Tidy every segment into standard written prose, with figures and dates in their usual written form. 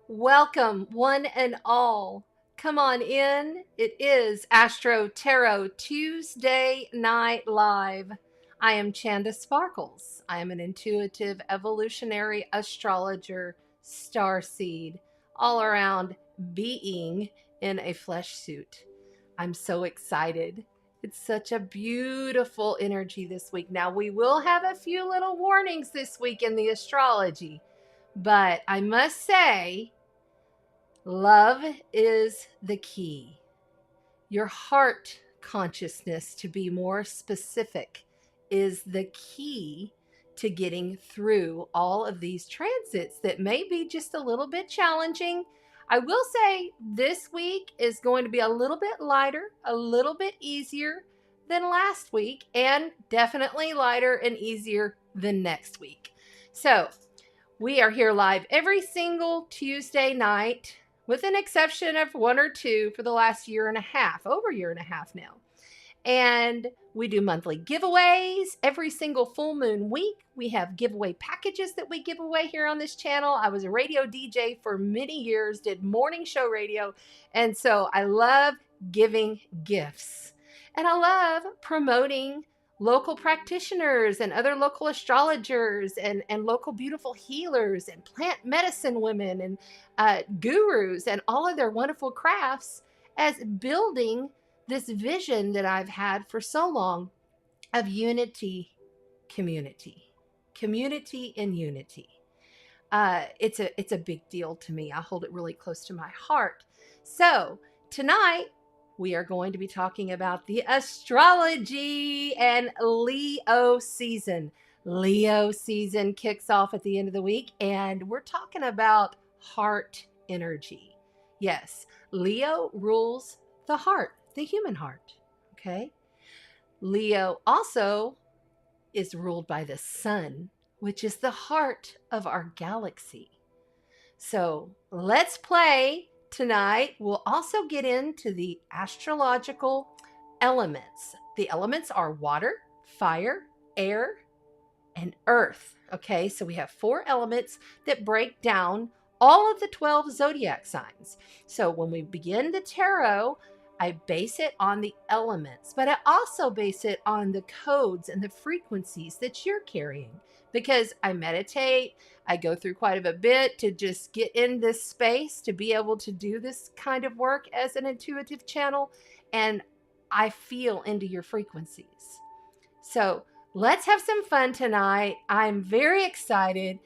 Welcome, one and all. Come on in. It is AstroTarot Tuesday Night Live. I am Chanda Sparkles. I am an intuitive evolutionary astrologer, starseed, all around being in a flesh suit. I'm so excited. It's such a beautiful energy this week. Now, we will have a few little warnings this week in the astrology, but I must say, love is the key. Your heart consciousness, to be more specific, is the key to getting through all of these transits that may be just a little bit challenging. I will say this week is going to be a little bit lighter, a little bit easier than last week, and definitely lighter and easier than next week. So we are here live every single Tuesday night, with an exception of one or two for the last year and a half, over a year and a half now. And we do monthly giveaways every single full moon week. We have giveaway packages that we give away here on this channel. I was a radio DJ for many years, did morning show radio. And so I love giving gifts. And I love promoting local practitioners and other local astrologers and local beautiful healers and plant medicine women and gurus and all of their wonderful crafts as building this vision that I've had for so long of unity, community and unity. It's a big deal to me. I hold it really close to my heart. So tonight we are going to be talking about the astrology and Leo season. Leo season kicks off at the end of the week, and we're talking about heart energy. Yes, Leo rules the heart, the human heart. Okay. Leo also is ruled by the sun, which is the heart of our galaxy. So let's play tonight. We'll also get into the astrological elements. The elements are water, fire, air, and earth. Okay, so we have 4 elements that break down all of the 12 zodiac signs. So when we begin the tarot, I base it on the elements, but I also base it on the codes and the frequencies that you're carrying, because I meditate. I go through quite a bit to just get in this space to be able to do this kind of work as an intuitive channel, and I feel into your frequencies. So let's have some fun tonight. I'm very excited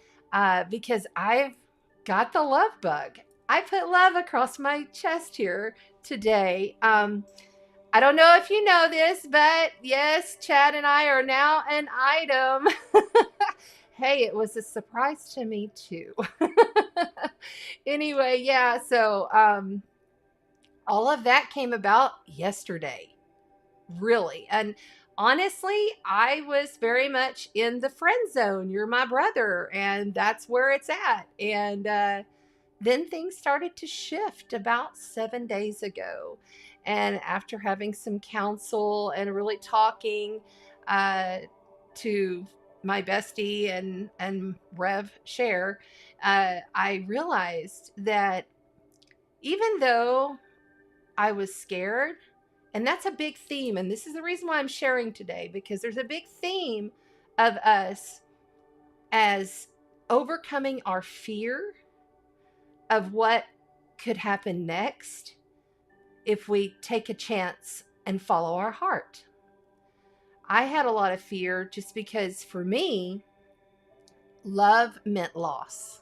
because I've got the love bug. I put love across my chest here today. I don't know if you know this, but yes, Chad and I are now an item. Hey, it was a surprise to me too. Anyway, yeah, so all of that came about yesterday, really. And honestly, I was very much in the friend zone. You're my brother, and that's where it's at. And then things started to shift about 7 days ago. And after having some counsel and really talking to my bestie and Rev Share, I realized that even though I was scared, and that's a big theme, and this is the reason why I'm sharing today, because there's a big theme of us as overcoming our fear of what could happen next if we take a chance and follow our heart. I had a lot of fear just because for me, love meant loss.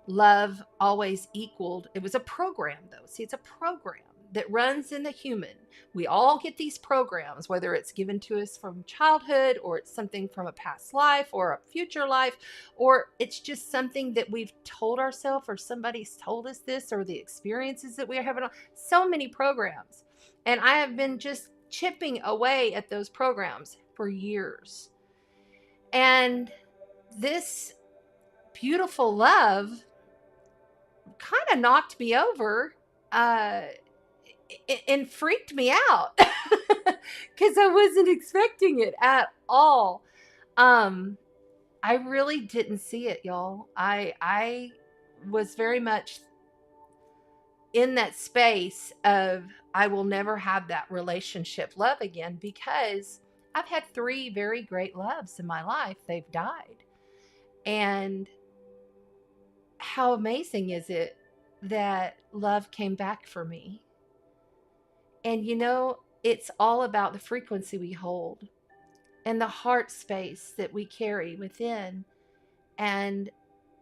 Love always equaled, it was a program though. See, it's a program that runs in the human. We all get these programs, whether it's given to us from childhood, or it's something from a past life or a future life, or it's just something that we've told ourselves, or somebody's told us this, or the experiences that we're having. So many programs. And I have been just chipping away at those programs for years. And this beautiful love kind of knocked me over and freaked me out because I wasn't expecting it at all. I really didn't see it, y'all. I was very much in that space of I will never have that relationship love again, because I've had 3 very great loves in my life. They've died. And how amazing is it that love came back for me? And it's all about the frequency we hold and the heart space that we carry within. And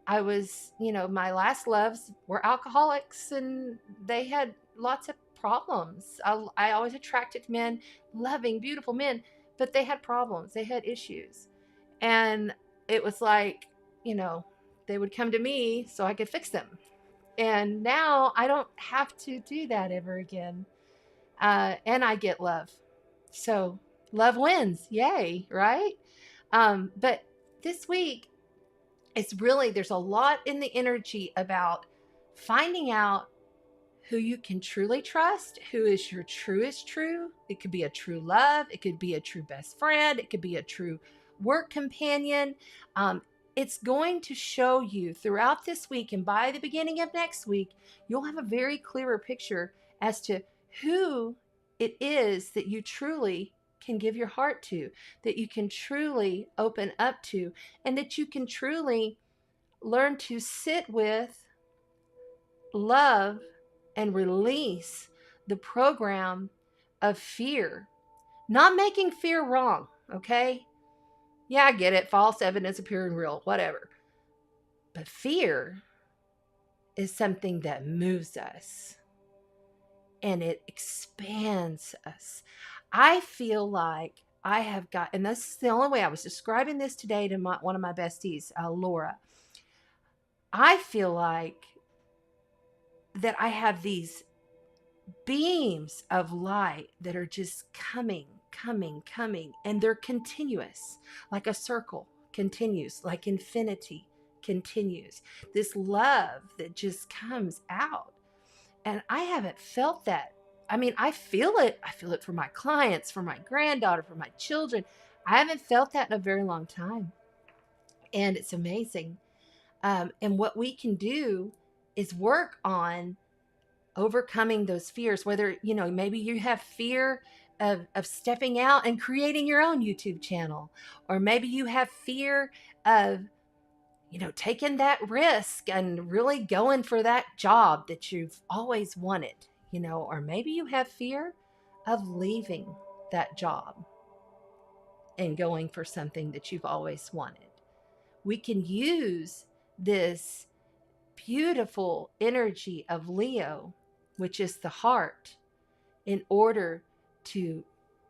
I was, my last loves were alcoholics, and they had lots of problems. I always attracted men, loving, beautiful men, but they had problems. They had issues. And it was like, they would come to me so I could fix them. And now I don't have to do that ever again. And I get love. So love wins. Yay, right? But this week, there's a lot in the energy about finding out who you can truly trust, who is your truest true. It could be a true love. It could be a true best friend. It could be a true work companion. It's going to show you throughout this week, and by the beginning of next week, you'll have a very clearer picture as to who it is that you truly can give your heart to, that you can truly open up to, and that you can truly learn to sit with, love, and release the program of fear. Not making fear wrong, okay? Yeah, I get it. False evidence appearing real, whatever. But fear is something that moves us, and it expands us. I feel like I have got, and this is the only way I was describing this today to one of my besties, Laura. I feel like that I have these beams of light that are just coming, and they're continuous, like a circle continues, like infinity continues. This love that just comes out. And I haven't felt that. I mean, I feel it. I feel it for my clients, for my granddaughter, for my children. I haven't felt that in a very long time. And it's amazing. And what we can do is work on overcoming those fears, whether, maybe you have fear of stepping out and creating your own YouTube channel, or maybe you have fear of, taking that risk and really going for that job that you've always wanted, or maybe you have fear of leaving that job and going for something that you've always wanted. We can use this beautiful energy of Leo, which is the heart, in order to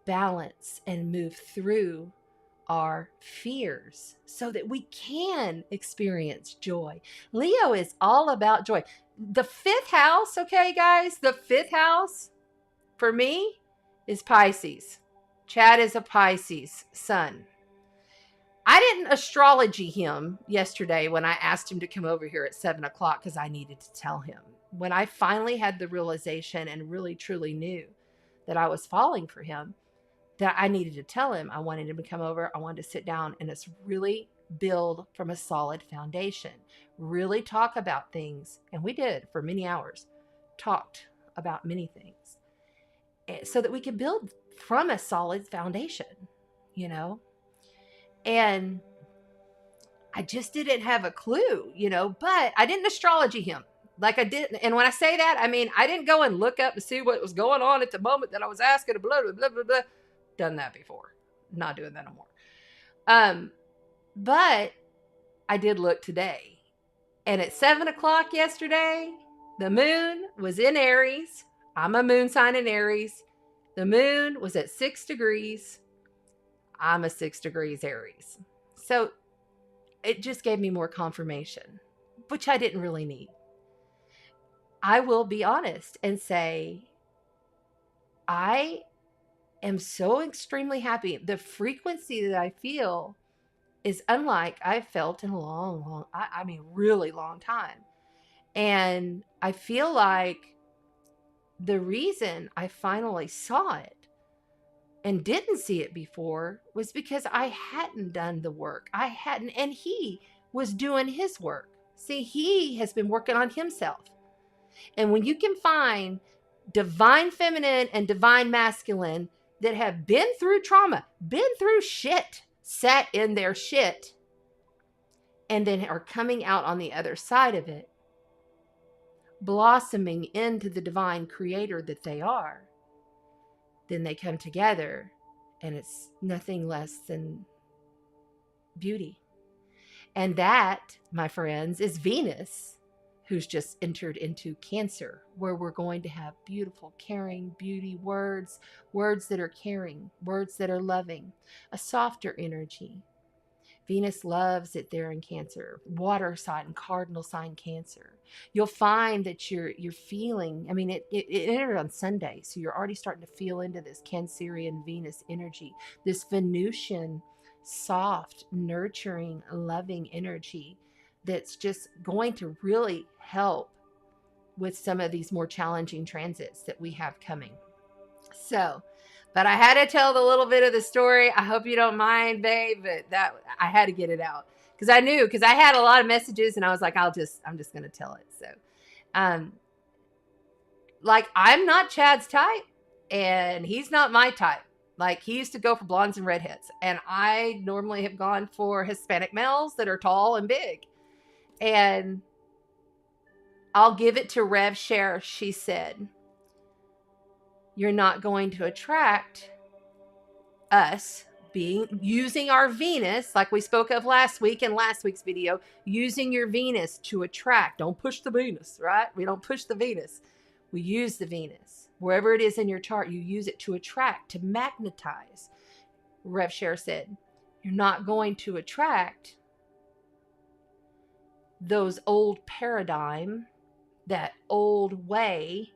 balance and move through our fears so that we can experience joy. Leo is all about joy. The 5th house, okay, guys, the 5th house for me is Pisces. Chad is a Pisces sun. I didn't astrology him yesterday when I asked him to come over here at 7 o'clock because I needed to tell him. When I finally had the realization and really truly knew that I was falling for him, that I needed to tell him, I wanted him to come over. I wanted to sit down and just really build from a solid foundation, really talk about things. And we did for many hours, talked about many things so that we could build from a solid foundation, And I just didn't have a clue, but I didn't astrology him. Like I didn't. And when I say that, I mean, I didn't go and look up to see what was going on at the moment that I was asking, blah, blah, blah, blah, blah. Done that before. Not doing that no more. But I did look today. And at 7 o'clock yesterday, the moon was in Aries. I'm a moon sign in Aries. The moon was at 6 degrees. I'm a 6 degrees Aries. So it just gave me more confirmation, which I didn't really need. I will be honest and say, I am so extremely happy. The frequency that I feel is unlike I've felt in a long, really long time. And I feel like the reason I finally saw it and didn't see it before was because I hadn't done the work. I hadn't, and he was doing his work. See, he has been working on himself. And when you can find divine feminine and divine masculine that have been through trauma, been through shit, sat in their shit, and then are coming out on the other side of it, blossoming into the divine creator that they are, then they come together and it's nothing less than beauty. And that, my friends, is Venus, who's just entered into Cancer, where we're going to have beautiful, caring, beauty words, words that are caring, words that are loving, a softer energy. Venus loves it there in Cancer, water sign, cardinal sign Cancer. You'll find that you're feeling, I mean, it entered on Sunday, so you're already starting to feel into this Cancerian Venus energy, this Venusian, soft, nurturing, loving energy that's just going to really help with some of these more challenging transits that we have coming. So, but I had to tell the little bit of the story. I hope you don't mind, babe, but that I had to get it out because I knew, because I had a lot of messages and I was like, I'm just going to tell it. So, like, I'm not Chad's type and he's not my type. Like, he used to go for blondes and redheads, and I normally have gone for Hispanic males that are tall and big. And I'll give it to Rev Cher. She said, you're not going to attract us using our Venus, like we spoke of last week in last week's video, using your Venus to attract. Don't push the Venus, right? We don't push the Venus. We use the Venus. Wherever it is in your chart, you use it to attract, to magnetize. Rev Cher said, you're not going to attract those old paradigm, that old way,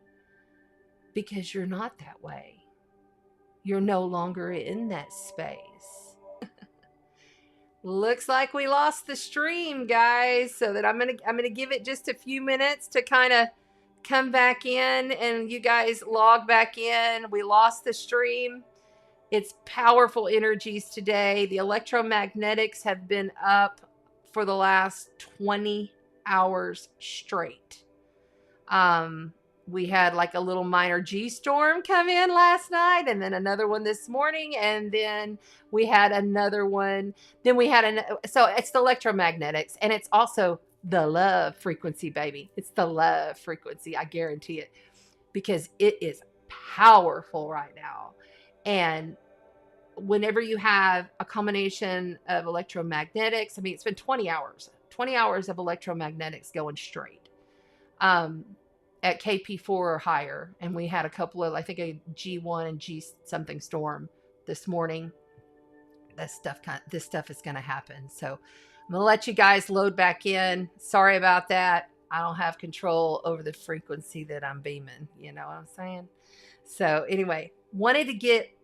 because you're not that way. You're no longer in that space. Looks like we lost the stream, guys, so that I'm gonna give it just a few minutes to kind of come back in and you guys log back in. We lost the stream. It's powerful energies today. The electromagnetics have been up for the last 20 hours straight. We had like a little minor G storm come in last night, and then another one this morning, and then we had another one. Then we had so it's the electromagnetics, and it's also the love frequency, baby. It's the love frequency. I guarantee it, because it is powerful right now. And whenever you have a combination of electromagnetics, I mean, it's been 20 hours of electromagnetics going straight. At KP4 or higher. And we had a couple of, I think a G1 and G something storm this morning. This stuff is going to happen. So I'm going to let you guys load back in. Sorry about that. I don't have control over the frequency that I'm beaming. You know what I'm saying? So anyway, wanted to get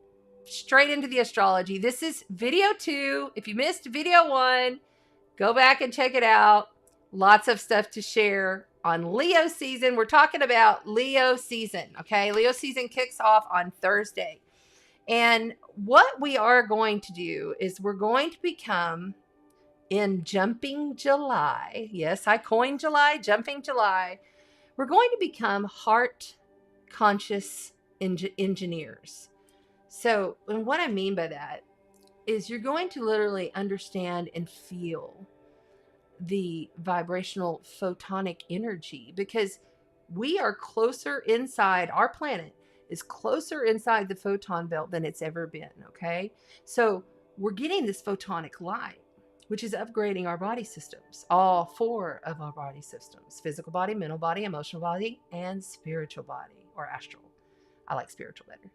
straight into the astrology. This is video 2. If you missed video 1, go back and check it out. Lots of stuff to share on Leo season. We're talking about Leo season, okay? Leo season kicks off on Thursday. And what we are going to do is we're going to become, in Jumping July, yes, I coined July, Jumping July, we're going to become heart-conscious engineers. So, and what I mean by that is you're going to literally understand and feel the vibrational photonic energy, because we are closer inside, our planet is closer inside the photon belt than it's ever been, okay? So we're getting this photonic light, which is upgrading our body systems, all 4 of our body systems: physical body, mental body, emotional body, and spiritual body, or astral. I like spiritual better.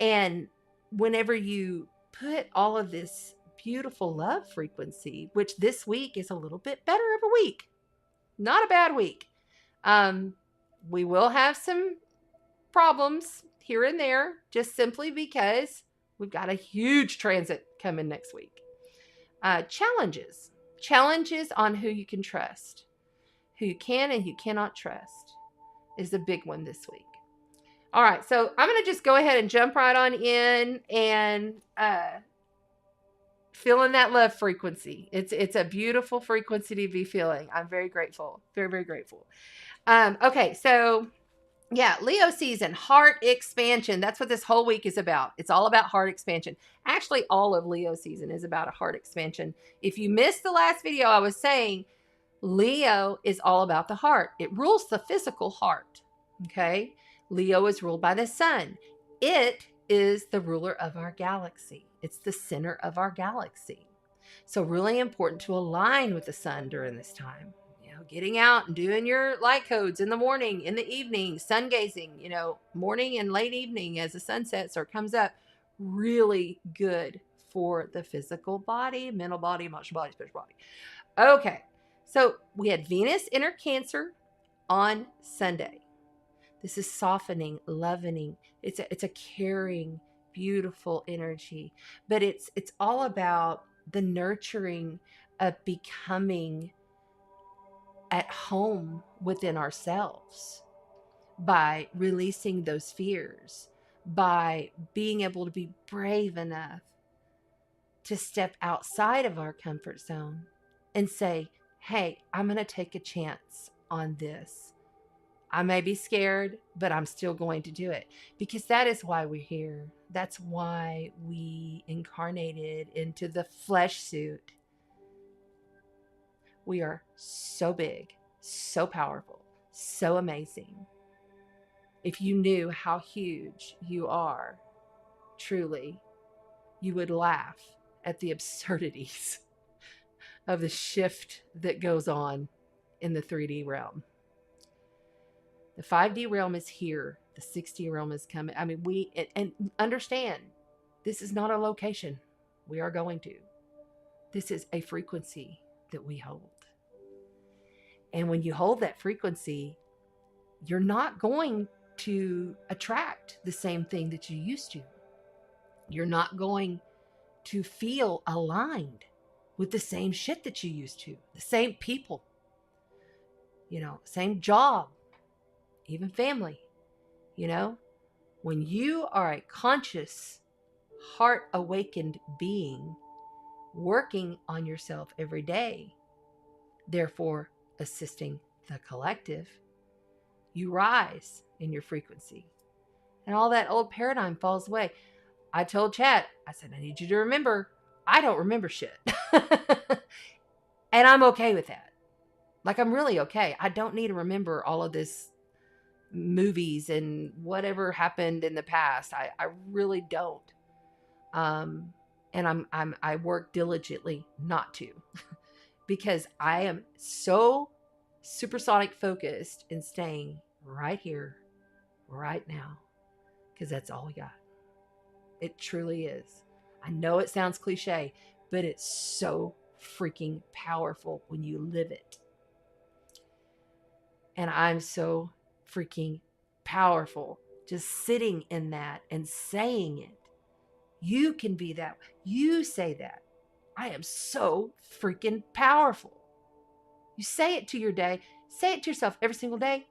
And whenever you put all of this beautiful love frequency, which this week is a little bit better of a week, not a bad week. We will have some problems here and there, just simply because we've got a huge transit coming next week. Challenges on who you can trust, who you can and who you cannot trust is a big one this week. All right, so I'm going to just go ahead and jump right on in and feeling that love frequency. It's a beautiful frequency to be feeling. I'm very grateful. Very, very grateful. Okay, so yeah, Leo season, heart expansion. That's what this whole week is about. It's all about heart expansion. Actually, all of Leo season is about a heart expansion. If you missed the last video, I was saying Leo is all about the heart. It rules the physical heart. Okay? Leo is ruled by the sun. It is the ruler of our galaxy. It's the center of our galaxy. So really important to align with the sun during this time. You know, getting out and doing your light codes in the morning, in the evening, sun gazing, you know, morning and late evening as the sun sets or comes up. Really good for the physical body, mental body, emotional body, spiritual body. Okay. So we had Venus enter Cancer on Sunday. This is softening, loving. It's a caring, beautiful energy. But it's all about the nurturing of becoming at home within ourselves by releasing those fears, by being able to be brave enough to step outside of our comfort zone and say, hey, I'm going to take a chance on this. I may be scared, but I'm still going to do it because that is why we're here. That's why we incarnated into the flesh suit. We are so big, so powerful, so amazing. If you knew how huge you are, truly, you would laugh at the absurdities of the shift that goes on in the 3D realm. The 5D realm is here. The 6D realm is coming. I mean, and understand, this is not a location we are going to. This is a frequency that we hold. And when you hold that frequency, you're not going to attract the same thing that you used to. You're not going to feel aligned with the same shit that you used to, the same people, you know, same job, even family. You know, when you are a conscious, heart awakened being working on yourself every day, therefore assisting the collective, you rise in your frequency and all that old paradigm falls away. I told Chad, I said, I need you to remember, I don't remember shit. And I'm okay with that. Like, I'm really okay. I don't need to remember all of this movies and whatever happened in the past. I really don't. And I work diligently not to because I am so supersonic focused in staying right here, right now, because that's all we got. It truly is. I know it sounds cliche, but it's so freaking powerful when you live it. And I'm so freaking powerful just sitting in that and saying it. You can be that. You say that. I am so freaking powerful. You say it to your day. Say it to yourself every single day.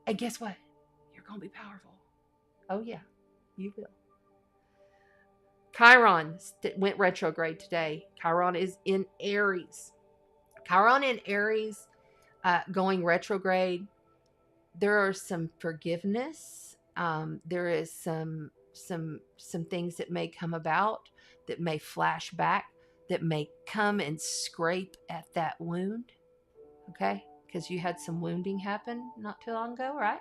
And guess what? You're going to be powerful. Oh, yeah, you will. Chiron went retrograde today. Chiron is in Aries. Chiron in Aries going retrograde. There are some forgiveness. There is some things that may come about, that may flash back, that may come and scrape at that wound. Okay? Because you had some wounding happen not too long ago, right?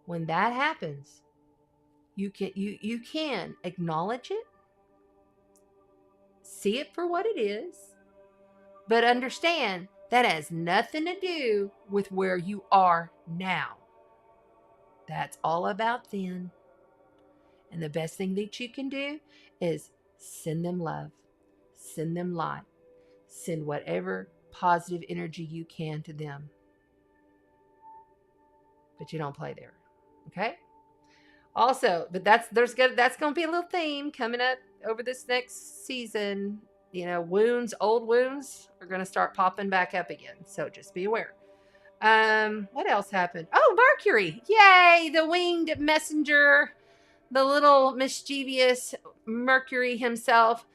When that happens, you can acknowledge it, see it for what it is, but understand that has nothing to do with where you are now. That's all about then. And the best thing that you can do is send them love, send them light, send whatever positive energy you can to them. But you don't play there. Okay? Also, but that's going to be a little theme coming up over this next season. You know, old wounds are going to start popping back up again. So just be aware. What else happened? Oh, Mercury. Yay, the winged messenger, the little mischievous Mercury himself,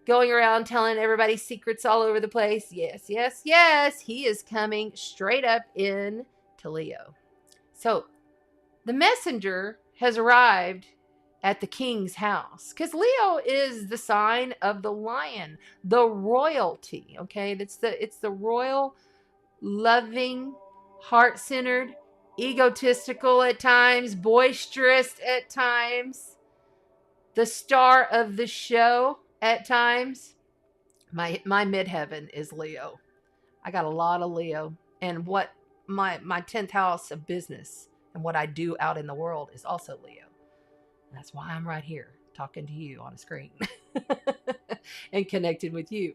going around telling everybody secrets all over the place. Yes, yes, yes. He is coming straight up in to Leo. So the messenger has arrived at the king's house, because Leo is the sign of the lion, the royalty. Okay, it's the royal, loving, heart-centered, egotistical at times, boisterous at times, the star of the show at times. My midheaven is Leo. I got a lot of Leo, and what my 10th house of business and what I do out in the world is also Leo. That's why I'm right here talking to you on a screen and connected with you.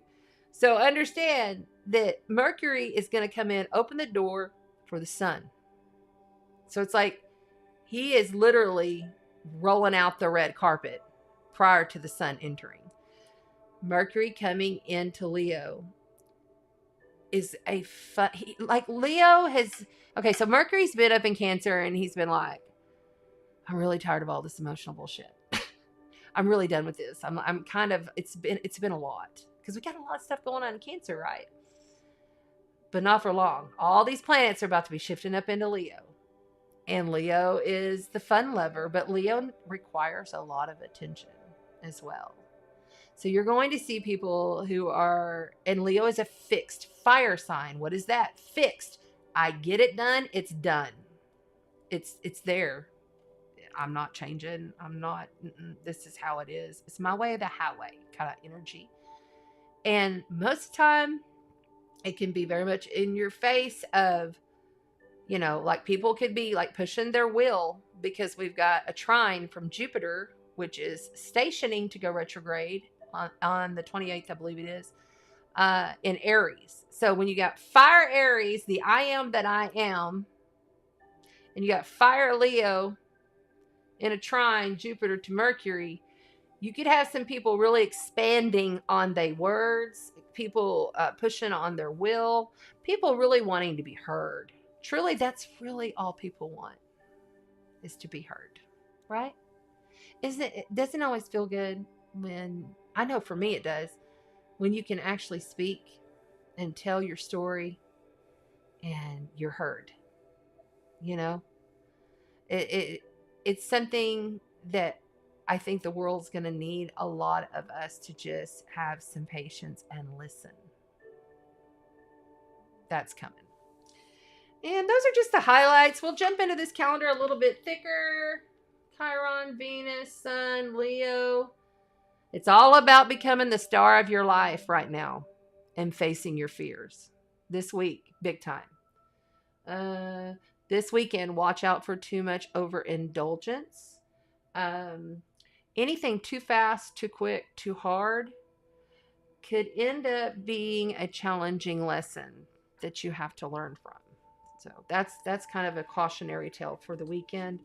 So understand that Mercury is going to come in, open the door for the sun. So it's like he is literally rolling out the red carpet prior to the sun entering. Mercury coming into Leo is a fun, like Leo has, okay, so Mercury's been up in Cancer and he's been like, I'm really tired of all this emotional bullshit. I'm really done with this. I'm kind of, it's been a lot, because we got a lot of stuff going on in Cancer, right? But not for long. All these planets are about to be shifting up into Leo. And Leo is the fun lover, but Leo requires a lot of attention as well. So you're going to see people who are, and Leo is a fixed fire sign. What is that? Fixed. I get it done. It's done. It's there. I'm not changing. I'm not, this is how it is. It's my way of the highway kind of energy. And most of the time, it can be very much in your face of, you know, like people could be like pushing their will because we've got a trine from Jupiter, which is stationing to go retrograde on the 28th, I believe it is, in Aries. So when you got fire Aries, the I am that I am, and you got fire Leo in a trine, Jupiter to Mercury, you could have some people really expanding on their words, people pushing on their will, people really wanting to be heard. Truly, that's really all people want, is to be heard, right? It doesn't always feel good when, I know for me it does, when you can actually speak and tell your story and you're heard. You know, it's something that I think the world's going to need a lot of us to just have some patience and listen. That's coming. And those are just the highlights. We'll jump into this calendar a little bit thicker. Chiron, Venus, Sun, Leo. It's all about becoming the star of your life right now and facing your fears. This week, big time. This weekend, watch out for too much overindulgence. Anything too fast, too quick, too hard could end up being a challenging lesson that you have to learn from. So that's kind of a cautionary tale for the weekend.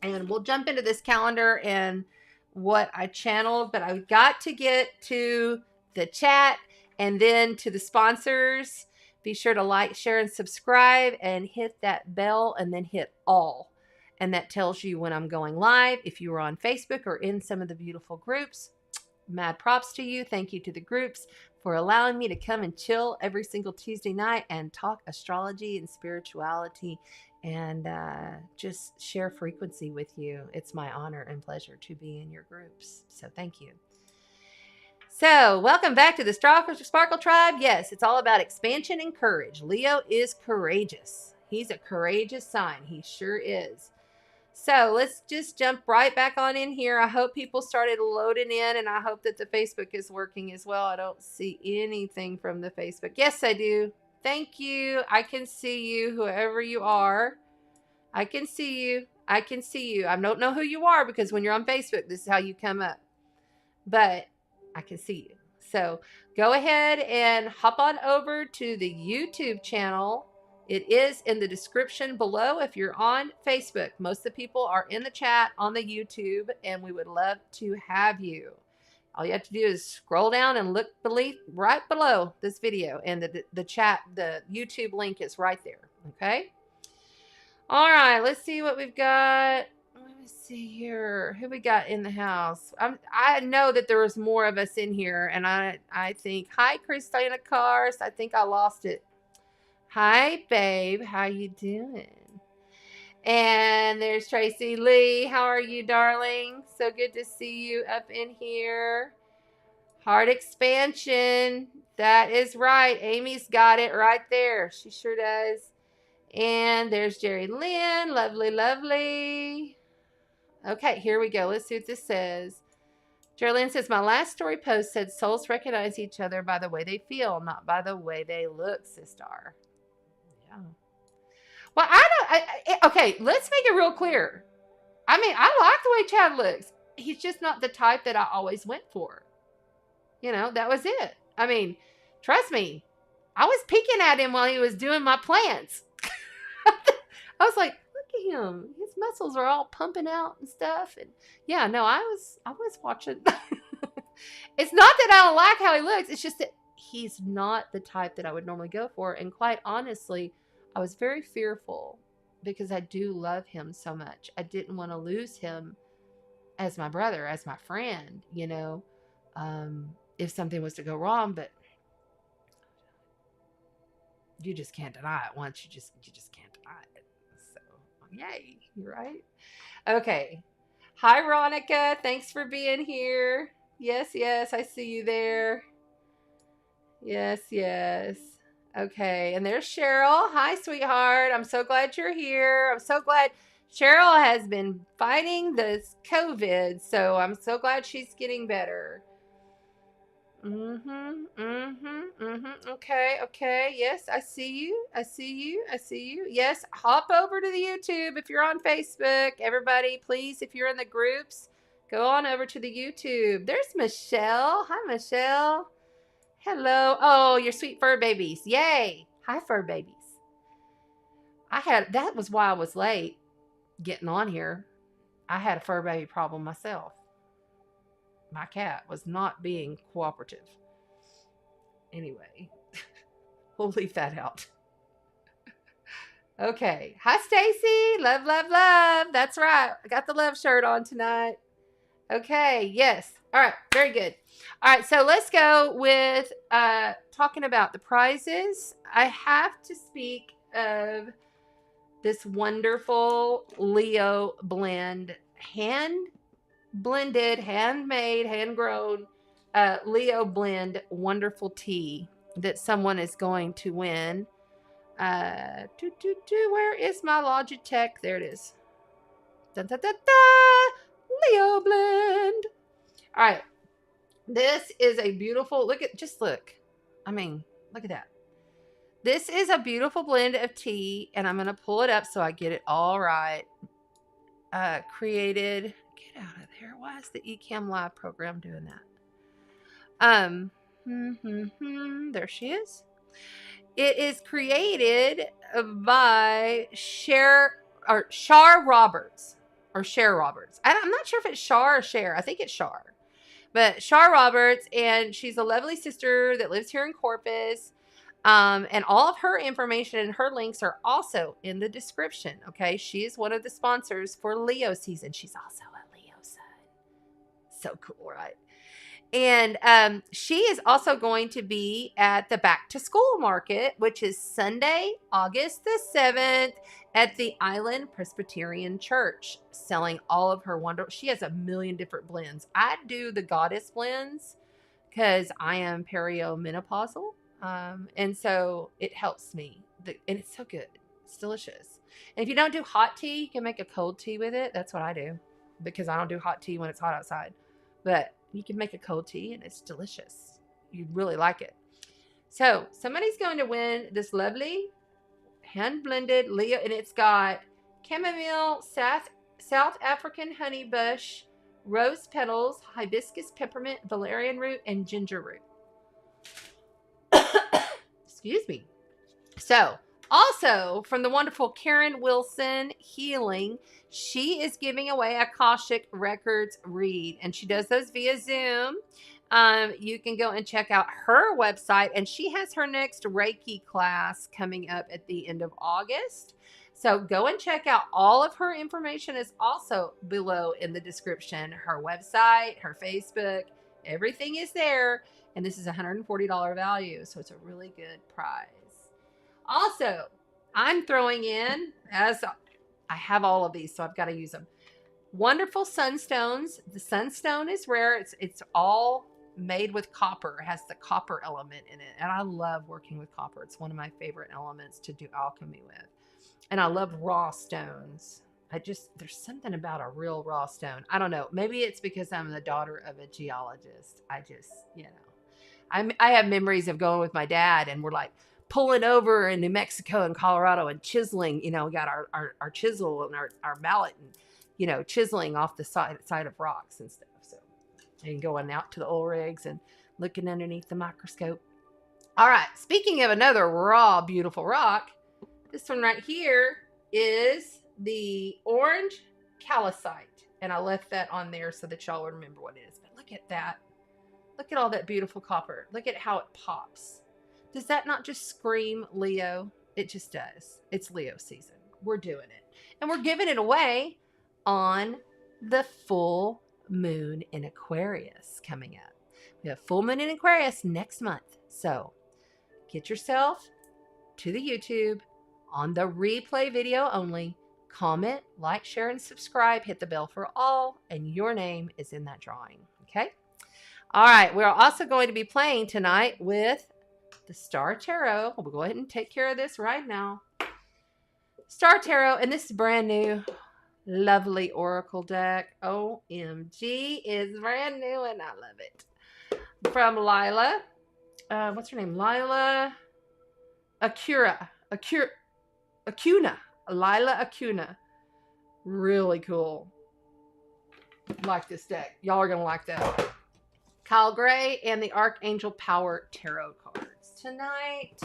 And we'll jump into this calendar and what I channeled, but I've got to get to the chat and then to the sponsors. Be sure to like, share, and subscribe, and hit that bell, and then hit all. And that tells you when I'm going live. If you were on Facebook or in some of the beautiful groups, mad props to you. Thank you to the groups for allowing me to come and chill every single Tuesday night and talk astrology and spirituality and just share frequency with you. It's my honor and pleasure to be in your groups. So thank you. So welcome back to the Sparkle Tribe. Yes, it's all about expansion and courage. Leo is courageous. He's a courageous sign. He sure is. So let's just jump right back on in here. I hope people started loading in, and I hope that the Facebook is working as well. I don't see anything from the Facebook. Yes, I do. Thank you. I can see you, whoever you are. I can see you. I can see you. I don't know who you are because when you're on Facebook, this is how you come up. But I can see you. So go ahead and hop on over to the YouTube channel. It is in the description below if you're on Facebook. Most of the people are in the chat on the YouTube, and we would love to have you. All you have to do is scroll down and look right below this video, and the chat, the YouTube link is right there. Okay. All right. Let's see what we've got. Let me see here. Who we got in the house? I know that there was more of us in here, and I think, hi, Christina Cars. I think I lost it. Hi, babe. How you doing? And there's Tracy Lee. How are you, darling? So good to see you up in here. Heart expansion. That is right. Amy's got it right there. She sure does. And there's Jerry Lynn. Lovely, lovely. Okay, here we go. Let's see what this says. Jerry Lynn says, my last story post said souls recognize each other by the way they feel, not by the way they look, sister. Yeah. Well, okay, let's make it real clear. I mean, I like the way Chad looks. He's just not the type that I always went for. You know, that was it. I mean, trust me, I was peeking at him while he was doing my plants. I was like, look at him. His muscles are all pumping out and stuff. And yeah, no, I was watching. It's not that I don't like how he looks. It's just that he's not the type that I would normally go for. And quite honestly, I was very fearful because I do love him so much. I didn't want to lose him as my brother, as my friend, you know, if something was to go wrong. But you just can't deny it. Once you just can't deny it. So, yay, right? Okay. Hi, Ronica. Thanks for being here. Yes, I see you there. Yes. Okay, and there's Cheryl. Hi, sweetheart. I'm so glad you're here. I'm so glad Cheryl has been fighting this COVID, so I'm so glad she's getting better. Okay. Yes, I see you. Yes, hop over to the YouTube if you're on Facebook. Everybody, please, if you're in the groups, go on over to the YouTube. There's Michelle. Hi, Michelle. Hello. Oh, your sweet fur babies. Yay. Hi, fur babies. That was why I was late getting on here. I had a fur baby problem myself. My cat was not being cooperative. Anyway, we'll leave that out. Okay. Hi, Stacy. Love. That's right. I got the love shirt on tonight. Okay. Yes. All right. Very good. All right. So let's go with talking about the prizes. I have to speak of this wonderful Leo blend, hand-blended, handmade, hand-grown Leo blend wonderful tea that someone is going to win. Where is my Logitech? There it is. Leo blend. All right. This is a beautiful, look. I mean, look at that. This is a beautiful blend of tea, and I'm going to pull it up so I get it all right. Created, get out of there. Why is the Ecamm Live program doing that? There she is. It is created by Shar Roberts. I'm not sure if it's Shar or Cher. I think it's Shar. But Shar Roberts, and she's a lovely sister that lives here in Corpus. And all of her information and her links are also in the description. Okay. She is one of the sponsors for Leo season. She's also a Leo sun. So cool, right? And she is also going to be at the back to school market, which is Sunday, August the 7th at the Island Presbyterian Church, selling all of her wonderful. She has a million different blends. I do the goddess blends because I am perimenopausal. And so it helps me. And it's so good. It's delicious. And if you don't do hot tea, you can make a cold tea with it. That's what I do because I don't do hot tea when it's hot outside. But you can make a cold tea and it's delicious. You'd really like it. So somebody's going to win this lovely hand-blended Leo. And it's got chamomile, South African honey bush, rose petals, hibiscus, peppermint, valerian root, and ginger root. Excuse me. So, also from the wonderful Karen Wilson Healing, she is giving away a Akashic Records read, and she does those via Zoom. You can go and check out her website, and she has her next Reiki class coming up at the end of August. So go and check out. All of her information is also below in the description. Her website, her Facebook, everything is there. And this is a $140 value, so it's a really good price. Also, I'm throwing in, as I have all of these, so I've got to use them, wonderful sunstones. The sunstone is rare. It's all made with copper. It has the copper element in it. And I love working with copper. It's one of my favorite elements to do alchemy with. And I love raw stones. There's something about a real raw stone. I don't know. Maybe it's because I'm the daughter of a geologist. I have memories of going with my dad, and we're like pulling over in New Mexico and Colorado and chiseling. We got our chisel and our mallet and, chiseling off the side of rocks and stuff. So, and going out to the oil rigs and looking underneath the microscope. All right. Speaking of another raw, beautiful rock, this one right here is the orange calcite. And I left that on there so that y'all would remember what it is. But look at that. Look at all that beautiful copper. Look at how it pops. Does that not just scream Leo? It just does. It's Leo season. We're doing it. And we're giving it away on the full moon in Aquarius coming up. We have full moon in Aquarius next month. So get yourself to the YouTube on the replay video only. Comment, like, share, and subscribe. Hit the bell for all, and your name is in that drawing. Okay? All right. We're also going to be playing tonight with the Star Tarot. We'll go ahead and take care of this right now. Star Tarot, and this is brand new. Lovely oracle deck. OMG, is brand new and I love it. From Lila. What's her name? Lila Acuna. Lila Acuna. Really cool. Like this deck. Y'all are going to like that. Kyle Gray and the Archangel Power Tarot cards tonight.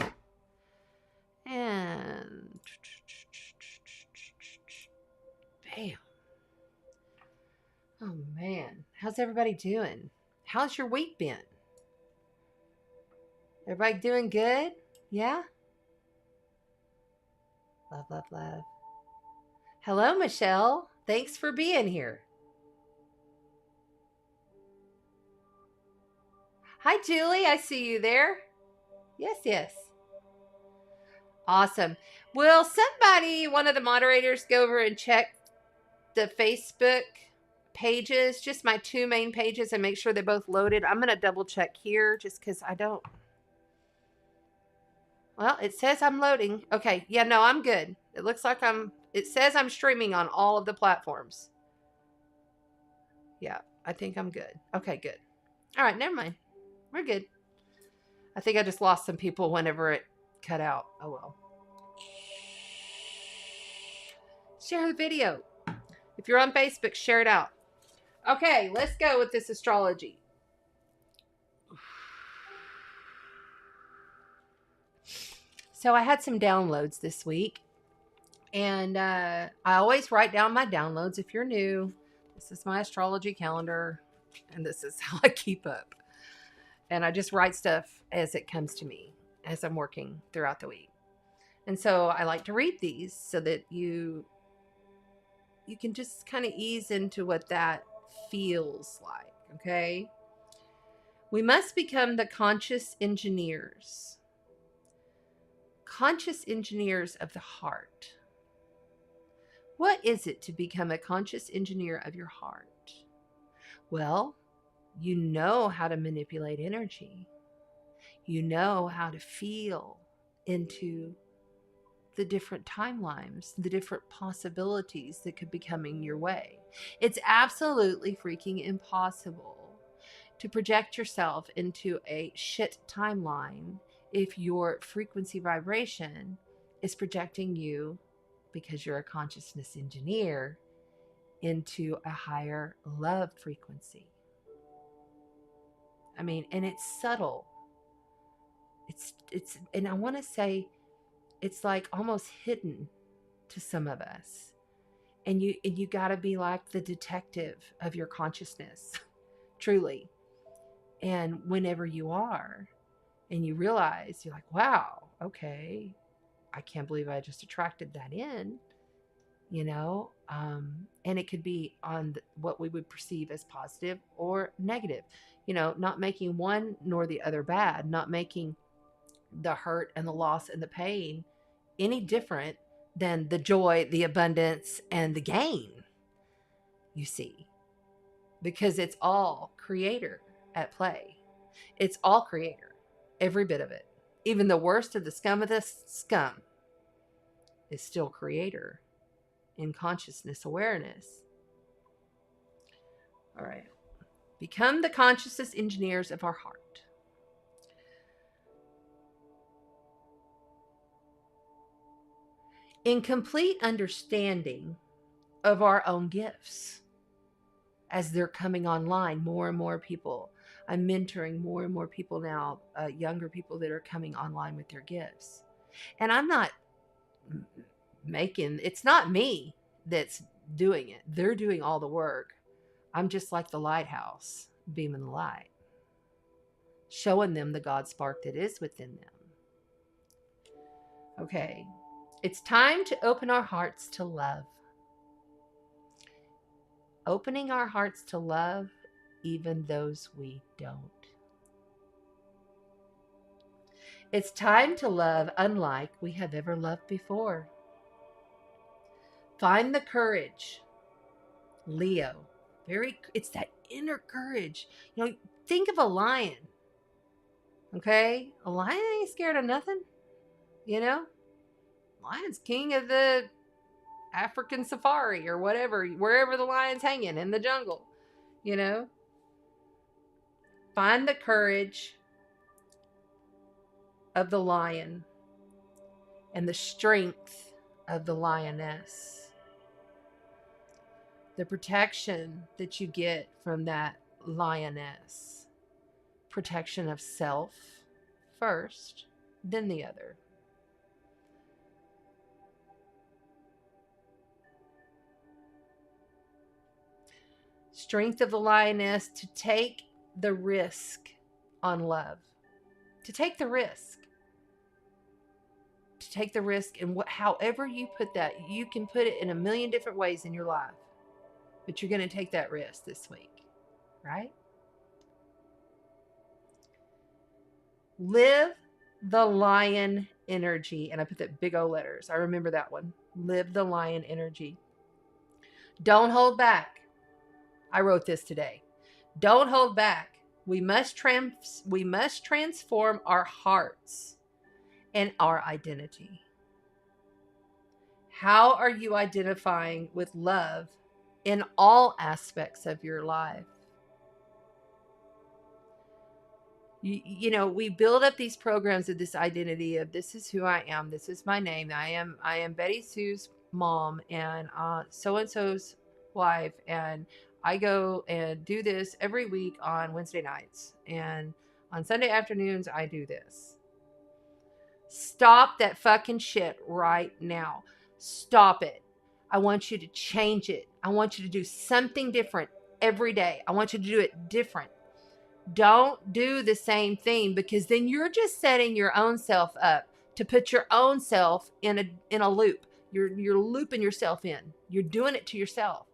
And bam. Oh man, how's everybody doing? How's your week been? Everybody doing good? Yeah? Love, love, love. Hello, Michelle. Thanks for being here. Hi, Julie. I see you there. Yes, yes. Awesome. Will somebody, one of the moderators, go over and check the Facebook pages, just my two main pages, and make sure they're both loaded? I'm going to double check here just because I don't. Well, it says I'm loading. Okay. Yeah, no, I'm good. It looks like it says I'm streaming on all of the platforms. Yeah, I think I'm good. Okay, good. All right, never mind. We're good. I think I just lost some people whenever it cut out. Oh, well. Share the video. If you're on Facebook, share it out. Okay, let's go with this astrology. So I had some downloads this week. And I always write down my downloads. If you're new, this is my astrology calendar. And this is how I keep up. And I just write stuff as it comes to me as I'm working throughout the week. And so I like to read these so that you can just kind of ease into what that feels like, okay? We must become the conscious engineers. Conscious engineers of the heart. What is it to become a conscious engineer of your heart? Well, you know how to manipulate energy. You know how to feel into the different timelines, the different possibilities that could be coming your way. It's absolutely freaking impossible to project yourself into a shit timeline if your frequency vibration is projecting you, because you're a consciousness engineer, into a higher love frequency. I mean, and it's subtle. It's, and I want to say it's like almost hidden to some of us. And you got to be like the detective of your consciousness, truly. And whenever you are, and you realize, you're like, wow, okay, I can't believe I just attracted that in, and it could be on what we would perceive as positive or negative, not making one nor the other bad, not making the hurt and the loss and the pain any different than the joy, the abundance, and the gain, you see, because it's all creator at play. It's all creator, every bit of it. Even the worst of the scum of the scum is still creator in consciousness awareness. All right. Become the consciousness engineers of our heart. In complete understanding of our own gifts as they're coming online, more and more people. I'm mentoring more and more people now, younger people that are coming online with their gifts. And I'm not it's not me that's doing it. They're doing all the work. I'm just like the lighthouse, beaming the light, showing them the God spark that is within them. Okay, it's time to open our hearts to love. Opening our hearts to love even those we don't. It's time to love unlike we have ever loved before. Find the courage, Leo. It's that inner courage. Think of a lion. Okay? A lion ain't scared of nothing. Lion's king of the African safari or whatever, wherever the lion's hanging in the jungle. Find the courage of the lion and the strength of the lioness. The protection that you get from that lioness. Protection of self first, then the other. Strength of the lioness to take the risk on love. To take the risk. To take the risk, and however you put that, you can put it in a million different ways in your life. But you're going to take that risk this week, right? Live the lion energy. And I put that big O letters. I remember that one. Live the lion energy. Don't hold back. I wrote this today. Don't hold back. We must transform our hearts and our identity. How are you identifying with love in all aspects of your life? We build up these programs of this identity of this is who I am. This is my name. I am Betty Sue's mom and so-and-so's wife. And I go and do this every week on Wednesday nights. And on Sunday afternoons, I do this. Stop that fucking shit right now. Stop it. I want you to change it. I want you to do something different every day. I want you to do it different. Don't do the same thing, because then you're just setting your own self up to put your own self in a loop. You're looping yourself in. You're doing it to yourself.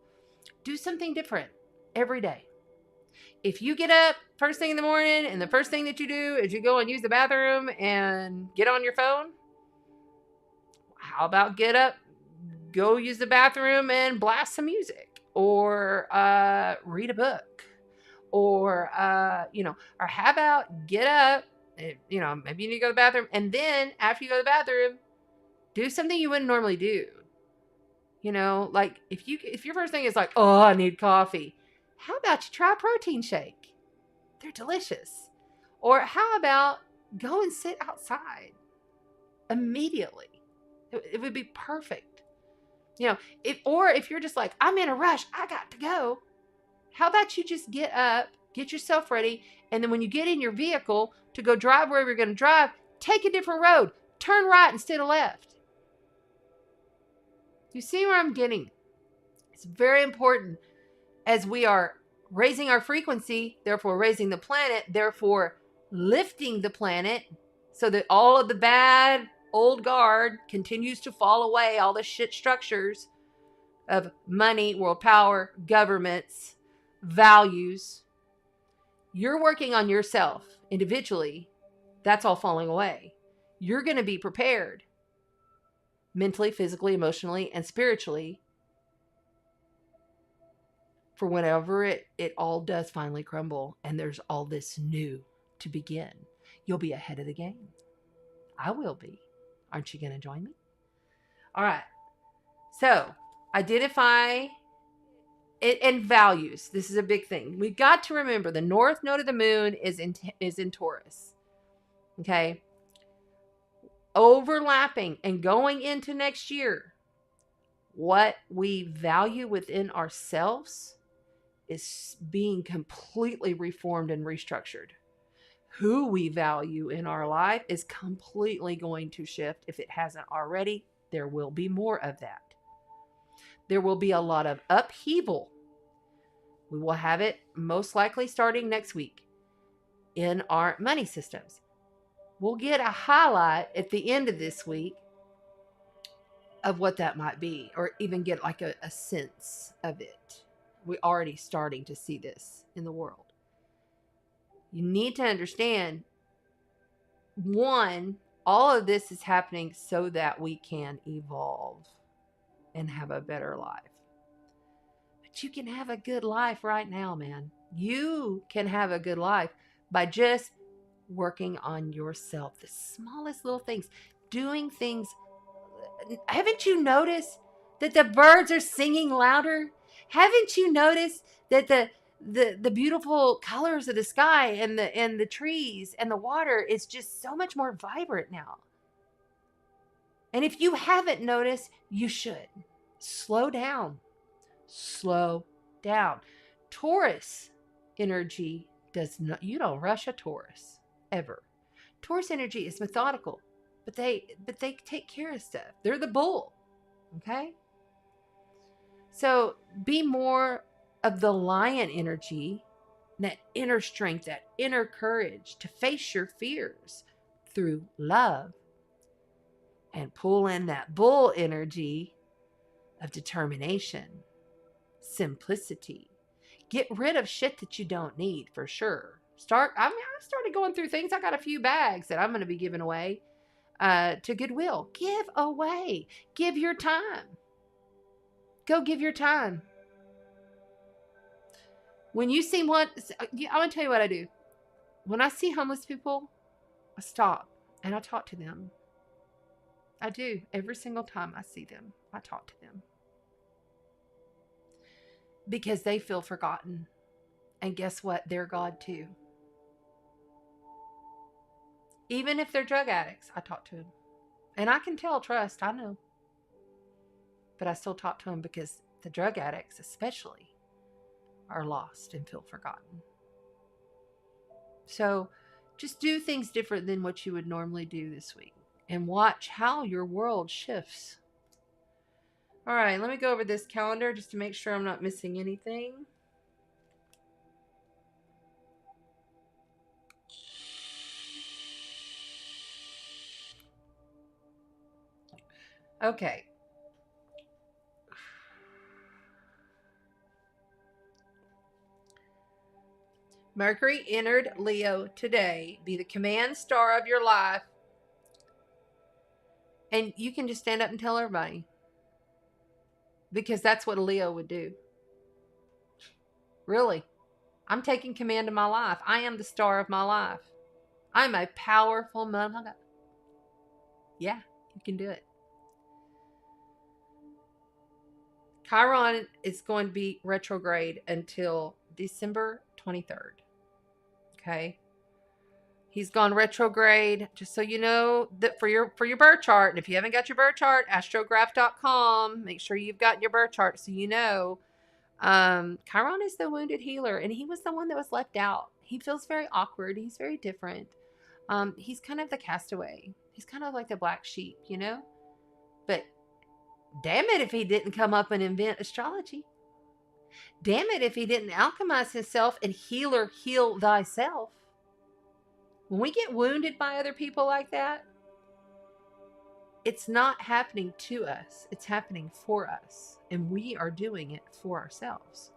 Do something different every day. If you get up first thing in the morning and the first thing that you do is you go and use the bathroom and get on your phone, how about get up, go use the bathroom and blast some music, or read a book, or or how about get up, maybe you need to go to the bathroom, and then after you go to the bathroom, do something you wouldn't normally do. Like if your first thing is like, oh, I need coffee, how about you try a protein shake? They're delicious. Or how about go and sit outside immediately? It would be perfect. If you're just like, I'm in a rush, I got to go. How about you just get up, get yourself ready, and then when you get in your vehicle to go drive wherever you're going to drive, take a different road. Turn right instead of left. You see where I'm getting? It's very important as we are raising our frequency, therefore raising the planet, therefore lifting the planet so that all of the bad old guard continues to fall away, all the shit structures of money, world power, governments, values. You're working on yourself individually. That's all falling away. You're going to be prepared mentally, physically, emotionally, and spiritually for whenever it all does finally crumble and there's all this new to begin. You'll be ahead of the game. I will be. Aren't you going to join me? All right. So identify it and values. This is a big thing. We've got to remember the north node of the moon is in Taurus. Okay. Overlapping and going into next year, what we value within ourselves is being completely reformed and restructured. Who we value in our life is completely going to shift. If it hasn't already, there will be more of that. There will be a lot of upheaval. We will have it most likely starting next week in our money systems. We'll get a highlight at the end of this week of what that might be, or even get like a sense of it. We're already starting to see this in the world. You need to understand, one, all of this is happening so that we can evolve and have a better life. But you can have a good life right now, man. You can have a good life by just working on yourself. The smallest little things, doing things. Haven't you noticed that the birds are singing louder? Haven't you noticed that the beautiful colors of the sky and the trees and the water is just so much more vibrant now? And if you haven't noticed, you should. Slow down. Slow down. Taurus energy does not, you don't rush a Taurus ever. Taurus energy is methodical, but they take care of stuff. They're the bull. Okay? So be more of the lion energy, that inner strength, that inner courage to face your fears through love, and pull in that bull energy of determination, simplicity. Get rid of shit that you don't need, for sure. I started going through things. I got a few bags that I'm going to be giving away to Goodwill. Give away. Give your time. Go give your time. When you see one, I want to tell you what I do. When I see homeless people, I stop and I talk to them. I do. Every single time I see them, I talk to them. Because they feel forgotten. And guess what? They're God too. Even if they're drug addicts, I talk to them. And I can tell, trust, I know. But I still talk to them because the drug addicts especially are lost and feel forgotten. So just do things different than what you would normally do this week. And watch how your world shifts. All right, let me go over this calendar just to make sure I'm not missing anything. Okay. Mercury entered Leo today. Be the command star of your life. And you can just stand up and tell everybody. Because that's what a Leo would do. Really. I'm taking command of my life. I am the star of my life. I'm a powerful mother. Yeah, you can do it. Chiron is going to be retrograde until December 23rd. Okay. He's gone retrograde, just so you know, that for your birth chart. And if you haven't got your birth chart, astrograph.com. Make sure you've got your birth chart so you know. Chiron is the wounded healer, and he was the one that was left out. He feels very awkward. He's very different. He's kind of the castaway. He's kind of like the black sheep, you know? But damn it if he didn't come up and invent astrology. Damn it if he didn't alchemize himself and healer heal thyself. When we get wounded by other people like that, it's not happening to us. It's happening for us. And we are doing it for ourselves.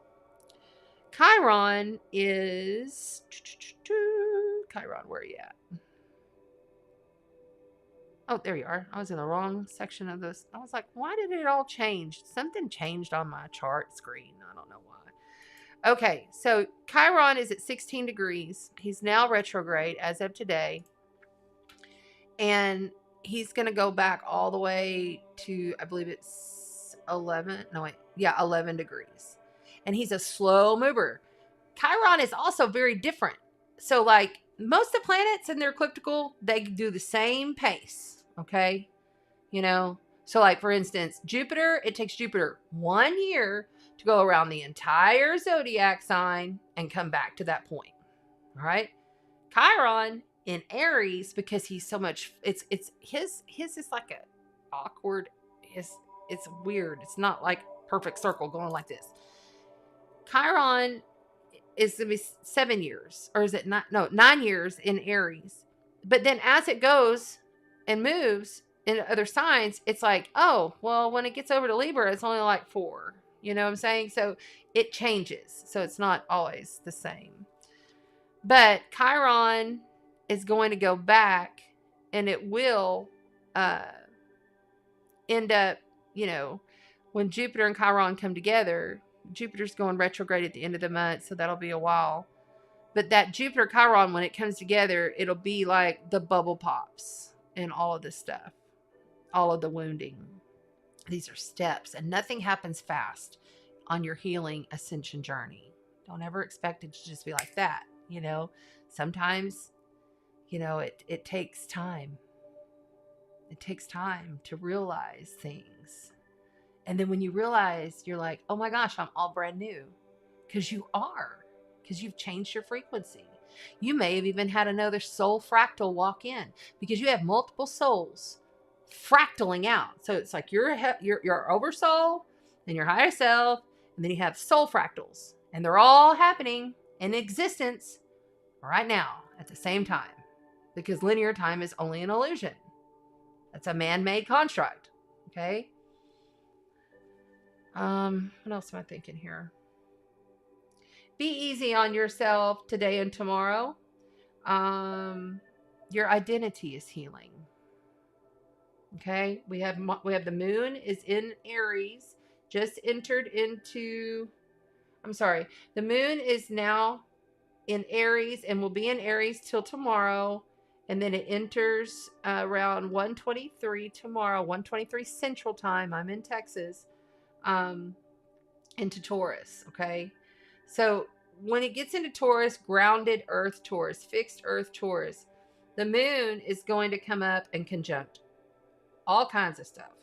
Chiron is... Chiron, where are you at? Oh, there you are. I was in the wrong section of this. I was like, why did it all change? Something changed on my chart screen. I don't know why. Okay, so Chiron is at 16 degrees. He's now retrograde as of today. And he's going to go back all the way to, I believe it's 11. No, wait. Yeah, 11 degrees. And he's a slow mover. Chiron is also very different. So, like, most of the planets in their ecliptical, they do the same pace. Okay? You know? So, like, for instance, Jupiter, it takes Jupiter 1 year to go around the entire zodiac sign and come back to that point. All right? Chiron in Aries, because he's so much, it's his is like a awkward, it's weird. It's not like perfect circle going like this. Chiron is going to be 7 years, or is it not? No, 9 years in Aries. But then as it goes and moves in other signs, it's like, oh, well, when it gets over to Libra, it's only like 4. You know what I'm saying? So it changes. So it's not always the same. But Chiron is going to go back, and it will end up, you know, when Jupiter and Chiron come together. Jupiter's going retrograde at the end of the month, so that'll be a while. But that Jupiter Chiron, when it comes together, it'll be like the bubble pops and all of this stuff, all of the wounding. These are steps, and nothing happens fast on your healing ascension journey. Don't ever expect it to just be like that. You know, sometimes, you know, it takes time. It takes time to realize things. And then when you realize, you're like, oh my gosh, I'm all brand new. Because you are. Because you've changed your frequency. You may have even had another soul fractal walk in. Because you have multiple souls fractaling out. So it's like your oversoul and your higher self. And then you have soul fractals. And they're all happening in existence right now at the same time. Because linear time is only an illusion. That's a man-made construct. Okay? What else am I thinking here? Be easy on yourself today and tomorrow. Your identity is healing. Okay? We have the moon is in Aries, just entered into, the moon is now in Aries and will be in Aries till tomorrow. And then it enters around 1:23 tomorrow, 1:23 Central Time. I'm in Texas. Into Taurus, okay? So when it gets into Taurus, grounded Earth Taurus, fixed Earth Taurus, the moon is going to come up and conjunct all kinds of stuff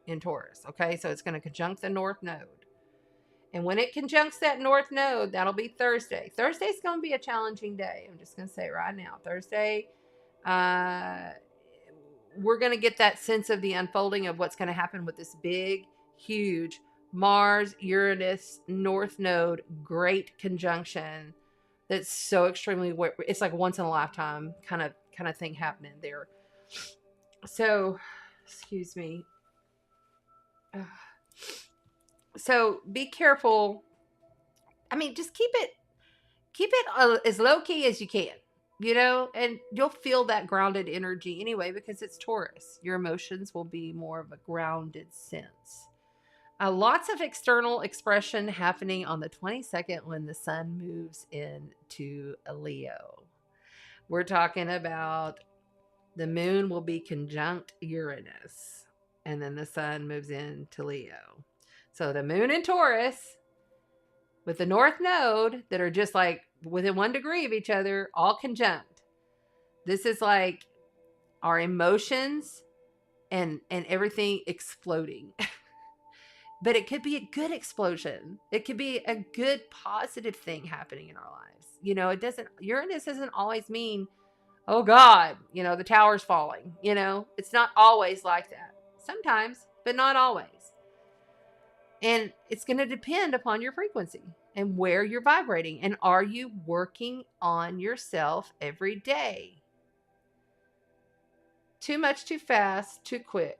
in Taurus, okay? So it's going to conjunct the North Node. And when it conjuncts that North Node, that'll be Thursday. Thursday's going to be a challenging day. I'm just going to say it right now. Thursday, we're going to get that sense of the unfolding of what's going to happen with this big, huge Mars, Uranus, North Node, great conjunction. That's so extremely, it's like once in a lifetime kind of thing happening there. So, excuse me. So be careful. I mean, just keep it as low key as you can, you know, and you'll feel that grounded energy anyway, because it's Taurus. Your emotions will be more of a grounded sense. Lots of external expression happening on the 22nd when the sun moves into a Leo. We're talking about the moon will be conjunct Uranus, and then the sun moves into Leo. So the moon in Taurus with the North Node that are just like within 1 degree of each other, all conjunct. This is like our emotions and everything exploding. But it could be a good explosion. It could be a good positive thing happening in our lives. You know, Uranus doesn't always mean, oh God, you know, the tower's falling. You know, it's not always like that. Sometimes, but not always. And it's going to depend upon your frequency and where you're vibrating. And are you working on yourself every day? Too much, too fast, too quick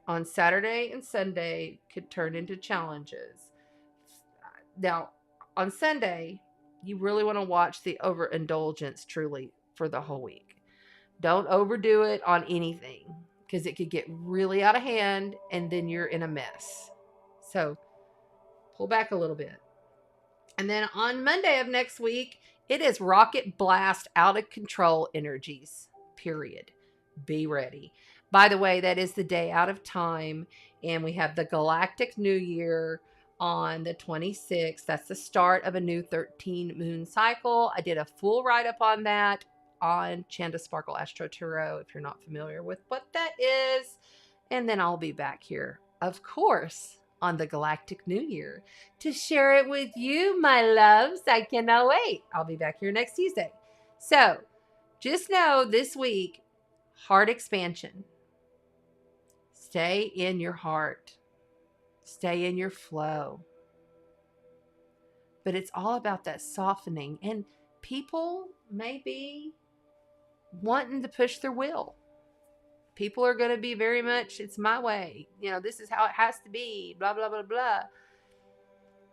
on Saturday and Sunday could turn into challenges. Now, on Sunday, you really want to watch the overindulgence truly for the whole week. Don't overdo it on anything because it could get really out of hand and then you're in a mess. So pull back a little bit. And then on Monday of next week, it is rocket blast out of control energies, period. Be ready. By the way, that is the day out of time. And we have the Galactic New Year on the 26th. That's the start of a new 13 moon cycle. I did a full write-up on that on Chanda Sparkle AstroTarot if you're not familiar with what that is. And then I'll be back here, of course, on the Galactic New Year to share it with you, my loves. I cannot wait. I'll be back here next Tuesday. So just know this week, heart expansion. Stay in your heart. Stay in your flow. But it's all about that softening. And people may be wanting to push their will. People are going to be very much, it's my way. You know, this is how it has to be. Blah, blah, blah, blah.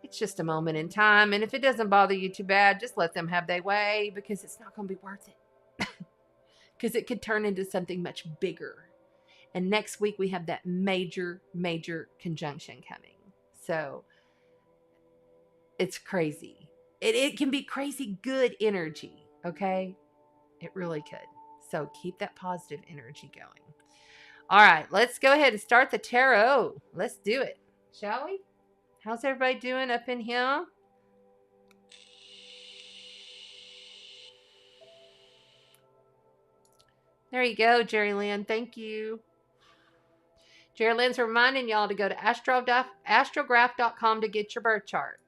It's just a moment in time. And if it doesn't bother you too bad, just let them have their way because it's not going to be worth it. Because it could turn into something much bigger. And next week we have that major, major conjunction coming. So it's crazy. It can be crazy good energy. Okay? It really could. So keep that positive energy going. All right, let's go ahead and start the tarot. Let's do it. Shall we? How's everybody doing up in here? There you go, Jerry Lynn. Thank you. Jerry Lynn's reminding y'all to go to astrograph.com to get your birth chart.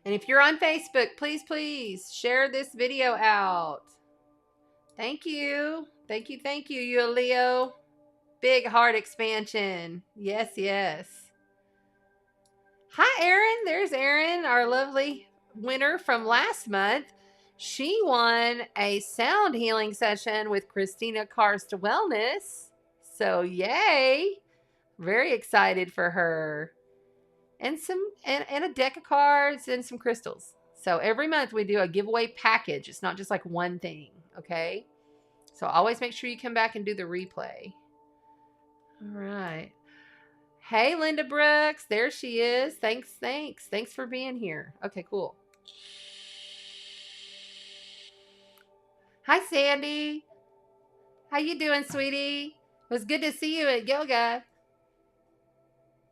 And if you're on Facebook, please share this video out. Thank you. Thank you. You're a Leo. Big heart expansion. Yes. Hi, Erin. There's Erin, our lovely winner from last month. She won a sound healing session with Christina Karst Wellness. So yay. Very excited for her. And a deck of cards and some crystals. So every month we do a giveaway package. It's not just like one thing, okay? So always make sure you come back and do the replay. All right. Hey, Linda Brooks. There she is. Thanks. Thanks for being here. Okay, cool. Hi, Sandy. How you doing, sweetie? It was good to see you at yoga.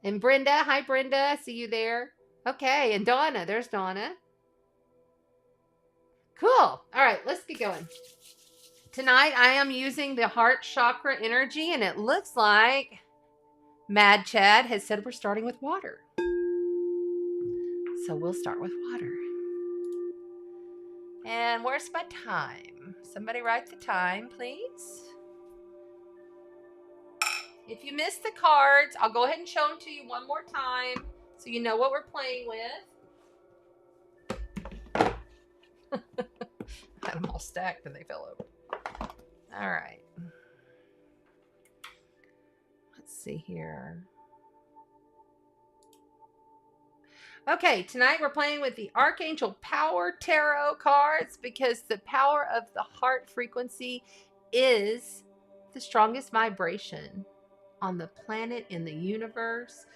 And Brenda. Hi, Brenda. I see you there. Okay, and Donna. There's Donna. Cool. All right, let's get going. Tonight, I am using the heart chakra energy, and it looks like Mad Chad has said we're starting with water. So we'll start with water. And where's my time? Somebody write the time, please. If you missed the cards, I'll go ahead and show them to you one more time so you know what we're playing with. I had them all stacked and they fell over. All right. Let's see here. Okay, tonight we're playing with the Archangel Power Tarot cards because the power of the heart frequency is the strongest vibration on the planet in the universe.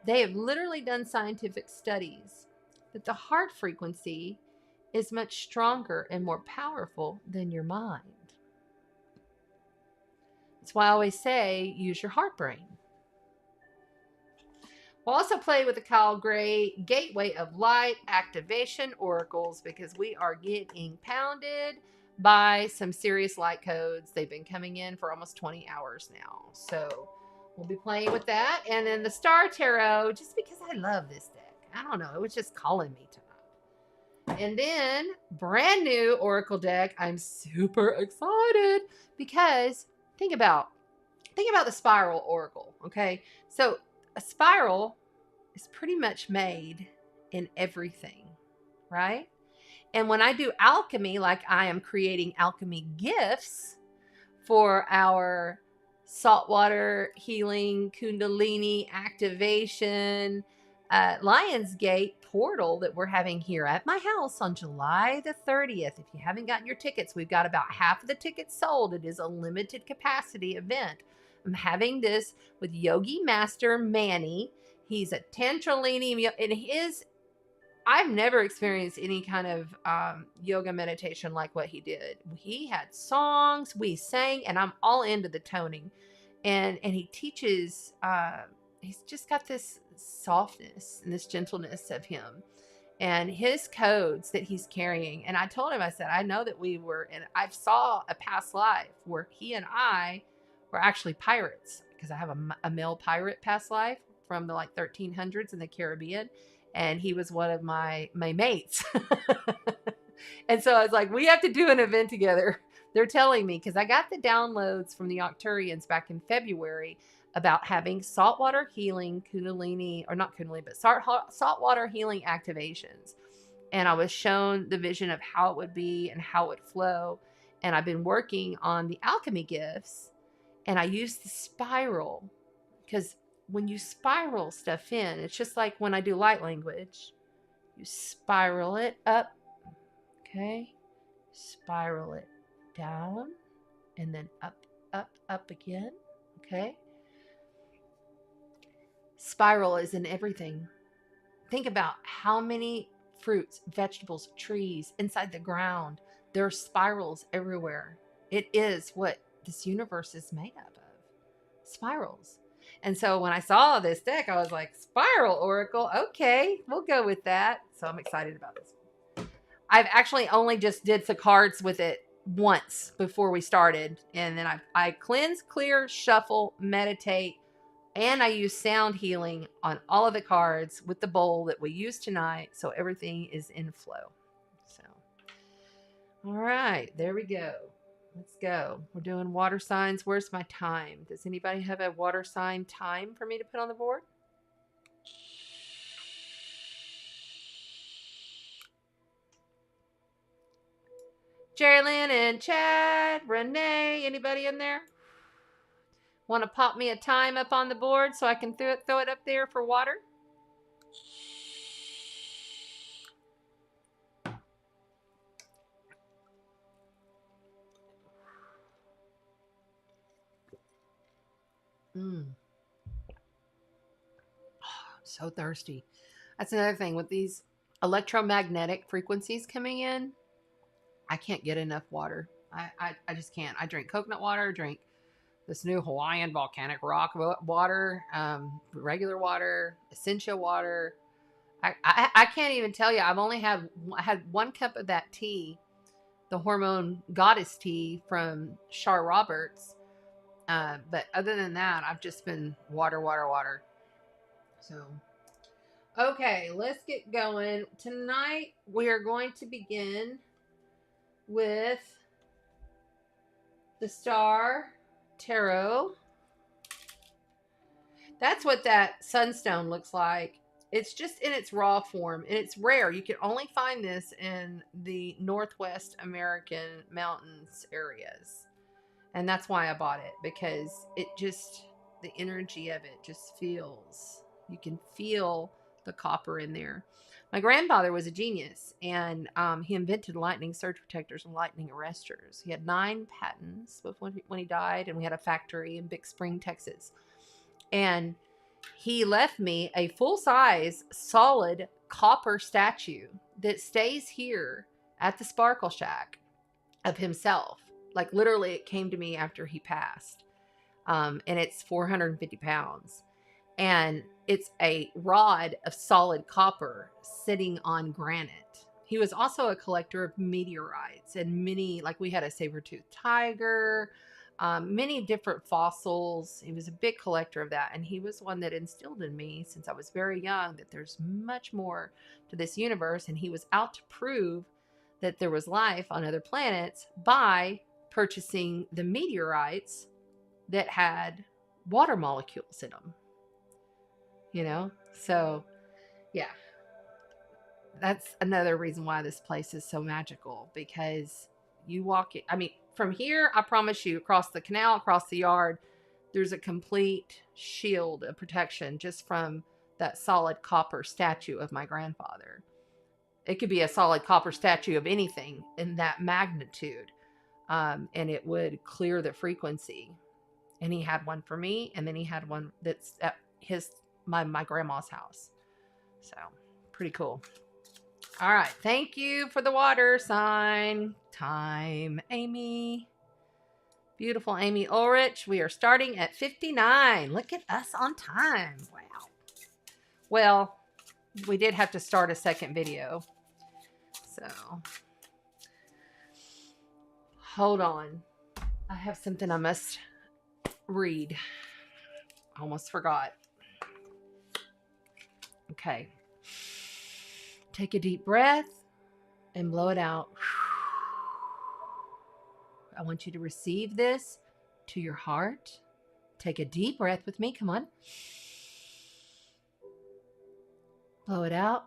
They have literally done scientific studies that the heart frequency is much stronger and more powerful than your mind. That's why I always say, use your heart brain. We'll also play with the Kyle Gray Gateway of Light Activation Oracles because we are getting pounded by some serious light codes. They've been coming in for almost 20 hours now. So we'll be playing with that. And then the Star Tarot, just because I love this deck. I don't know. It was just calling me tonight. And then brand new Oracle deck. I'm super excited because think about think about the spiral oracle, okay? So a spiral is pretty much made in everything, right? And when I do alchemy, like I am creating alchemy gifts for our saltwater healing, kundalini activation, Lionsgate portal that we're having here at my house on July the 30th. If you haven't gotten your tickets, we've got about half of the tickets sold. It is a limited capacity event. I'm having this with Yogi Master Manny. He's a Tantralini, and I've never experienced any kind of yoga meditation like what he did. He had songs, we sang, and I'm all into the toning. And he teaches, he's just got this softness and this gentleness of him and his codes that he's carrying. And I told him, I said, I know that I saw a past life where he and I were actually pirates, because I have a male pirate past life from the like 1300s in the Caribbean. And he was one of my mates. And so I was like, we have to do an event together. They're telling me, because I got the downloads from the Octurians back in February about having saltwater healing kundalini, or not kundalini, but saltwater healing activations. And I was shown the vision of how it would be and how it would flow. And I've been working on the alchemy gifts, and I used the spiral, because when you spiral stuff in, it's just like when I do light language. You spiral it up, okay? Spiral it down, and then up, up, up again, okay? Spiral is in everything. Think about how many fruits, vegetables, trees inside the ground. There are spirals everywhere. It is what this universe is made up of. Spirals. And so when I saw this deck, I was like, Spiral Oracle, okay, we'll go with that. So I'm excited about this. I've actually only just did the cards with it once before we started. And then I cleanse, clear, shuffle, meditate, and I use sound healing on all of the cards with the bowl that we use tonight. So everything is in flow. So, all right, there we go. Let's go. We're doing water signs. Where's my time? Does anybody have a water sign time for me to put on the board? Jerry Lynn and Chad, Renee, anybody in there? Want to pop me a time up on the board so I can throw it up there for water? So thirsty. That's another thing with these electromagnetic frequencies coming in. I can't get enough water. I just can't. I drink coconut water, drink this new Hawaiian volcanic rock water, regular water, essential water. I can't even tell you. I've only had 1 cup of that tea, the hormone goddess tea from Char Roberts. But other than that, I've just been water. So, okay, let's get going. Tonight, we are going to begin with the Star Tarot. That's what that Sunstone looks like. It's just in its raw form, and it's rare. You can only find this in the Northwest American mountains areas. And that's why I bought it, because it just, the energy of it just feels, you can feel the copper in there. My grandfather was a genius, and he invented lightning surge protectors and lightning arresters. He had 9 patents when he died, and we had a factory in Big Spring, Texas. And he left me a full-size, solid copper statue that stays here at the Sparkle Shack of himself. Like, literally, it came to me after he passed. And it's 450 pounds. And it's a rod of solid copper sitting on granite. He was also a collector of meteorites and many, like we had a saber-toothed tiger, many different fossils. He was a big collector of that. And he was one that instilled in me since I was very young that there's much more to this universe. And he was out to prove that there was life on other planets by purchasing the meteorites that had water molecules in them, you know? So, yeah, that's another reason why this place is so magical, because you walk it. I mean, from here, I promise you, across the canal, across the yard, there's a complete shield of protection just from that solid copper statue of my grandfather. It could be a solid copper statue of anything in that magnitude, and it would clear the frequency. And he had one for me, and then he had one that's at my grandma's house. So pretty cool. All right, thank you for the water sign time, Amy. Beautiful Amy Ulrich. We are starting at 59. Look at us on time. Wow. Well, we did have to start a second video. So, hold on. I have something I must read. Almost forgot. Okay. Take a deep breath and blow it out. I want you to receive this to your heart. Take a deep breath with me. Come on. Blow it out.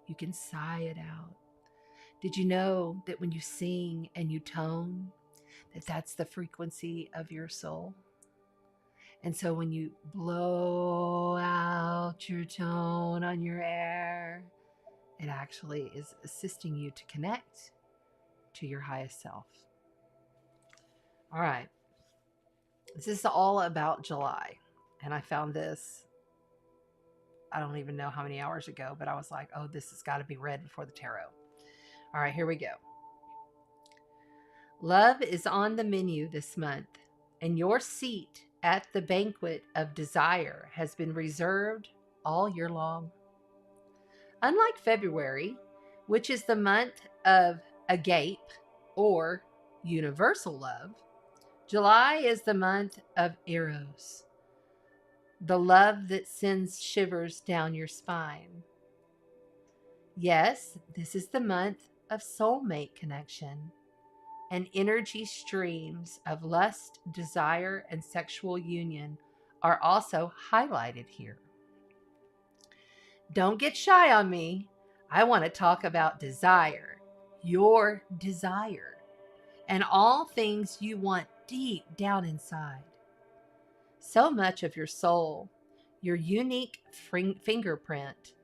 You can sigh it out. Did you know that when you sing and you tone, that's the frequency of your soul? And so when you blow out your tone on your air, it actually is assisting you to connect to your highest self. All right. This is all about July. And I found this, I don't even know how many hours ago, but I was like, oh, this has got to be read before the tarot. All right, here we go. Love is on the menu this month, and your seat at the banquet of desire has been reserved all year long. Unlike February, which is the month of agape or universal love, July is the month of Eros, the love that sends shivers down your spine. Yes, this is the month of soulmate connection, and energy streams of lust, desire, and sexual union are also highlighted here. Don't get shy on me. I want to talk about desire, your desire, and all things you want deep down inside. So much of your soul, your unique fingerprint,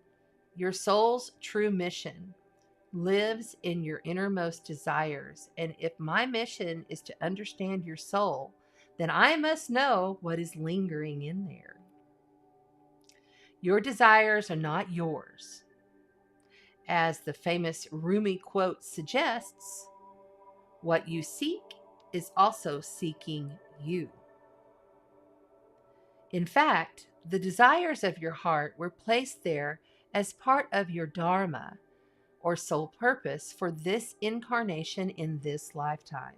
your soul's true mission lives in your innermost desires. And if my mission is to understand your soul, then I must know what is lingering in there. Your desires are not yours. As the famous Rumi quote suggests, what you seek is also seeking you. In fact, the desires of your heart were placed there as part of your dharma, or soul purpose, for this incarnation in this lifetime.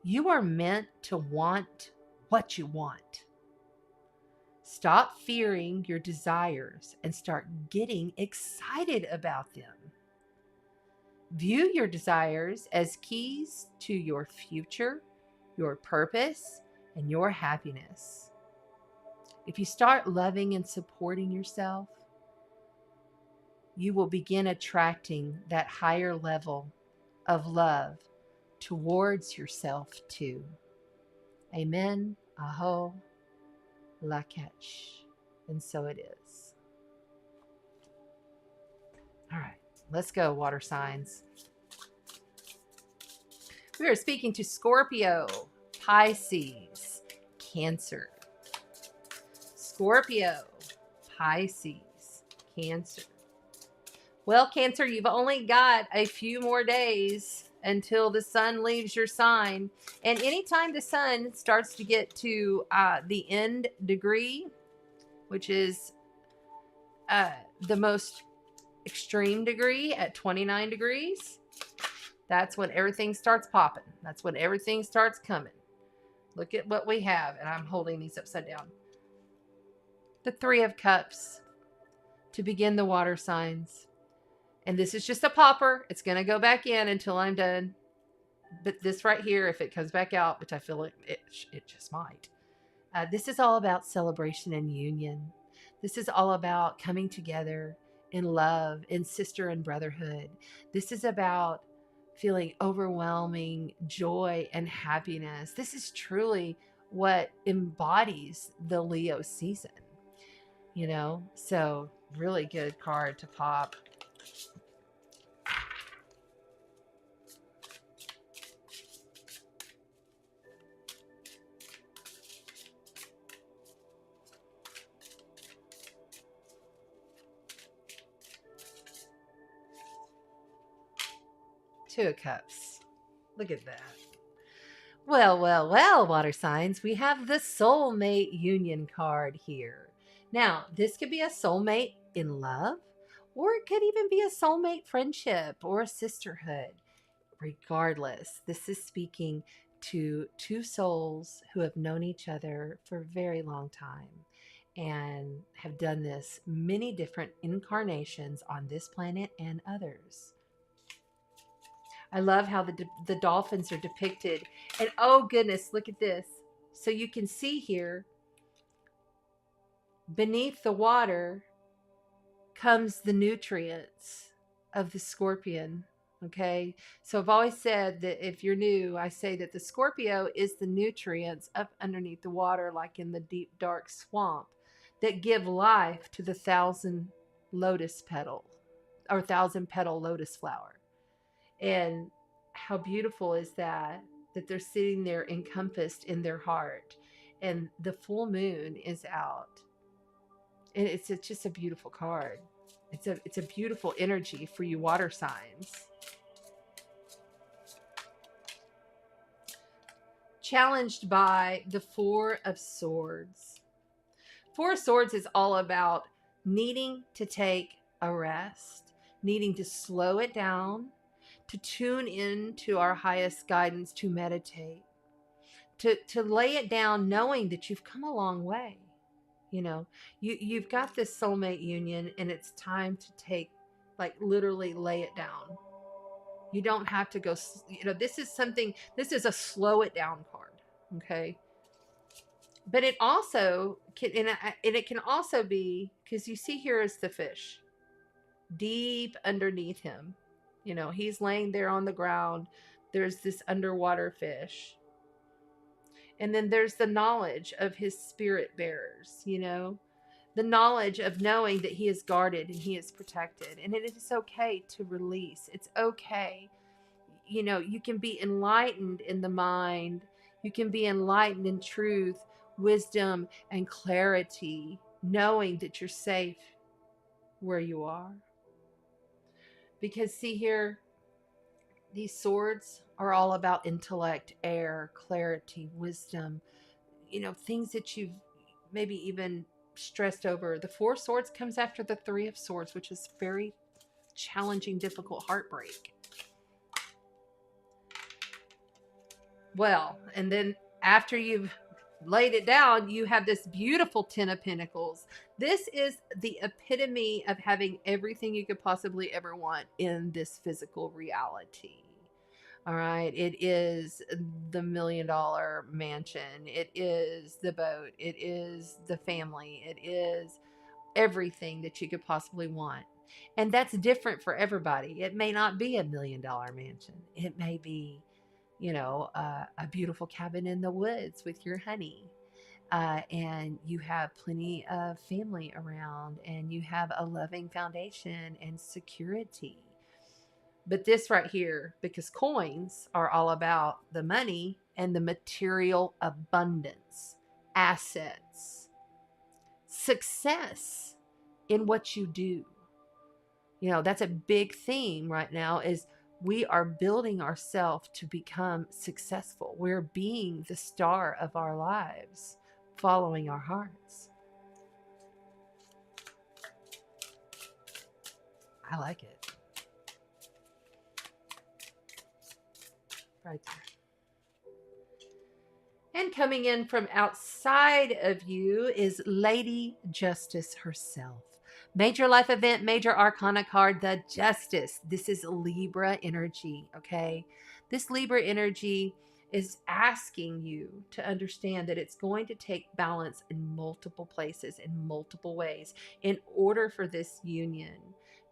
You are meant to want what you want. Stop fearing your desires and start getting excited about them. View your desires as keys to your future, your purpose, and your happiness. If you start loving and supporting yourself, you will begin attracting that higher level of love towards yourself too. Amen. Aho. Lak'ech. And so it is. All right, let's go, water signs. We are speaking to Scorpio, Pisces, Cancer. Scorpio, Pisces, Cancer. Well, Cancer, you've only got a few more days until the sun leaves your sign. And anytime the sun starts to get to the end degree, which is the most extreme degree at 29 degrees, that's when everything starts popping. That's when everything starts coming. Look at what we have. And I'm holding these upside down. The Three of Cups to begin the water signs. And this is just a popper. It's going to go back in until I'm done. But this right here, if it comes back out, which I feel like it just might, this is all about celebration and union. This is all about coming together in love, in sister and brotherhood. This is about feeling overwhelming joy and happiness. This is truly what embodies the Leo season, you know? So, really good card to pop. Two of Cups. Look at that. Well, well, well, water signs, we have the soulmate union card here. Now, this could be a soulmate in love, or it could even be a soulmate friendship or a sisterhood. Regardless, this is speaking to two souls who have known each other for a very long time and have done this many different incarnations on this planet and others. I love how the dolphins are depicted. And oh goodness, look at this. So you can see here, beneath the water comes the nutrients of the scorpion. Okay. So I've always said that if you're new, I say that the Scorpio is the nutrients up underneath the water, like in the deep, dark swamp, that give life to the 1,000 lotus petal or 1,000 petal lotus flower. And how beautiful is that they're sitting there encompassed in their heart, and the full moon is out, and it's just a beautiful card. It's a beautiful energy for you water signs. Challenged by the Four of Swords. Four of Swords is all about needing to take a rest, needing to slow it down, to tune in to our highest guidance, to meditate, to lay it down, knowing that you've come a long way. You know, you've got this soulmate union, and it's time to take, like, literally lay it down. You don't have to go, you know, this is a slow it down card. Okay. But it also can, and it can also be, because you see here is the fish deep underneath him. You know, he's laying there on the ground. There's this underwater fish. And then there's the knowledge of his spirit bearers, you know, the knowledge of knowing that he is guarded and he is protected. And it is okay to release. It's okay. You know, you can be enlightened in the mind. You can be enlightened in truth, wisdom, and clarity, knowing that you're safe where you are. Because see here, these swords are all about intellect, air, clarity, wisdom, you know, things that you've maybe even stressed over. The Four of Swords comes after the Three of Swords, which is very challenging, difficult heartbreak. Well, and then after you've laid it down, you have this beautiful Ten of Pentacles. This is the epitome of having everything you could possibly ever want in this physical reality. All right. It is the $1 million mansion. It is the boat. It is the family. It is everything that you could possibly want. And that's different for everybody. It may not be $1 million mansion. It may be, you know, a beautiful cabin in the woods with your honey. And you have plenty of family around, and you have a loving foundation and security. But this right here, because coins are all about the money and the material abundance, assets, success in what you do. You know, that's a big theme right now, is we are building ourselves to become successful. We're being the star of our lives, following our hearts. I like it. Right there. And coming in from outside of you is Lady Justice herself. Major life event, major arcana card, the Justice. This is Libra energy, okay? This Libra energy is asking you to understand that it's going to take balance in multiple places, in multiple ways, in order for this union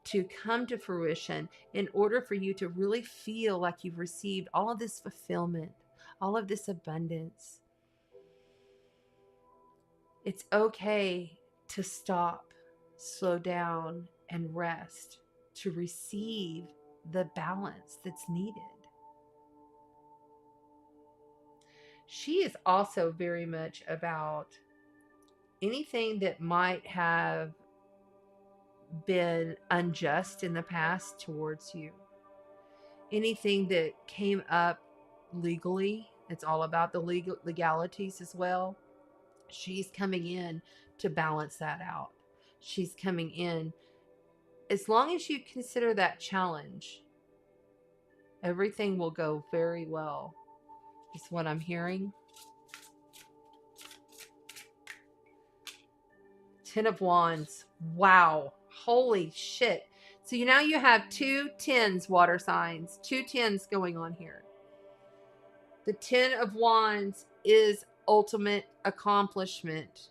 to come to fruition, in order for you to really feel like you've received all of this fulfillment, all of this abundance. It's okay to stop, slow down, and rest to receive the balance that's needed. She is also very much about anything that might have been unjust in the past towards you. Anything that came up legally, it's all about the legalities as well. She's coming in to balance that out. She's coming in. As long as you consider that challenge, everything will go very well, is what I'm hearing. 10 of Wands. Wow. Holy shit. So now you have 2 10s, water signs. 2 10s going on here. The 10 of Wands is ultimate accomplishment.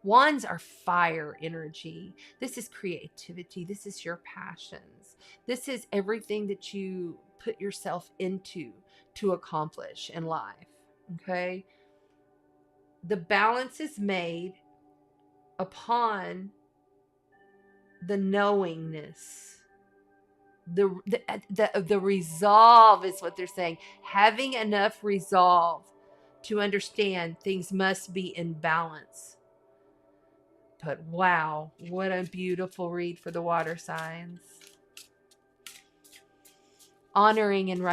Wands are fire energy. This is creativity. This is your passions. This is everything that you put yourself into to accomplish in life. Okay? The balance is made upon the knowingness. The resolve is what they're saying. Having enough resolve to understand things must be in balance. But wow, what a beautiful read for the water signs. Honoring and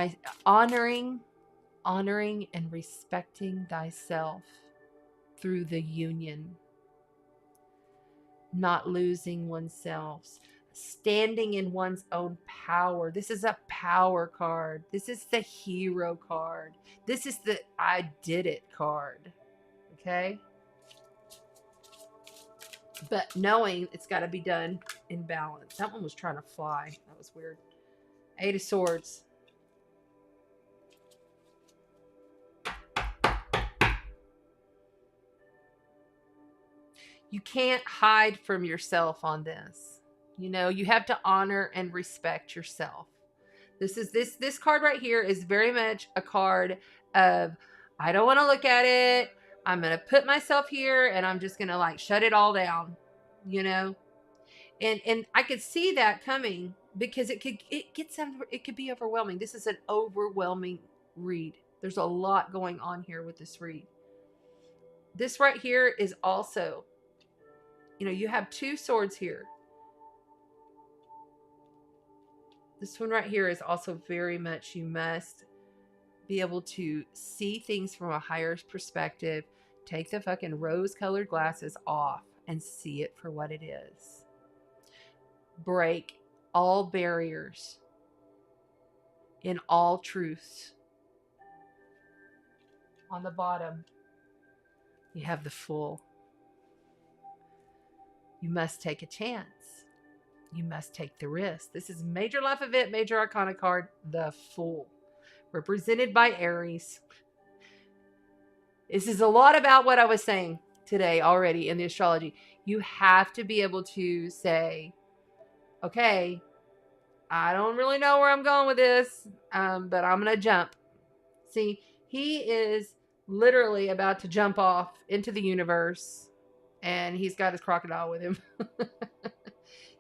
respecting thyself through the union. Not losing oneself. Standing in one's own power. This is a power card. This is the hero card. This is the I did it card. Okay? But knowing it's got to be done in balance. That one was trying to fly. That was weird. 8 of Swords. You can't hide from yourself on this. You know, you have to honor and respect yourself. This card right here is very much a card of, I don't want to look at it. I'm going to put myself here and I'm just going to like shut it all down, you know? And I could see that coming because it could be overwhelming. This is an overwhelming read. There's a lot going on here with this read. This right here is also, you know, you have 2 swords here. This one right here is also very much, you must be able to see things from a higher perspective. Take the fucking rose-colored glasses off and see it for what it is. Break all barriers in all truths. On the bottom, you have the Fool. You must take a chance. You must take the risk. This is major life event, major arcana card, the Fool, represented by Aries. This is a lot about what I was saying today already in the astrology. You have to be able to say, okay, I don't really know where I'm going with this, but I'm going to jump. See, he is literally about to jump off into the universe, and he's got his crocodile with him.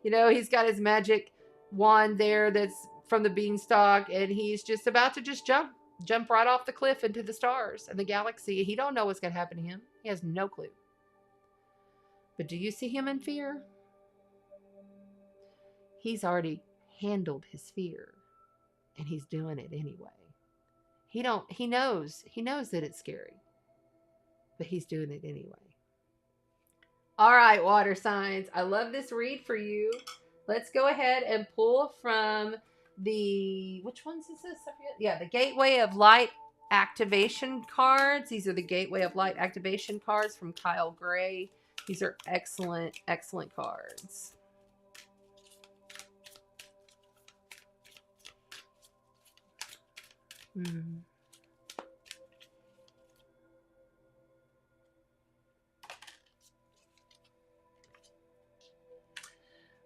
You know, he's got his magic wand there that's from the beanstalk, and he's just about to just jump right off the cliff into the stars and the galaxy. He don't know what's going to happen to him. He has no clue. But do you see him in fear? He's already handled his fear, and he's doing it anyway. He knows that it's scary, but he's doing it anyway. All right, water signs. I love this read for you. Let's go ahead and pull from the, which ones is this? I forget. Yeah, the Gateway of Light activation cards. These are the Gateway of Light activation cards from Kyle Gray. These are excellent, excellent cards. Mm.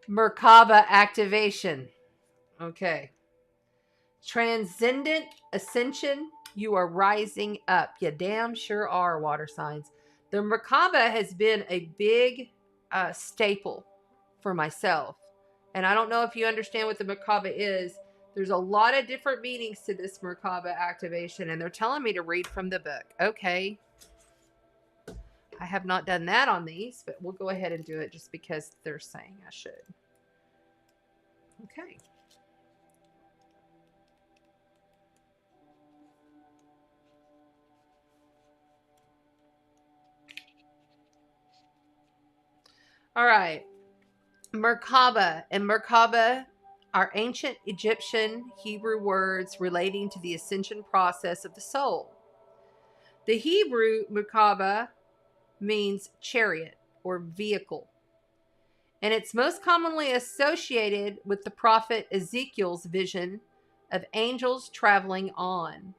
Merkaba activation. Okay. Transcendent ascension. You are rising up. You damn sure are, water signs. The Merkaba has been a big staple for myself. And I don't know if you understand what the Merkaba is. There's a lot of different meanings to this Merkaba activation, and they're telling me to read from the book. Okay. I have not done that on these, but we'll go ahead and do it just because they're saying I should. Okay. All right. Merkaba. And Merkaba are ancient Egyptian Hebrew words relating to the ascension process of the soul. The Hebrew Merkaba means chariot or vehicle, and it's most commonly associated with the prophet Ezekiel's vision of angels traveling on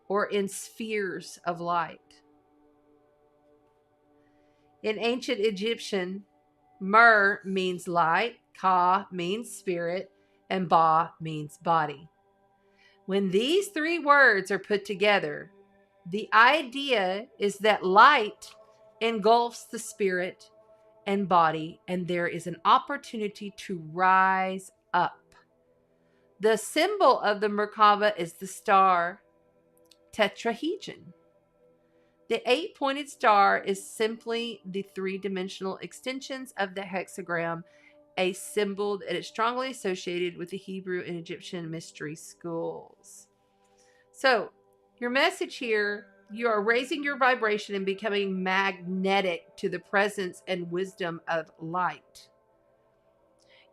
or in spheres of light. In ancient Egyptian, Mer means light, Ka means spirit, and Ba means body. When these three words are put together, the idea is that light engulfs the spirit and body, and there is an opportunity to rise up. The symbol of the Merkaba is the star tetrahedron. The 8-pointed star is simply the three-dimensional extensions of the hexagram, a symbol that is strongly associated with the Hebrew and Egyptian mystery schools. So, your message here, you are raising your vibration and becoming magnetic to the presence and wisdom of light.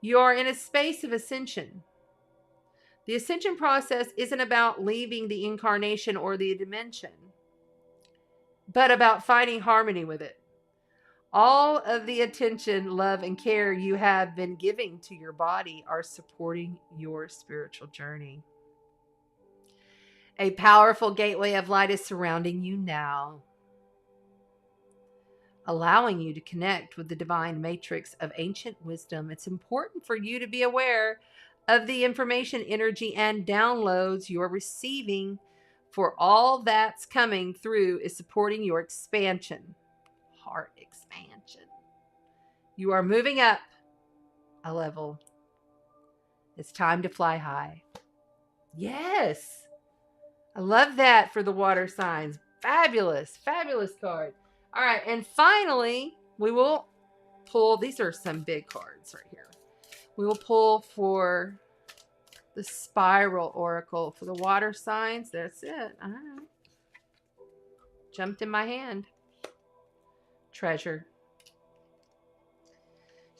You are in a space of ascension. The ascension process isn't about leaving the incarnation or the dimension, but about finding harmony with it. All of the attention, love, and care you have been giving to your body are supporting your spiritual journey. A powerful gateway of light is surrounding you now, allowing you to connect with the divine matrix of ancient wisdom. It's important for you to be aware of the information, energy, and downloads you're receiving, for all that's coming through is supporting your expansion. Heart expansion. You are moving up a level. It's time to fly high. Yes. I love that for the water signs. Fabulous, fabulous card. All right, and finally, we will pull, these are some big cards right here. We will pull for the spiral oracle for the water signs. That's it. All right. Jumped in my hand. Treasure.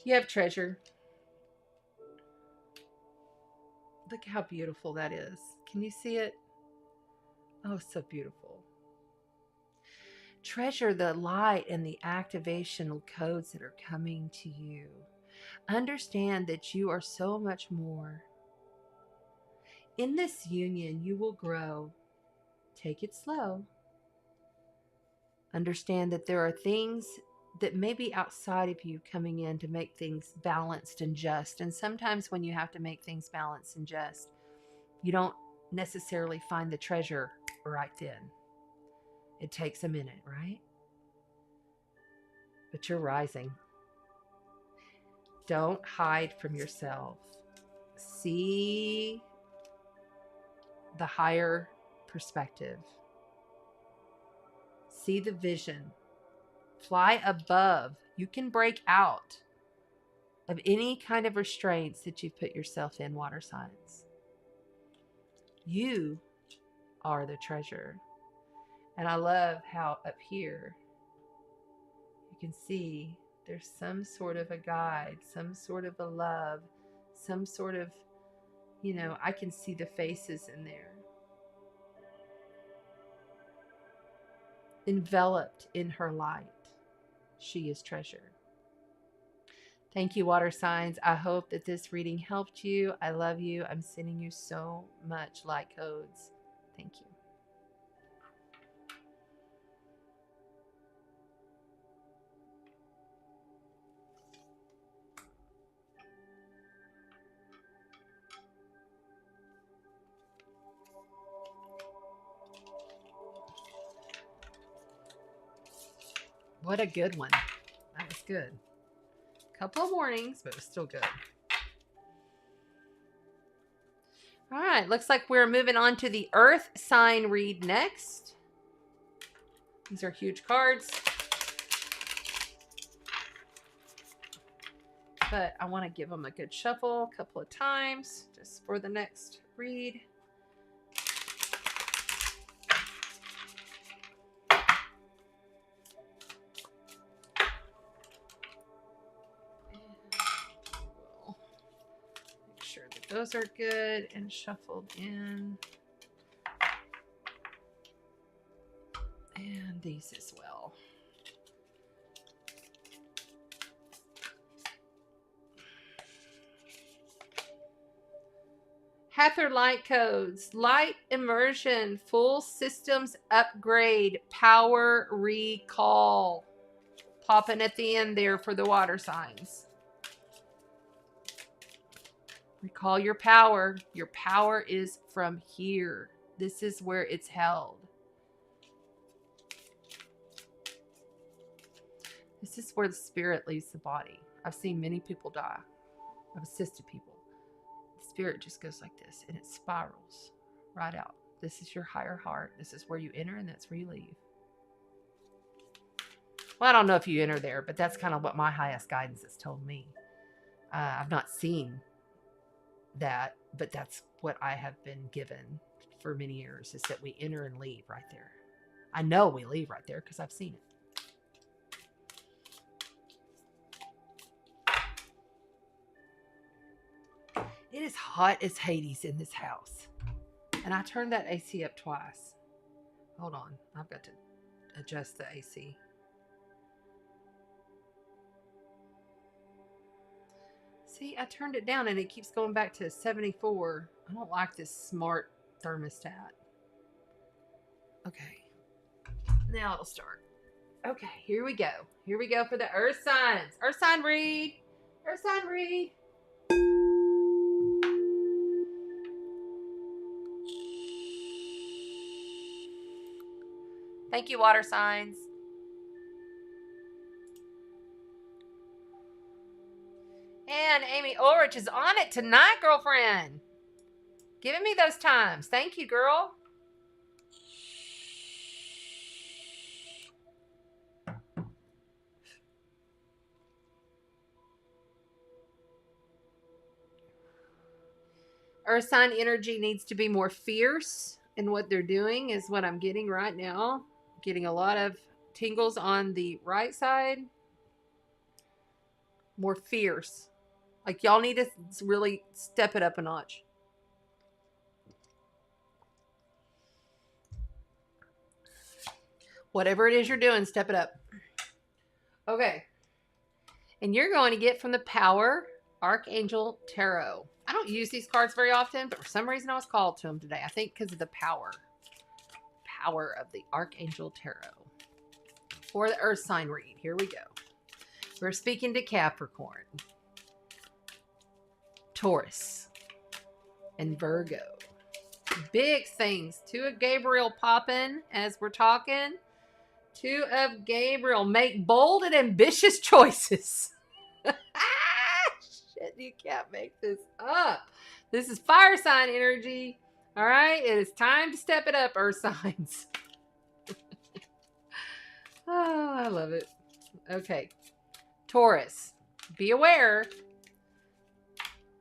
You have treasure. Look how beautiful that is. Can you see it? Oh, so beautiful. Treasure the light and the activational codes that are coming to you. Understand that you are so much more. In this union, you will grow. Take it slow. Understand that there are things that may be outside of you coming in to make things balanced and just. And sometimes when you have to make things balanced and just, you don't necessarily find the treasure right then. It takes a minute, right? But you're rising. Don't hide from yourself. See the higher perspective. See the vision. Fly above. You can break out of any kind of restraints that you've put yourself in, water signs. You are the treasure. And I love how up here you can see there's some sort of a guide, some sort of a love, some sort of, I can see the faces in there. Enveloped in her light. She is treasure. Thank you, water signs. I hope that this reading helped you. I love you. I'm sending you so much light codes. Thank you. What a good one. That was good. Couple of warnings, but it was still good. All right, looks like we're moving on to the Earth sign read next. These are huge cards. But I want to give them a good shuffle a couple of times just for the next read. Those are good and shuffled in. And these as well. Hathor light codes, light immersion, full systems upgrade, power recall. Popping at the end there for the water signs. Recall your power. Your power is from here. This is where it's held. This is where the spirit leaves the body. I've seen many people die. I've assisted people. The spirit just goes like this and it spirals right out. This is your higher heart. This is where you enter and that's where you leave. Well, I don't know if you enter there, but that's kind of what my highest guidance has told me. I've not seen that, but that's what I have been given for many years, is that we enter and leave right there. I know we leave right there because I've seen it. It is hot as Hades in this house. And I turned that AC up twice. Hold on. I've got to adjust the AC. See, I turned it down and it keeps going back to 74. I don't like this smart thermostat. Okay. Now it'll start. Okay, here we go. Here we go for the Earth signs. Earth sign read. Earth sign read. Thank you, water signs. And Amy Ulrich is on it tonight, girlfriend. Giving me those times. Thank you, girl. Earth sign energy needs to be more fierce in what they're doing, is what I'm getting right now. Getting a lot of tingles on the right side. More fierce. Like, y'all need to really step it up a notch. Whatever it is you're doing, step it up. Okay. And you're going to get from the Power Archangel Tarot. I don't use these cards very often, but for some reason I was called to them today. I think because of the power of the Archangel Tarot. For the Earth sign read. Here we go. We're speaking to Capricorn, Taurus, and Virgo. Big things. 2 of Gabriel popping as we're talking. 2 of Gabriel. Make bold and ambitious choices. Shit, you can't make this up. This is fire sign energy. All right, it is time to step it up, Earth signs. Oh, I love it. Okay. Taurus, be aware.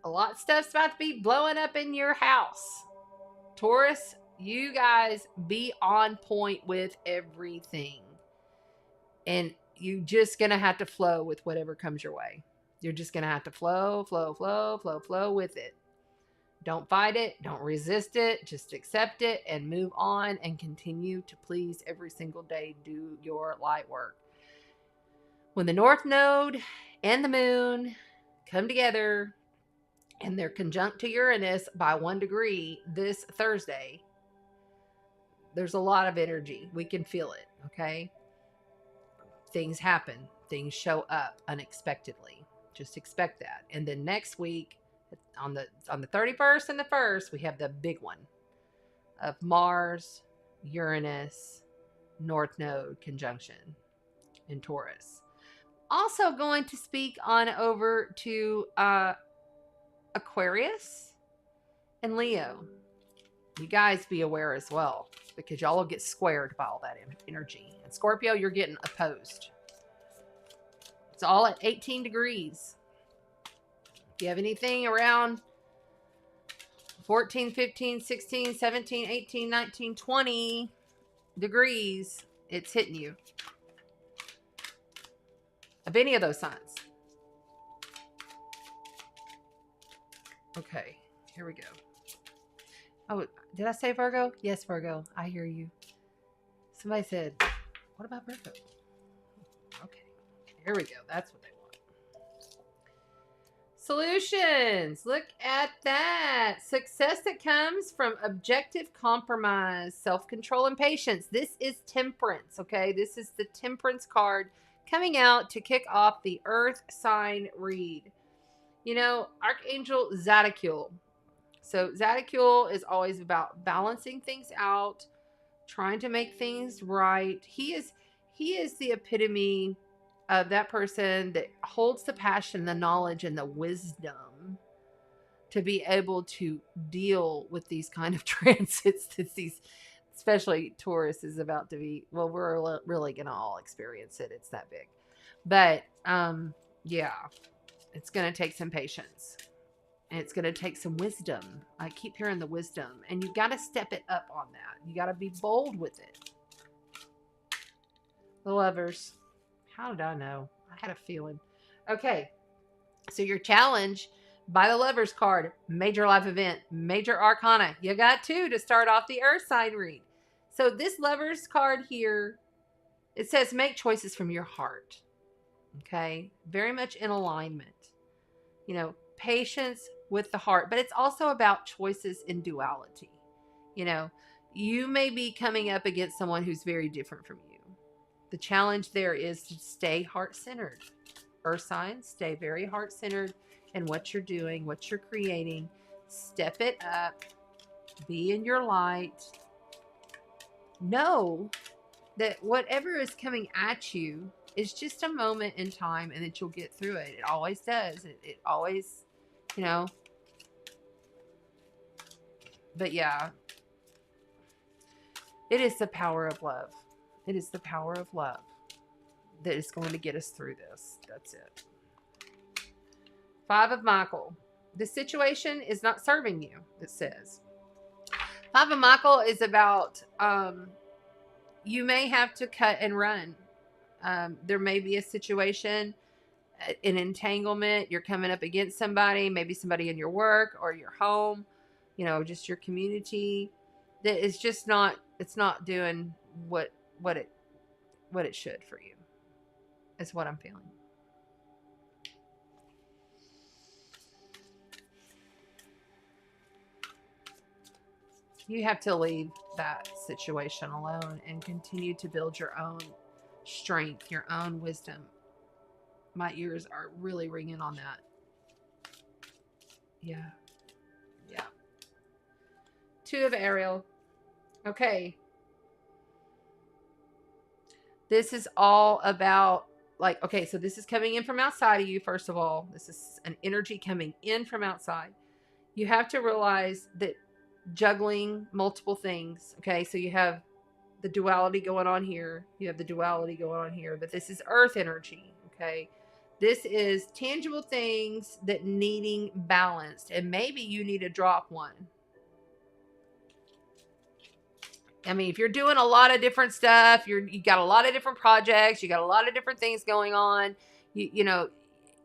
A lot of stuff's about to be blowing up in your house. Taurus, you guys be on point with everything. And you're just going to have to flow with whatever comes your way. You're just going to have to flow with it. Don't fight it. Don't resist it. Just accept it and move on and continue to please every single day. Do your light work. When the North Node and the Moon come together and they're conjunct to Uranus by 1 degree this Thursday, there's a lot of energy. We can feel it, okay? Things happen. Things show up unexpectedly. Just expect that. And then next week, on the 31st and the 1st, we have the big one of Mars, Uranus, North Node conjunction in Taurus. Also going to speak on over to Aquarius and Leo. You guys be aware as well, because y'all will get squared by all that energy. And Scorpio, you're getting opposed. It's all at 18 degrees. If you have anything around 14, 15, 16, 17, 18, 19, 20 degrees, it's hitting you. Of any of those signs. Okay, here we go. Oh, did I say Virgo? Yes, Virgo. I hear you. Somebody said, what about Virgo? Okay, here we go. That's what they want. Solutions. Look at that. Success that comes from objective compromise, self-control, and patience. This is Temperance, okay? This is the Temperance card coming out to kick off the Earth sign read. You know, Archangel Zadkiel. So Zadkiel is always about balancing things out, trying to make things right. He is the epitome of that person that holds the passion, the knowledge, and the wisdom to be able to deal with these kind of transits that these, especially Taurus, is about to be. Well, we're really gonna all experience it. It's that big, but yeah, it's gonna take some patience. And it's going to take some wisdom. I keep hearing the wisdom. And you got to step it up on that. You got to be bold with it. The Lovers. How did I know? I had a feeling. Okay. So your challenge by the Lovers card. Major life event. Major arcana. You got 2 to start off the Earth sign read. So this Lovers card here, it says make choices from your heart. Okay. Very much in alignment. You know, patience with the heart, but it's also about choices in duality. You know, you may be coming up against someone who's very different from you. The challenge there is to stay heart-centered. Earth signs, stay very heart-centered in what you're doing, what you're creating. Step it up. Be in your light. Know that whatever is coming at you is just a moment in time, and that you'll get through it. It always does. It always, you know. But yeah, it is the power of love. It is the power of love that is going to get us through this. That's it. 5 of Michael. The situation is not serving you, it says. 5 of Michael is about you may have to cut and run. There may be a situation, an entanglement. You're coming up against somebody, maybe somebody in your work or your home, you know, just your community, that is just not, it's not doing what it should for you, is what I'm feeling. You have to leave that situation alone and continue to build your own strength, your own wisdom. My ears are really ringing on that. Yeah. Yeah. 2 of Ariel. Okay. This is all about, like, okay, so this is coming in from outside of you, first of all. This is an energy coming in from outside. You have to realize that juggling multiple things, okay? So you have the duality going on here. You have the duality going on here. But this is earth energy, okay? This is tangible things that needing balanced. And maybe you need to drop one. I mean, if you're doing a lot of different stuff, you got a lot of different projects, you got a lot of different things going on, you know,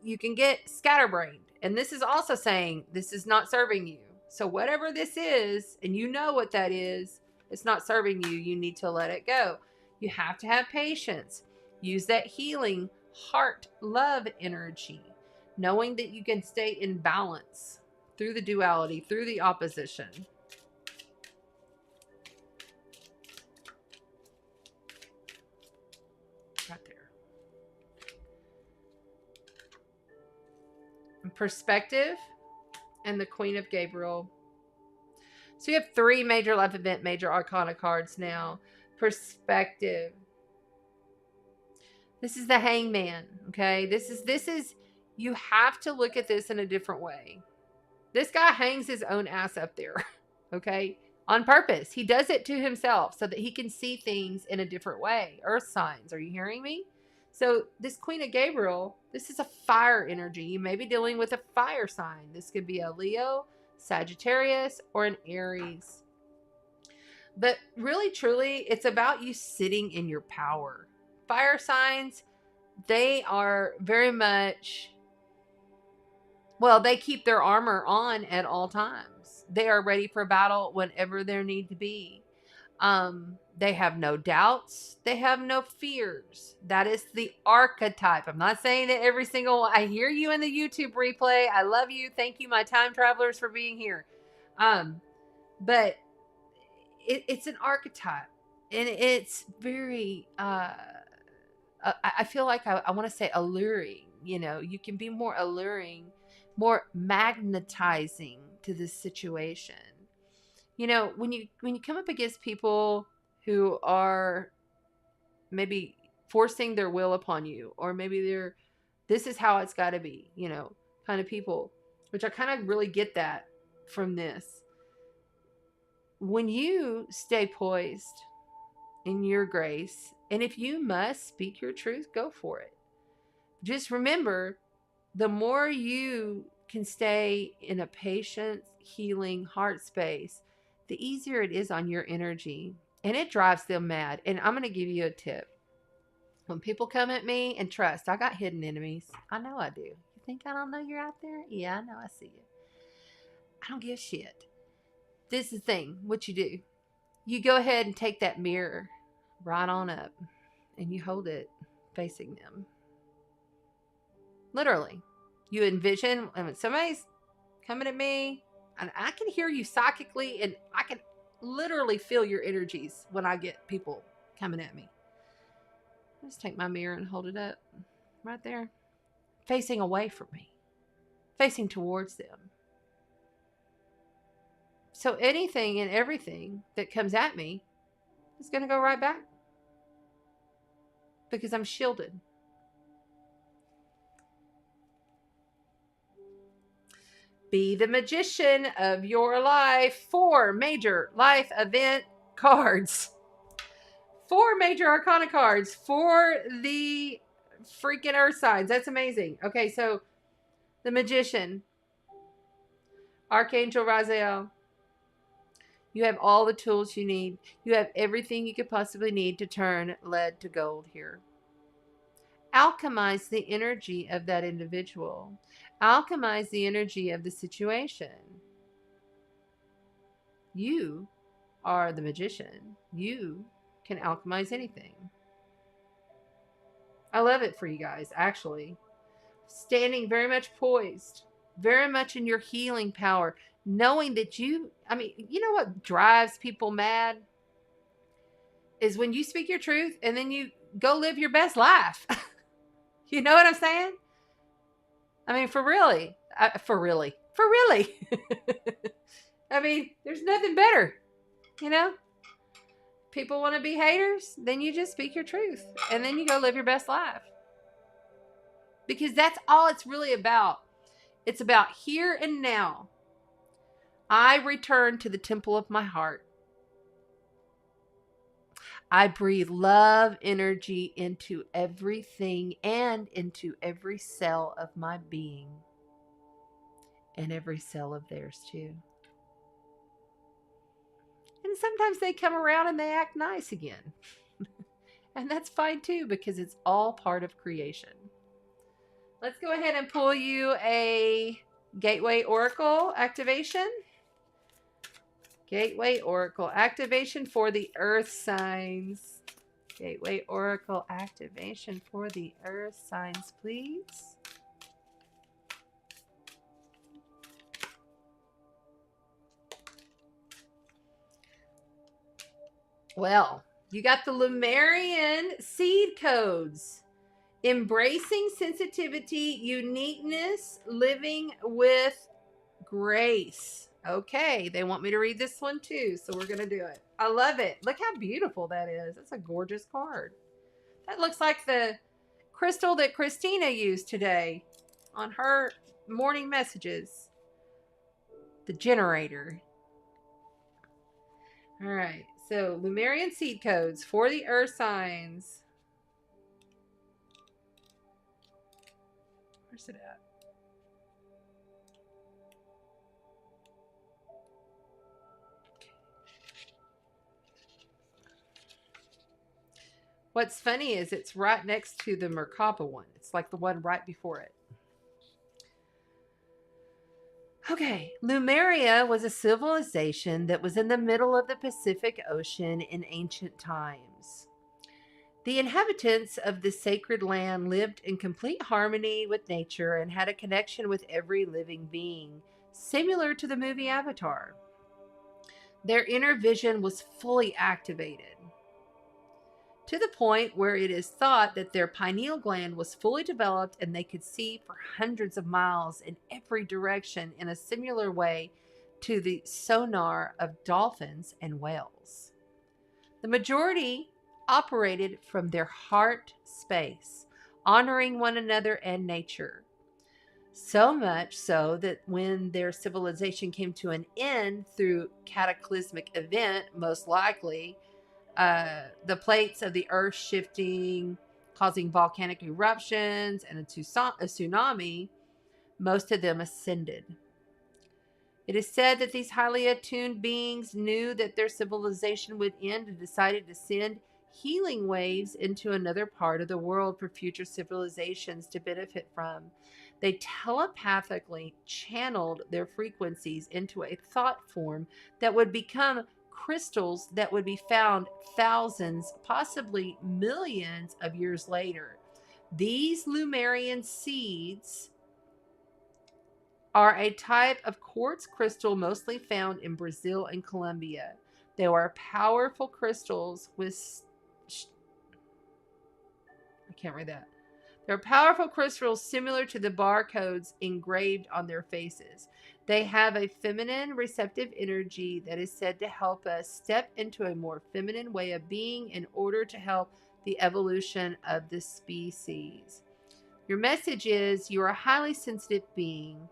you can get scatterbrained. And this is also saying this is not serving you. So whatever this is, and you know what that is, it's not serving you. You need to let it go. You have to have patience. Use that healing heart love energy, knowing that you can stay in balance through the duality, through the opposition. Perspective, and the Queen of Gabriel. So you have 3 major life event, major arcana cards now. Perspective. This is the Hangman, okay? This is, you have to look at this in a different way. This guy hangs his own ass up there, okay? On purpose. He does it to himself so that he can see things in a different way. Earth signs, are you hearing me? So this Queen of Gabriel, this is a fire energy. You may be dealing with a fire sign. This could be a Leo, Sagittarius, or an Aries. But really, truly, it's about you sitting in your power. Fire signs, they are very much, well, they keep their armor on at all times. They are ready for battle whenever there need to be. They have no doubts. They have no fears. That is the archetype. I'm not saying that every single one. I hear you in the YouTube replay. I love you. Thank you, my time travelers, for being here. But it's an archetype, and it's very, I feel like I want to say alluring. You know, you can be more alluring, more magnetizing to this situation. You know, when you come up against people who are maybe forcing their will upon you, or maybe they're, this is how it's got to be, you know, kind of people, which I kind of really get that from this. When you stay poised in your grace, and if you must speak your truth, go for it. Just remember, the more you can stay in a patient, healing heart space, the easier it is on your energy, and it drives them mad. And I'm going to give you a tip. When people come at me, and trust, I got hidden enemies. I know I do. You think I don't know you're out there? Yeah, I know I see you. I don't give a shit. This is the thing. What you do, you go ahead and take that mirror right on up, and you hold it facing them. Literally. You envision, when somebody's coming at me, and I can hear you psychically, and I can literally feel your energies when I get people coming at me. I just take my mirror and hold it up right there, facing away from me, facing towards them. So anything and everything that comes at me is going to go right back, because I'm shielded. Be the magician of your life. 4 major life event cards. 4 major arcana cards for the freaking earth signs. That's amazing. Okay, so the magician, Archangel Raziel. You have all the tools you need. You have everything you could possibly need to turn lead to gold here. Alchemize the energy of that individual. Alchemize the energy of the situation. You are the magician. You can alchemize anything. I love it for you guys, actually. Standing very much poised, very much in your healing power, knowing that you know what drives people mad? Is when you speak your truth and then you go live your best life. You know what I'm saying? I mean, for really. I mean, there's nothing better, you know? People want to be haters, then you just speak your truth, and then you go live your best life. Because that's all it's really about. It's about here and now. I return to the temple of my heart. I breathe love energy into everything and into every cell of my being. And every cell of theirs too. And sometimes they come around and they act nice again. And that's fine too, because it's all part of creation. Let's go ahead and pull you a Gateway Oracle activation. Gateway Oracle activation for the earth signs. Gateway Oracle activation for the earth signs, please. Well, you got the Lemurian seed codes. Embracing sensitivity, uniqueness, living with grace. Okay, they want me to read this one too, so we're going to do it. I love it. Look how beautiful that is. That's a gorgeous card. That looks like the crystal that Christina used today on her morning messages. The generator. All right, so Lumerian seed codes for the earth signs. Where's it at? What's funny is it's right next to the Merkaba one. It's like the one right before it. Okay, Lemuria was a civilization that was in the middle of the Pacific Ocean in ancient times. The inhabitants of the sacred land lived in complete harmony with nature and had a connection with every living being, similar to the movie Avatar. Their inner vision was fully activated, to the point where it is thought that their pineal gland was fully developed and they could see for hundreds of miles in every direction in a similar way to the sonar of dolphins and whales. The majority operated from their heart space, honoring one another and nature. So much so that when their civilization came to an end through cataclysmic event, most likely the plates of the earth shifting, causing volcanic eruptions and a tsunami, most of them ascended. It is said that these highly attuned beings knew that their civilization would end and decided to send healing waves into another part of the world for future civilizations to benefit from. They telepathically channeled their frequencies into a thought form that would become crystals that would be found thousands, possibly millions of years later. These Lumerian seeds are a type of quartz crystal mostly found in Brazil and Colombia. They are powerful crystals with... I can't read that. They're powerful crystals similar to the barcodes engraved on their faces. They have a feminine, receptive energy that is said to help us step into a more feminine way of being in order to help the evolution of the species. Your message is you're a highly sensitive being.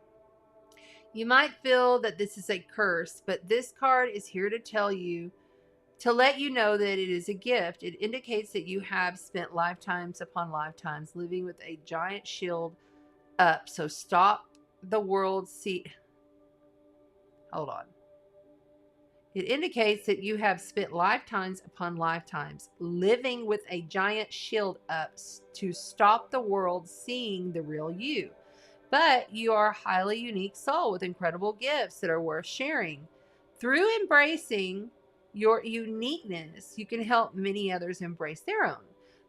You might feel that this is a curse, but this card is here to let you know that it is a gift. It indicates that you have spent lifetimes upon lifetimes living with a giant shield up. So stop the world. Hold on. It indicates that you have spent lifetimes upon lifetimes living with a giant shield up to stop the world seeing the real you. But you are a highly unique soul with incredible gifts that are worth sharing. Through embracing your uniqueness, you can help many others embrace their own.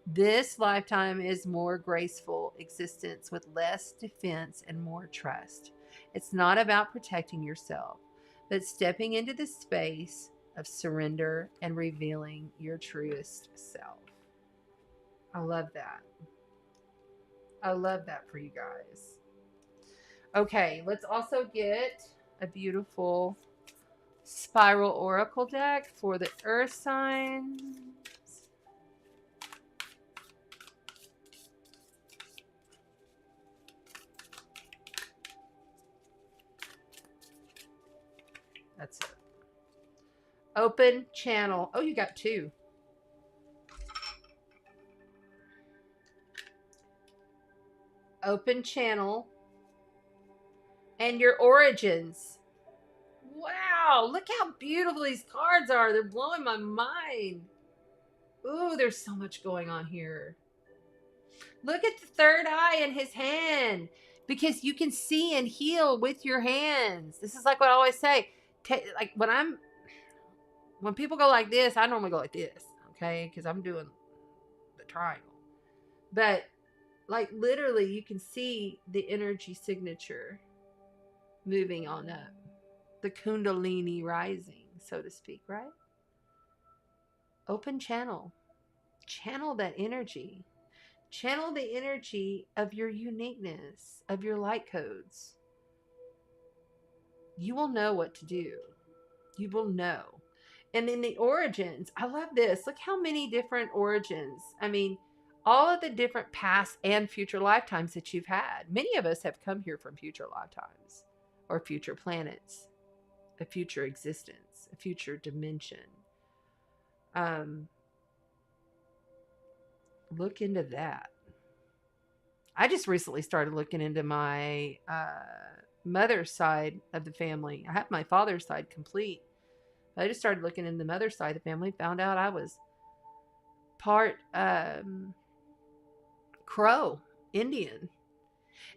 This lifetime is more graceful existence with less defense and more trust. It's not about protecting yourself, but stepping into the space of surrender and revealing your truest self. I love that. I love that for you guys. Okay, let's also get a beautiful spiral oracle deck for the earth signs. That's it. Open channel. Oh, you got two. Open channel. And your origins. Wow, look how beautiful these cards are. They're blowing my mind. Ooh, there's so much going on here. Look at the third eye in his hand. Because you can see and heal with your hands. This is like what I always say. Like when people go like this, I normally go like this. Okay? Because I'm doing the triangle. But like literally you can see the energy signature moving on up. The Kundalini rising, so to speak, right? Open channel. Channel that energy. channel the energy of your uniqueness, of your light codes. You will know what to do. You will know. And in the origins, I love this. Look how many different origins. I mean, all of the different past and future lifetimes that you've had. Many of us have come here from future lifetimes or future planets, a future existence, a future dimension. Look into that. I just recently started looking into my mother's side of the family. I have my father's side complete. I just started looking into the mother's side of the family. Found out I was part Crow Indian.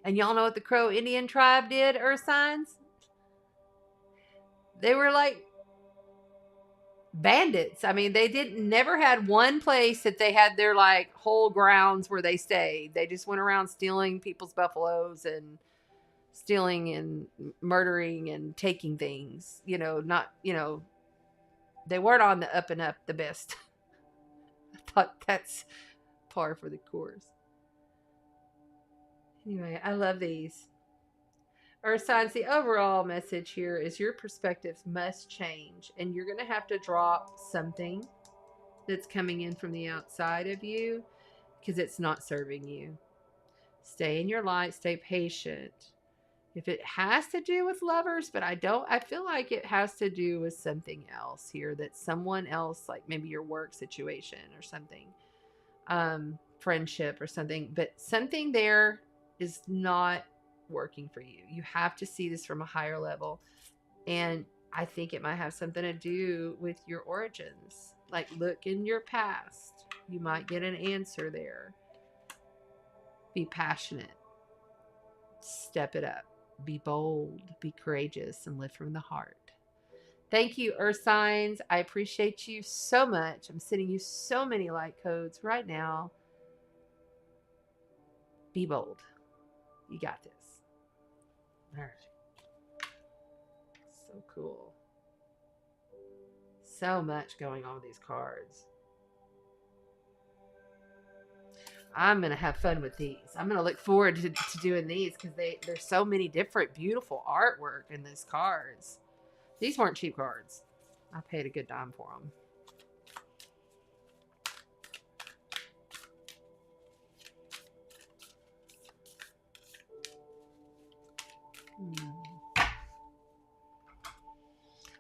And y'all know what the Crow Indian tribe did, Earth signs? They were like bandits. I mean, they never had one place that they had their like whole grounds where they stayed. They just went around stealing people's buffaloes and stealing and murdering and taking things. You know, not, you know, they weren't on the up and up the best. I thought that's par for the course. Anyway, I love these. Earth signs, the overall message here is your perspectives must change, and you're going to have to drop something that's coming in from the outside of you because it's not serving you. Stay in your light, stay patient. If it has to do with lovers, but I feel like it has to do with something else here, that someone else, like maybe your work situation or something, friendship or something, but something there is not working for you. You have to see this from a higher level. And I think it might have something to do with your origins. Like, look in your past. You might get an answer there. Be passionate. Step it up. Be bold. Be courageous and live from the heart. Thank you, Earth signs. I appreciate you so much. I'm sending you so many light codes right now. Be bold. You got this. All right. So cool. So much going on with these cards. I'm going to have fun with these. I'm going to look forward to doing these because there's so many different beautiful artwork in these cards. These weren't cheap cards. I paid a good dime for them.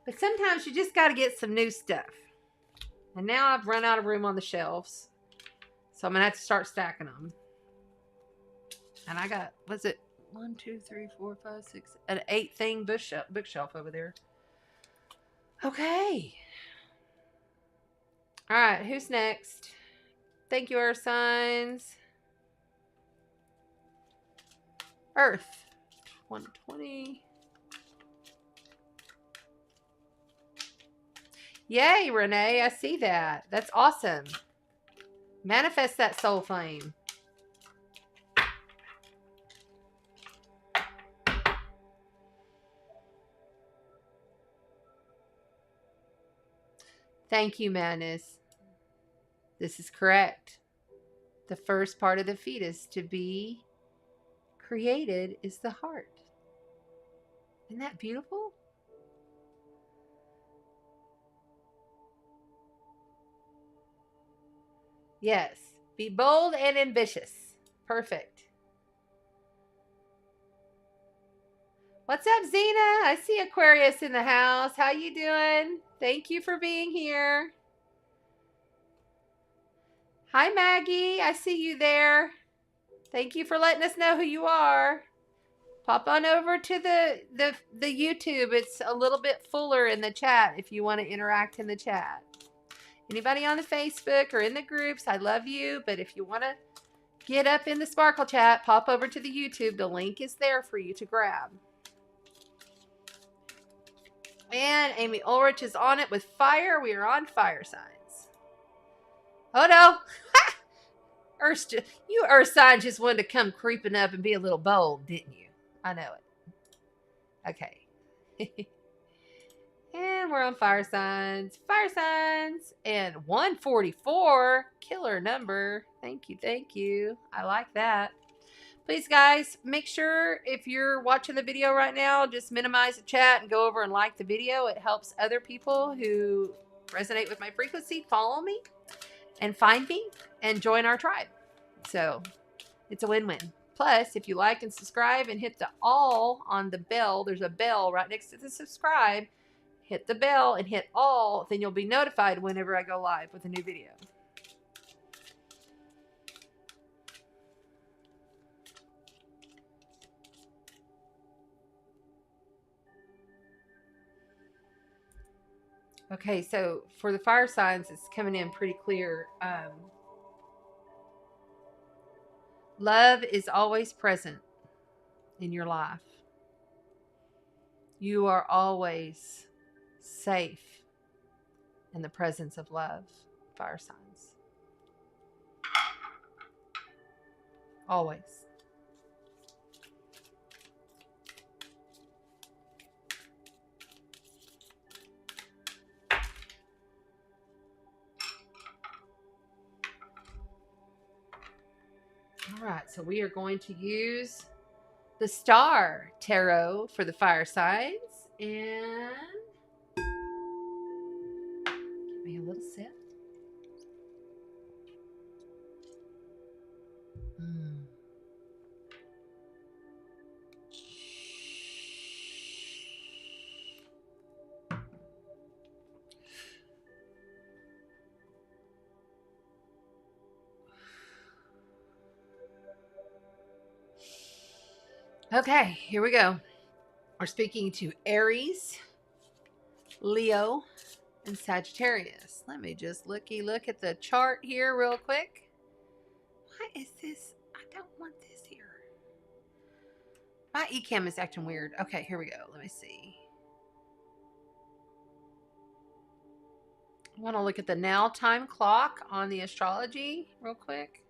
But sometimes you just got to get some new stuff. And now I've run out of room on the shelves. So I'm going to have to start stacking them. And I got, what's it? 1, 2, 3, 4, 5, 6, an 8 thing bookshelf over there. Okay. All right. Who's next? Thank you, Earth signs. Earth. 120. Yay, Renee. I see that. That's awesome. Manifest that soul flame. Thank you, Madness. This is correct. The first part of the fetus to be created is the heart. Isn't that beautiful? Yes. Be bold and ambitious. Perfect. What's up, Zena? I see Aquarius in the house. How you doing? Thank you for being here. Hi, Maggie. I see you there. Thank you for letting us know who you are. Pop on over to the YouTube. It's a little bit fuller in the chat if you want to interact in the chat. Anybody on the Facebook or in the groups, I love you. But if you want to get up in the Sparkle chat, pop over to the YouTube. The link is there for you to grab. And Amy Ulrich is on it with fire. We are on fire signs. Oh no. You Earth signs just wanted to come creeping up and be a little bold, didn't you? I know it. Okay. And we're on fire signs. Fire signs. And 144. Killer number. Thank you. Thank you. I like that. Please, guys, make sure if you're watching the video right now, just minimize the chat and go over and like the video. It helps other people who resonate with my frequency follow me and find me and join our tribe. So it's a win-win. Plus, if you like and subscribe and hit the all on the bell, there's a bell right next to the subscribe. Hit the bell and hit all, then you'll be notified whenever I go live with a new video. Okay, so for the fire signs, it's coming in pretty clear. Love is always present in your life. You are always safe in the presence of love, fire signs. Always. All right, so we are going to use the Star Tarot for the fire signs. And give me a little sip. Okay, here we go. We're speaking to Aries, Leo, and Sagittarius. Let me just look at the chart here real quick. What is this? I don't want this here. My eCam is acting weird. Okay, here we go. Let me see. I want to look at the now time clock on the astrology real quick.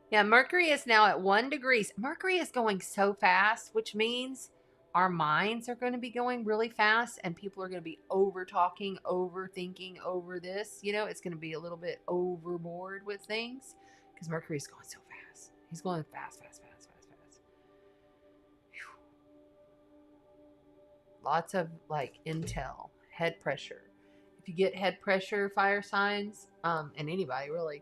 Yeah, Mercury is now at 1 degree. Mercury is going so fast, which means our minds are going to be going really fast and people are going to be over talking, overthinking over this. You know, it's going to be a little bit overboard with things because Mercury is going so fast. He's going fast. Whew. Lots of like intel, head pressure. If you get head pressure, fire signs, and anybody really,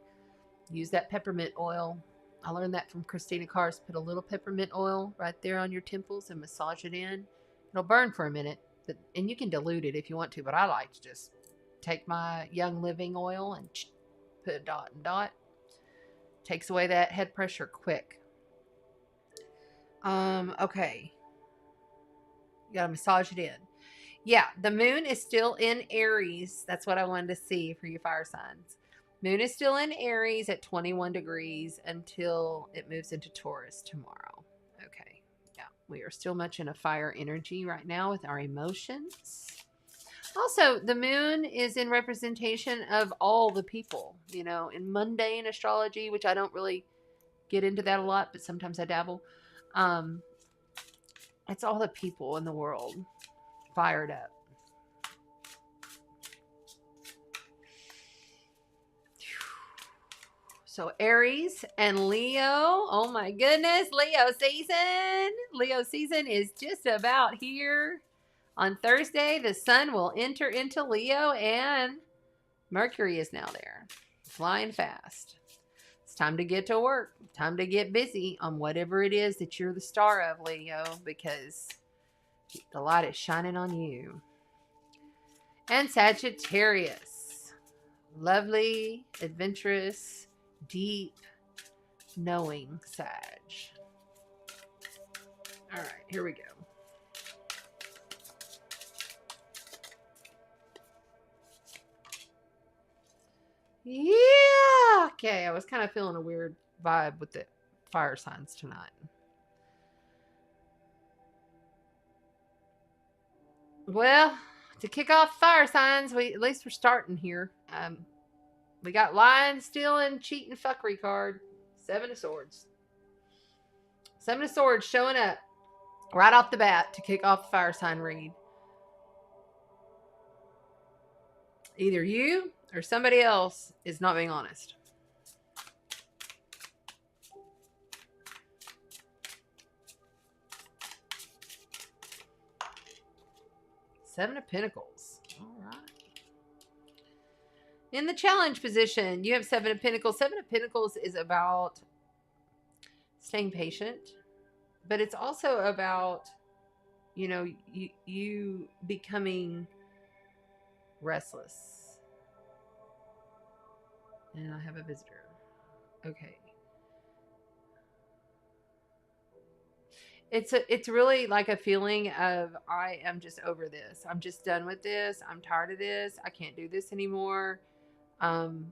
use that peppermint oil. I learned that from Christina Cars. Put a little peppermint oil right there on your temples and massage it in. It'll burn for a minute, and you can dilute it if you want to, but I like to just take my Young Living oil and put a dot and dot. Takes away that head pressure quick. Okay. You gotta massage it in. Yeah, the moon is still in Aries. That's what I wanted to see for you fire signs. Moon is still in Aries at 21 degrees until it moves into Taurus tomorrow. Okay. Yeah. We are still much in a fire energy right now with our emotions. Also, the moon is in representation of all the people, you know, in mundane astrology, which I don't really get into that a lot, but sometimes I dabble. It's all the people in the world fired up. So Aries and Leo, oh my goodness, Leo season is just about here. On Thursday, the sun will enter into Leo and Mercury is now there, flying fast. It's time to get to work, time to get busy on whatever it is that you're the star of, Leo, because the light is shining on you. And Sagittarius, lovely, adventurous, deep, knowing Sag. All right, here we go. Yeah. Okay, I was kind of feeling a weird vibe with the fire signs tonight. Well, to kick off fire signs, at least we're starting here. We got lying, stealing, cheating, fuckery card. 7 of Swords. Seven of Swords showing up right off the bat to kick off the fire sign read. Either you or somebody else is not being honest. Seven of Pentacles. All right. In the challenge position, you have Seven of Pentacles. Seven of Pentacles is about staying patient, but it's also about, you becoming restless. And I have a visitor. Okay. It's really like a feeling of, I am just over this. I'm just done with this. I'm tired of this. I can't do this anymore. And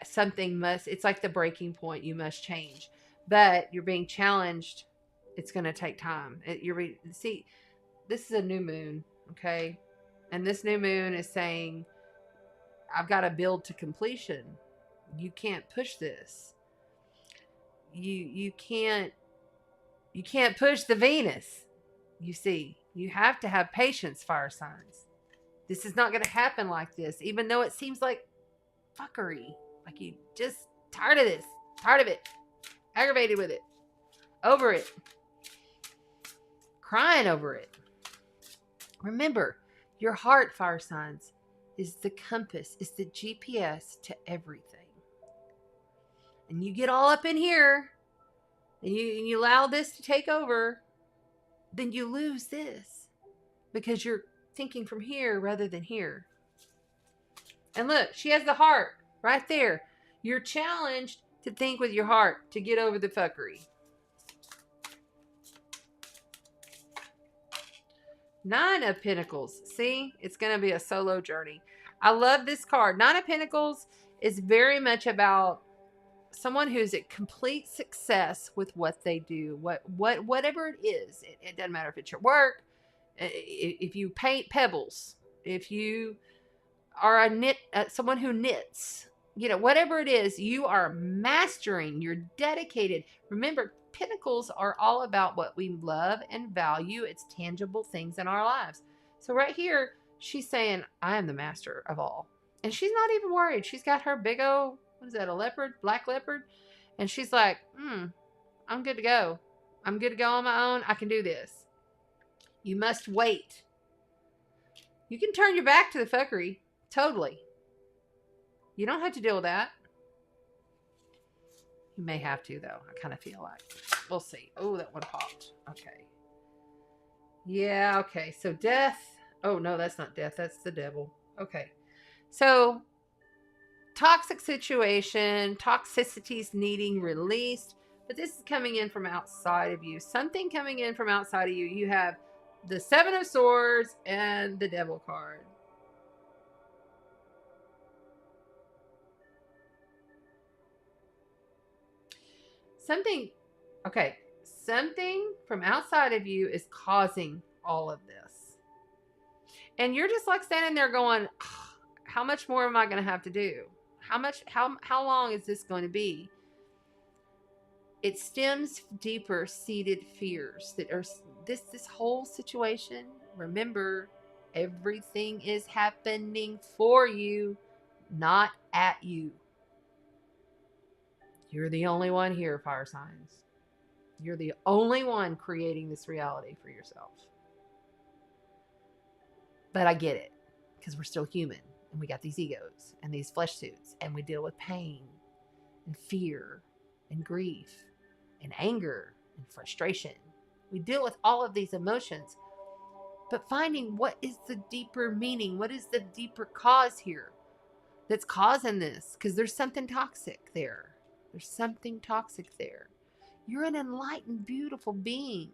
something it's like the breaking point. You must change, but you're being challenged. It's going to take time. See, this is a new moon. Okay. And this new moon is saying, I've got to build to completion. You can't push this. You can't push the Venus. You see, you have to have patience, fire signs. This is not going to happen like this, even though it seems like fuckery. Like you just tired of this, tired of it, aggravated with it, over it, crying over it. Remember, your heart, fire signs, is the compass, is the GPS to everything. And you get all up in here, and you allow this to take over, then you lose this because you're thinking from here rather than here. And look, she has the heart right there. You're challenged to think with your heart to get over the fuckery. Nine of Pentacles. See, it's going to be a solo journey. I love this card. Nine of Pentacles is very much about someone who's at complete success with what they do, whatever it is. It doesn't matter if it's your work, if you paint pebbles, if you are someone who knits, whatever it is, you are mastering. You're dedicated. Remember, Pentacles are all about what we love and value. It's tangible things in our lives. So right here, she's saying, I am the master of all. And she's not even worried. She's got her big old, what is that, a leopard? Black leopard? And she's like, I'm good to go. I'm good to go on my own. I can do this. You must wait. You can turn your back to the fuckery. Totally. You don't have to deal with that. You may have to, though. I kind of feel like. We'll see. Oh, that one popped. Okay. Yeah, okay. So death. Oh, no, that's not death. That's the devil. Okay. So toxic situation, toxicities needing released, but this is coming in from outside of you. Something coming in from outside of you. You have the Seven of Swords and the Devil card. Something from outside of you is causing all of this. And you're just like standing there going, how much more am I going to have to do? How long is this going to be? It stems deeper seated fears that are this whole situation. Remember, everything is happening for you, not at you. You're the only one here, fire signs. You're the only one creating this reality for yourself. But I get it, because we're still human, and we got these egos and these flesh suits, and we deal with pain and fear and grief and anger and frustration. We deal with all of these emotions, but finding what is the deeper meaning, what is the deeper cause here that's causing this, because there's something toxic there. There's something toxic there. You're an enlightened, beautiful being.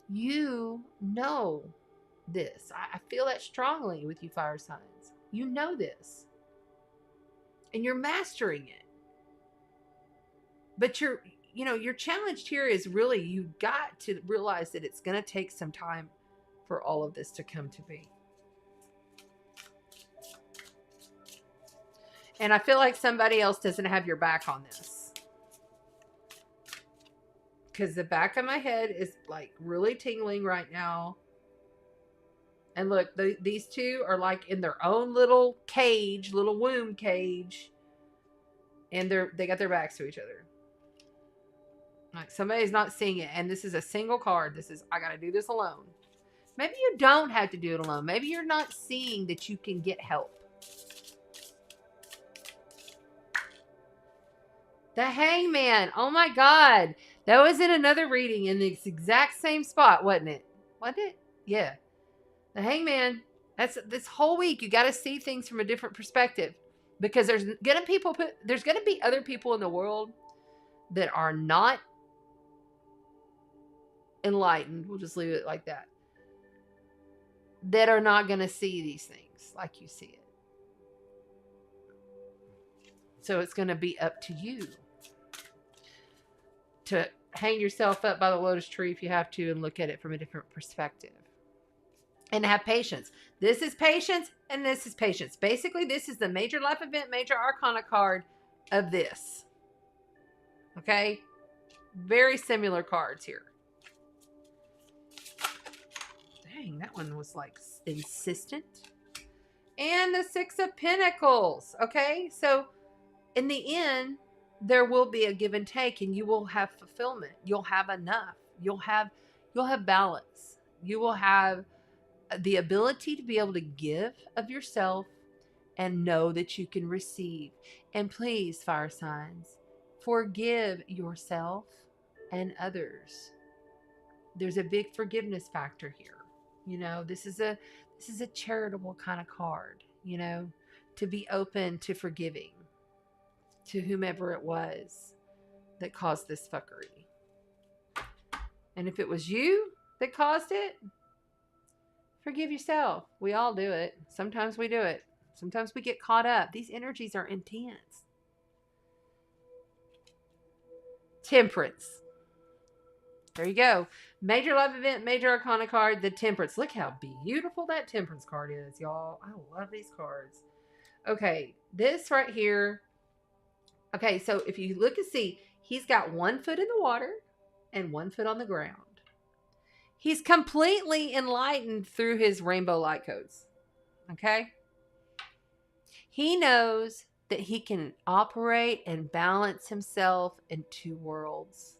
You know this. I feel that strongly with you, fire signs. You know this. And you're mastering it. But you're challenged here is really, you got to realize that it's going to take some time for all of this to come to be. And I feel like somebody else doesn't have your back on this. because the back of my head is like really tingling right now. And look, these two are like in their own little cage, little womb cage, and they got their backs to each other. Like somebody's not seeing it, and this is a single card. This is, I got to do this alone. Maybe you don't have to do it alone. Maybe you're not seeing that you can get help. The Hangman. Oh my God. That was in another reading in the exact same spot, wasn't it? Wasn't it? Yeah. The Hangman. That's this whole week. You got to see things from a different perspective, because there's gonna be other people in the world that are not enlightened. We'll just leave it like that. That are not gonna see these things like you see it. So it's gonna be up to you to hang yourself up by the lotus tree if you have to, and look at it from a different perspective. And have patience. This is patience, and this is patience. Basically, this is the major life event, major arcana card of this. Okay? Very similar cards here. Dang, that one was like insistent. And the Six of Pentacles. Okay? So, in the end, there will be a give and take, and you will have fulfillment. You'll have enough. You'll have balance. You will have the ability to be able to give of yourself and know that you can receive. And please, fire signs, forgive yourself and others. There's a big forgiveness factor here. You know, this is a charitable kind of card, you know, to be open to forgiving to whomever it was that caused this fuckery. And if it was you that caused it, forgive yourself. We all do it. Sometimes we do it. Sometimes we get caught up. These energies are intense. Temperance. There you go. Major life event, major arcana card, the Temperance. Look how beautiful that Temperance card is, y'all. I love these cards. Okay, this right here. Okay, so if you look and see, he's got 1 foot in the water and 1 foot on the ground. He's completely enlightened through his rainbow light codes. Okay? He knows that he can operate and balance himself in 2 worlds,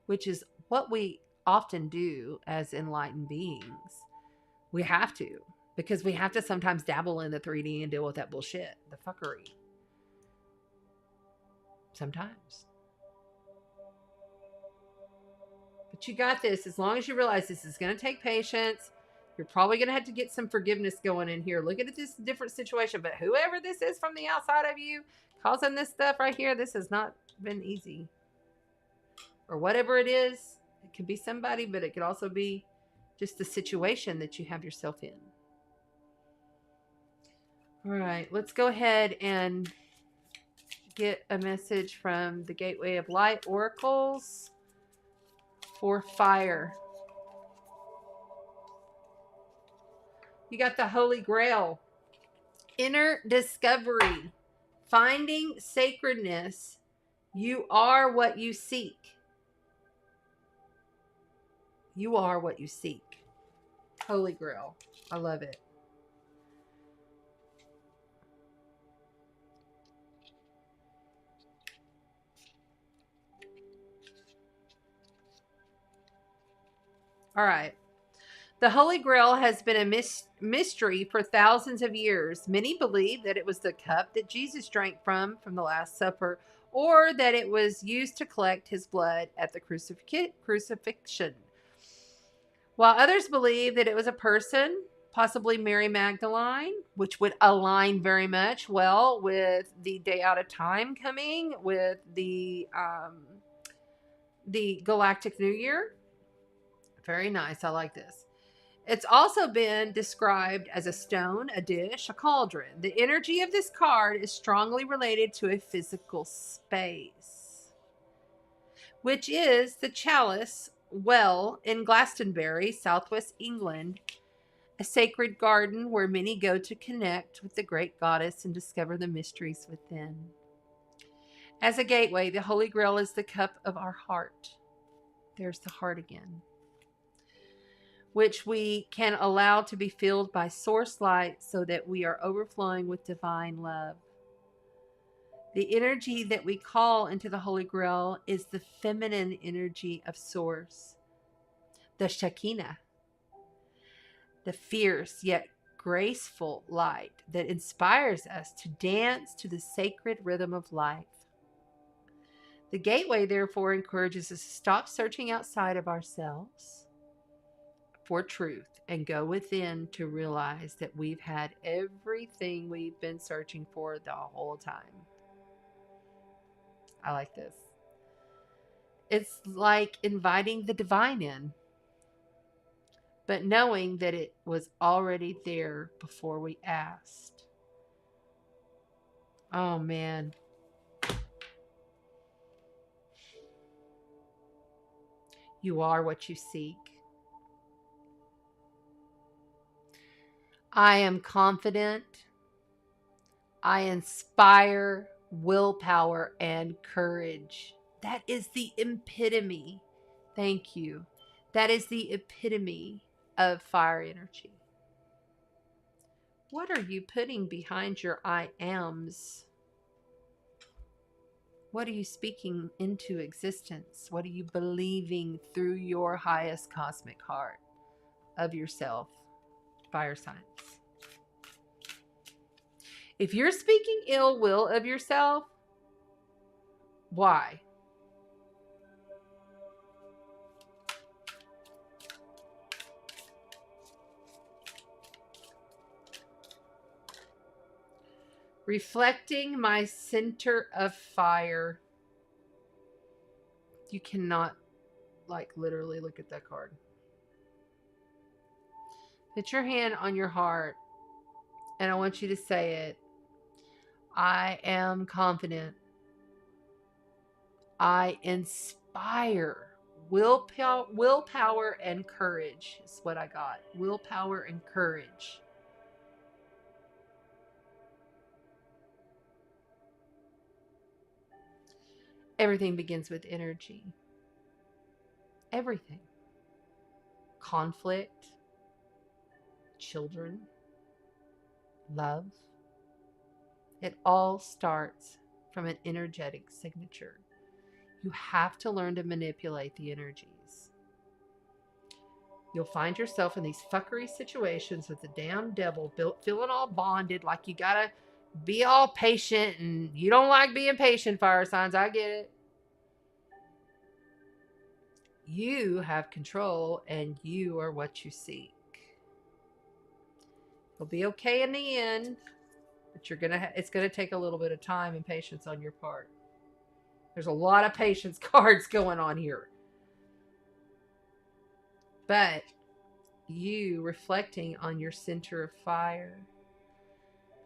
which is what we often do as enlightened beings. We have to, because we have to sometimes dabble in the 3D and deal with that bullshit, the fuckery. Sometimes. But you got this. As long as you realize this is going to take patience. You're probably going to have to get some forgiveness going in here. Look at this different situation. But whoever this is from the outside of you causing this stuff right here, this has not been easy. Or whatever it is. It could be somebody, but it could also be just the situation that you have yourself in. All right. Let's go ahead and get a message from the Gateway of Light Oracles for fire. You got the Holy Grail. Inner discovery. Finding sacredness. You are what you seek. You are what you seek. Holy Grail. I love it. All right. The Holy Grail has been a mystery for thousands of years. Many believe that it was the cup that Jesus drank from the Last Supper, or that it was used to collect his blood at the crucifixion. While others believe that it was a person, possibly Mary Magdalene, which would align very much well with the day out of time coming, with the Galactic New Year. Very nice. I like this. It's also been described as a stone, a dish, a cauldron. The energy of this card is strongly related to a physical space, which is the Chalice Well in Glastonbury, southwest England, a sacred garden where many go to connect with the great goddess and discover the mysteries within. As a gateway, the Holy Grail is the cup of our heart. There's the heart again, which we can allow to be filled by source light so that we are overflowing with divine love. The energy that we call into the Holy Grail is the feminine energy of source, the Shekinah, the fierce yet graceful light that inspires us to dance to the sacred rhythm of life. The gateway, therefore, encourages us to stop searching outside of ourselves for truth and go within to realize that we've had everything we've been searching for the whole time. I like this. It's like inviting the divine in, but knowing that it was already there before we asked. Oh, man. You are what you seek. I am confident. I inspire willpower and courage. That is the epitome. Thank you. That is the epitome of fire energy. What are you putting behind your I ams? What are you speaking into existence? What are you believing through your highest cosmic heart of yourself? Fire signs. If you're speaking ill will of yourself, why? Reflecting my center of fire. You cannot, literally look at that card. Put your hand on your heart, and I want you to say it. I am confident. I inspire willpower and courage is what I got. Willpower and courage. Everything begins with energy. Everything. Conflict, children, love. It all starts from an energetic signature. You have to learn to manipulate the energies. You'll find yourself in these fuckery situations with the damn devil, feeling all bonded, like you gotta be all patient, and you don't like being patient, fire signs. I get it. You have control, and you are what you seek. You'll be okay in the end, but it's gonna take a little bit of time and patience on your part. There's a lot of patience cards going on here. But you reflecting on your center of fire,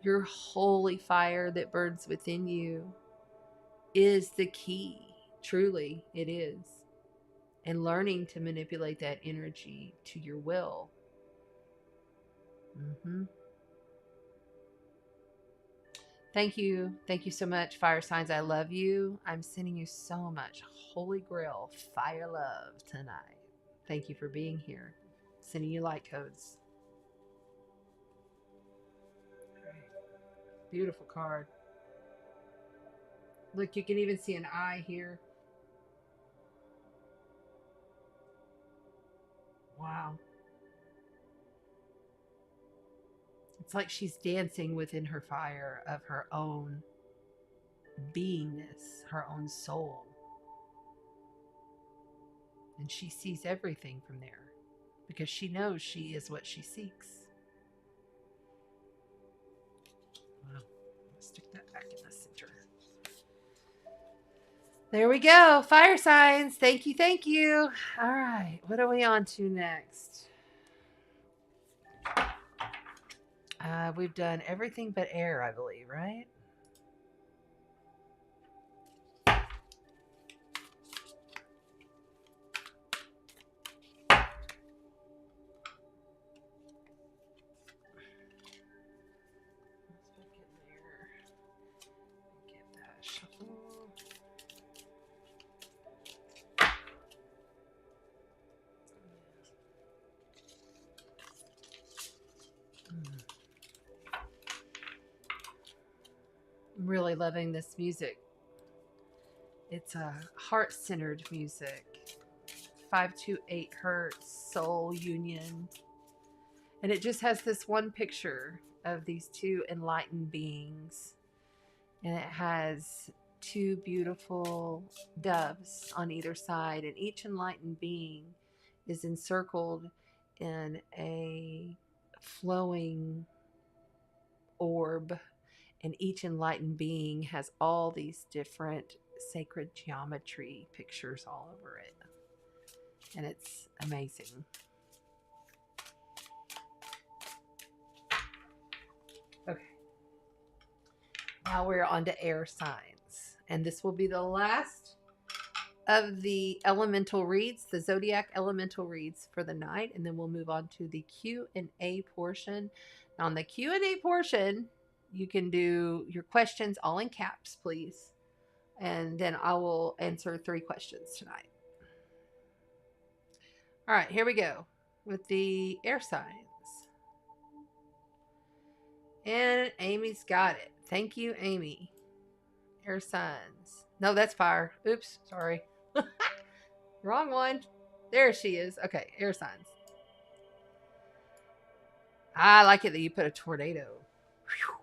your holy fire that burns within you, is the key. Truly, it is. And learning to manipulate that energy to your will. Thank you. Thank you so much, fire signs. I love you. I'm sending you so much Holy Grail fire love tonight. Thank you for being here. Sending you light codes. Beautiful card. Look, you can even see an eye here. Wow. It's like she's dancing within her fire of her own beingness, her own soul. And she sees everything from there because she knows she is what she seeks. Wow. Let's stick that back in the center. There we go. Fire signs. Thank you. Thank you. All right. What are we on to next? We've done everything but air, I believe, right? I'm really loving this music. It's a heart-centered music. 528 hertz, soul union. And it just has this one picture of these two enlightened beings. And it has two beautiful doves on either side. And each enlightened being is encircled in a flowing orb. And each enlightened being has all these different sacred geometry pictures all over it. And it's amazing. Okay. Now we're on to air signs. And this will be the last of the elemental reads, the zodiac elemental reads for the night. And then we'll move on to the Q&A portion. Now on the Q&A portion, you can do your questions all in caps, please. And then I will answer 3 questions tonight. All right, here we go with the air signs. And Amy's got it. Thank you, Amy. Air signs. No, that's fire. Oops, sorry. Wrong one. There she is. Okay, air signs. I like it that you put a tornado. Whew.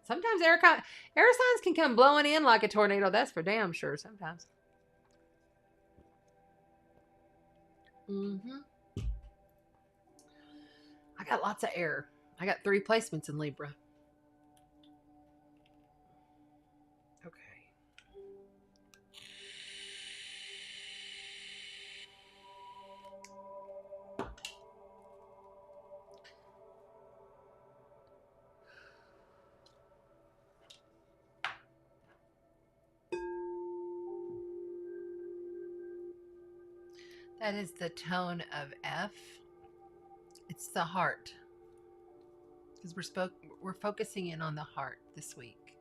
Sometimes air signs can come blowing in like a tornado. That's for damn sure sometimes. I got lots of air. I got 3 placements in Libra. Okay. That is the tone of F. It's the heart. Because we're focusing in on the heart this week.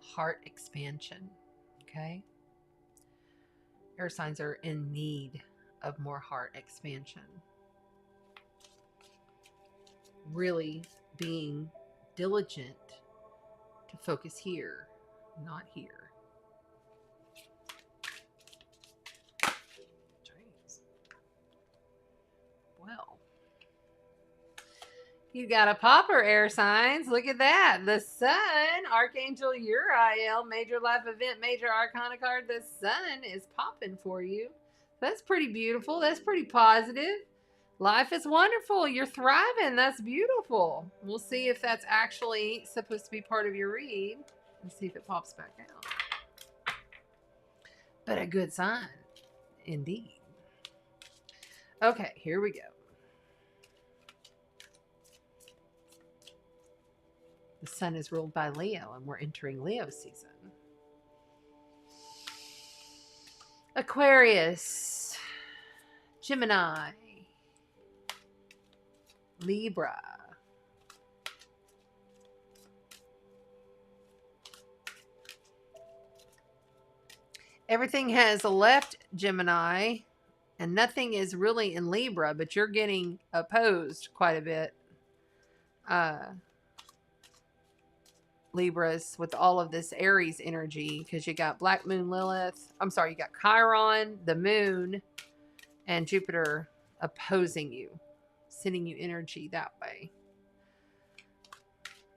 Heart expansion. Okay? Air signs are in need of more heart expansion. Really being diligent to focus here, not here. Well, you got a popper, air signs. Look at that. The sun, Archangel Uriel, major life event, major arcana card. The sun is popping for you. That's pretty beautiful. That's pretty positive. Life is wonderful. You're thriving. That's beautiful. We'll see if that's actually supposed to be part of your read. Let's see if it pops back out. But a good sign, indeed. Okay, here we go. The sun is ruled by Leo, and we're entering Leo season. Aquarius, Gemini, Libra, everything has left Gemini, and nothing is really in Libra, but you're getting opposed quite a bit. Libras with all of this Aries energy, because you got Black Moon Lilith. I'm sorry, you got Chiron, the moon, and Jupiter opposing you, sending you energy that way.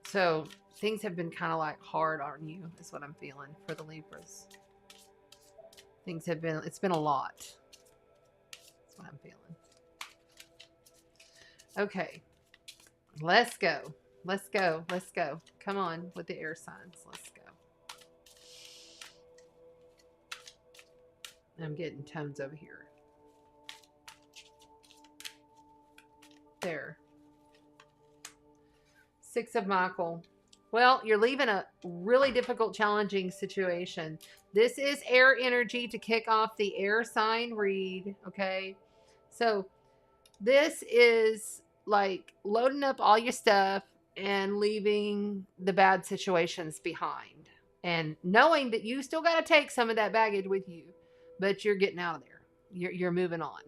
So things have been kind of like hard on you, is what I'm feeling for the Libras. Things have been, it's been a lot. That's what I'm feeling. Okay, let's go. Let's go. Let's go. Come on with the air signs. Let's go. I'm getting tones over here. There. 6 of Michael. Well, you're leaving a really difficult, challenging situation. This is air energy to kick off the air sign read. Okay. So this is like loading up all your stuff and leaving the bad situations behind, and knowing that you still got to take some of that baggage with you, but you're getting out of there. You're moving on.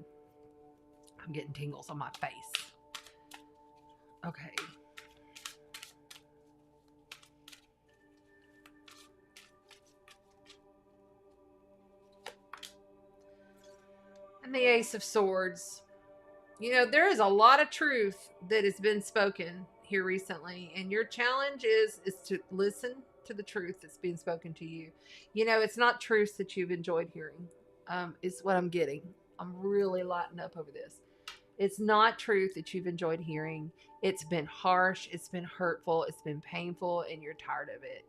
I'm getting tingles on my face. Okay. And the Ace of Swords. You know, there is a lot of truth that has been spoken here recently, and your challenge is to listen to the truth that's being spoken to you. You know, it's not truth that you've enjoyed hearing, is what I'm getting. I'm really lighting up over this. It's not truth that you've enjoyed hearing. It's been harsh, it's been hurtful, it's been painful, and you're tired of it.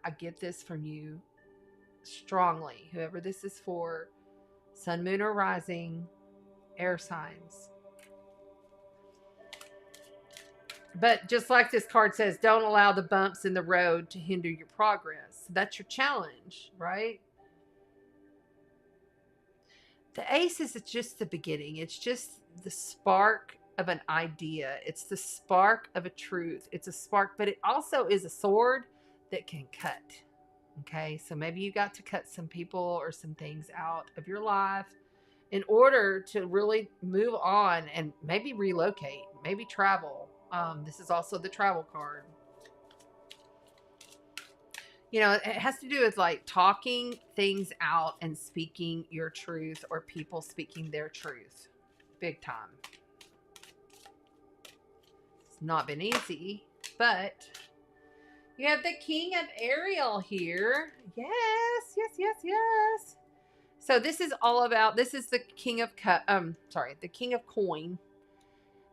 I get this from you strongly. Whoever this is for, sun, moon, or rising, air signs. But just like this card says, don't allow the bumps in the road to hinder your progress. That's your challenge, right? The ace is just the beginning. It's just the spark of an idea. It's the spark of a truth. It's a spark, but it also is a sword that can cut. Okay, so maybe you got to cut some people or some things out of your life in order to really move on and maybe relocate, maybe travel. This is also the travel card. You know, it has to do with like talking things out and speaking your truth, or people speaking their truth. Big time. It's not been easy, but you have the King of Ariel here. Yes, yes, yes, yes. So this is all about, this is the King of the King of Coin.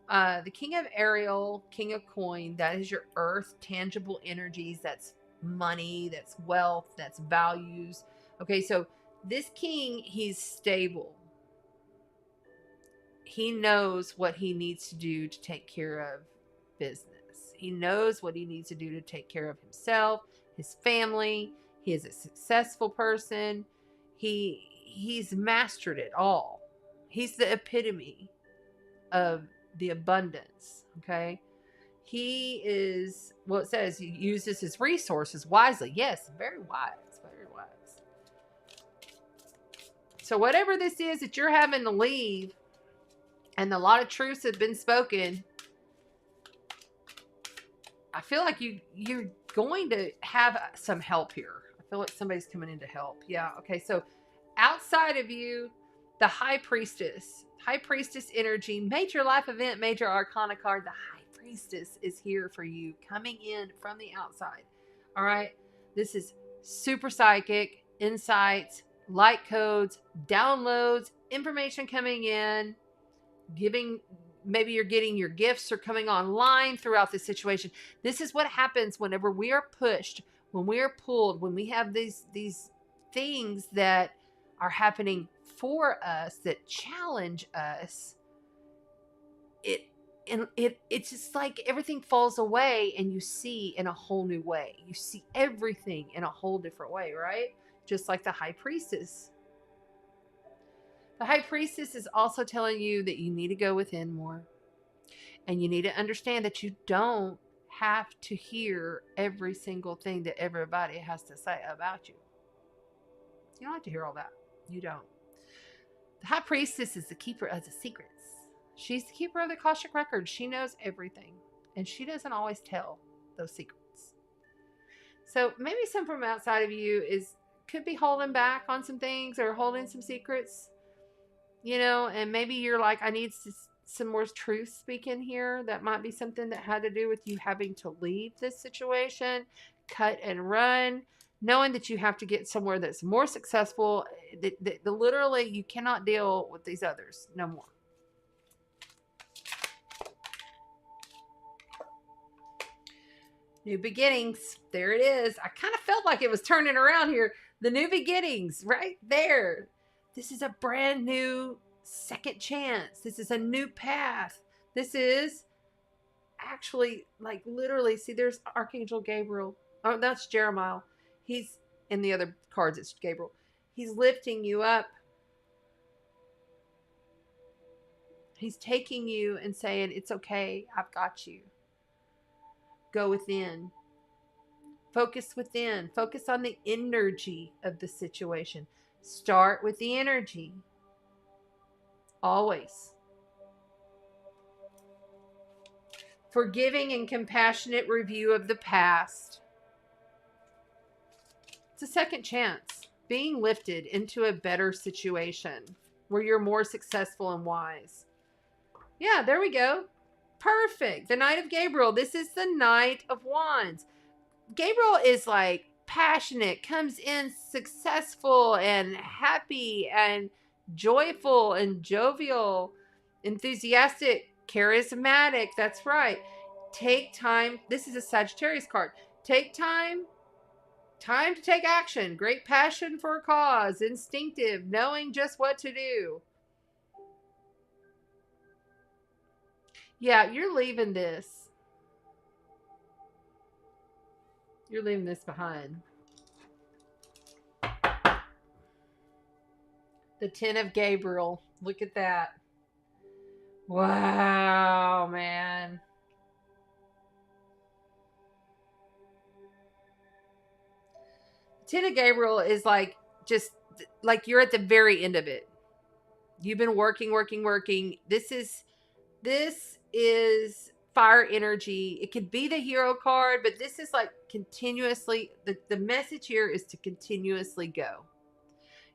The King of Ariel, King of Coin, that is your earth, tangible energies. That's money, that's wealth, that's values. Okay, so this king, he's stable. He knows what he needs to do to take care of business. He knows what he needs to do to take care of himself, his family. He is a successful person. He's mastered it all. He's the epitome of the abundance. Okay, he is, well, it says he uses his resources wisely. Yes, very wise, very wise. So whatever this is that you're having to leave, and a lot of truths have been spoken, I feel like you're going to have some help here. I feel like somebody's coming in to help. Yeah. Okay. So outside of you, the High Priestess. High Priestess energy, major life event, major arcana card. The High Priestess is here for you, coming in from the outside. All right. This is super psychic, insights, light codes, downloads, information coming in, giving, maybe you're getting your gifts are coming online throughout this situation. This is what happens whenever we are pushed, when we are pulled, when we have these things that are happening for us that challenge us. It's just like everything falls away and you see in a whole new way. You see everything in a whole different way, right? Just like the High Priestess. The High Priestess is also telling you that you need to go within more. And you need to understand that you don't have to hear every single thing that everybody has to say about you. You don't have to hear all that. You don't. The High Priestess is the keeper of the secrets. She's the keeper of the Akashic records. She knows everything. And she doesn't always tell those secrets. So maybe some from outside of you could be holding back on some things or holding some secrets. You know, and maybe you're like, I need some more truth speaking here. That might be something that had to do with you having to leave this situation, cut and run, knowing that you have to get somewhere that's more successful. That literally you cannot deal with these others no more. New beginnings. There it is. I kind of felt like it was turning around here. The new beginnings right there. This is a brand new second chance. This is a new path. This is actually, like, literally, see, there's Archangel Gabriel. Oh, that's Jeremiah. He's in the other cards. It's Gabriel. He's lifting you up. He's taking you and saying, it's okay. I've got you. Go within. Focus within. Focus on the energy of the situation. Start with the energy. Always. Forgiving and compassionate review of the past. It's a second chance. Being lifted into a better situation. where you're more successful and wise. Yeah, there we go. Perfect. The Knight of Gabriel. This is the Knight of Wands. Gabriel is like passionate, comes in successful and happy and joyful and jovial, enthusiastic, charismatic. That's right. Take time. This is a Sagittarius card. Take time. Time to take action. Great passion for a cause. Instinctive. Knowing just what to do. Yeah, you're leaving this. You're leaving this behind. The 10 of Gabriel. Look at that. Wow, man. The 10 of Gabriel is like, just like you're at the very end of it. You've been working. This is fire energy. It could be the hero card, but this is like continuously, the message here is to continuously go.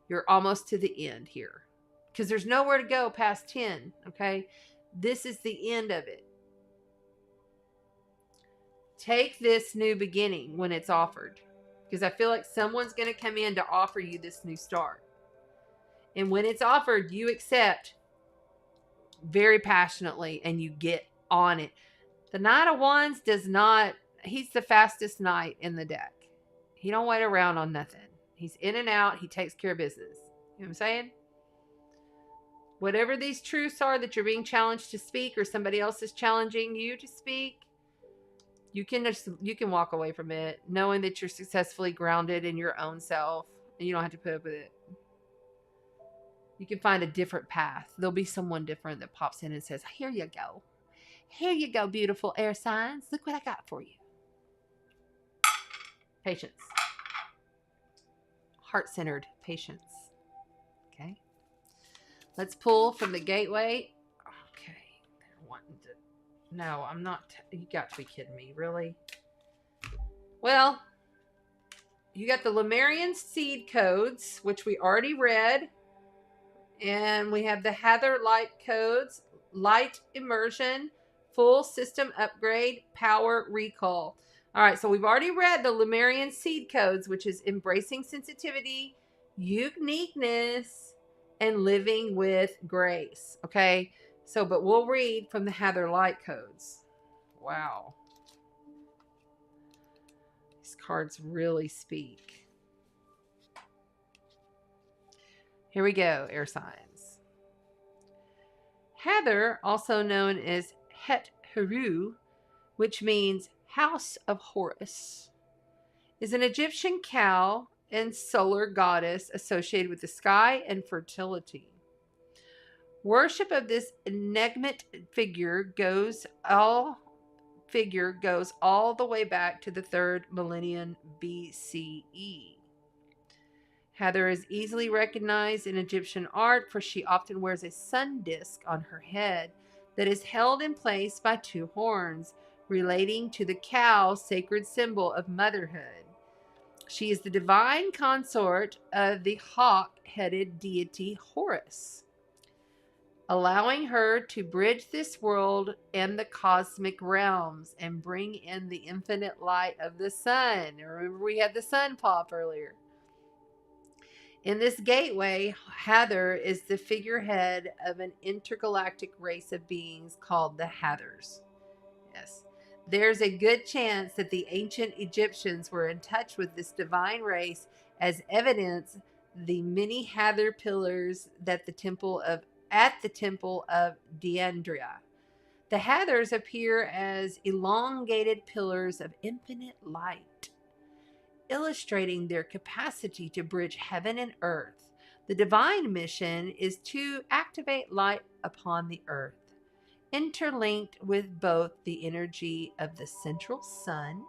You're almost to the end here because there's nowhere to go past 10. Okay. This is the end of it. Take this new beginning when it's offered, because I feel like someone's going to come in to offer you this new start. And when it's offered, you accept very passionately and you get on it. The Knight of Wands does not, he's the fastest knight in the deck. He don't wait around on nothing. He's in and out. He takes care of business. You know what I'm saying? Whatever these truths are that you're being challenged to speak, or somebody else is challenging you to speak, you can walk away from it knowing that you're successfully grounded in your own self and you don't have to put up with it. You can find a different path. There'll be someone different that pops in and says, here you go. Here you go, beautiful air signs. Look what I got for you. Patience. Heart-centered patience. Okay. Let's pull from the gateway. Okay. They're wanting to... No, I'm not... You got to be kidding me. Really? Well, you got the Lemurian seed codes, which we already read. And we have the Heather light codes, light immersion, full system upgrade, power recall. All right, so we've already read the Lemurian seed codes, which is embracing sensitivity, uniqueness, and living with grace. Okay, so but we'll read from the Heather light codes. Wow. These cards really speak. Here we go, air signs. Heather, also known as Het Heru, which means house of Horus, is an Egyptian cow and solar goddess associated with the sky and fertility. Worship of this enigmatic figure goes all the way back to the 3rd millennium BCE. Heather is easily recognized in Egyptian art, for she often wears a sun disk on her head that is held in place by 2 horns, relating to the cow, sacred symbol of motherhood. She is the divine consort of the hawk-headed deity Horus, allowing her to bridge this world and the cosmic realms and bring in the infinite light of the sun. Remember, we had the sun pop earlier. In this gateway, Heather is the figurehead of an intergalactic race of beings called the Hathors. Yes. There's a good chance that the ancient Egyptians were in touch with this divine race, as evidence the many Hathor pillars at the temple of Deandria. The Hathors appear as elongated pillars of infinite light, illustrating their capacity to bridge heaven and earth. The divine mission is to activate light upon the earth, interlinked with both the energy of the central sun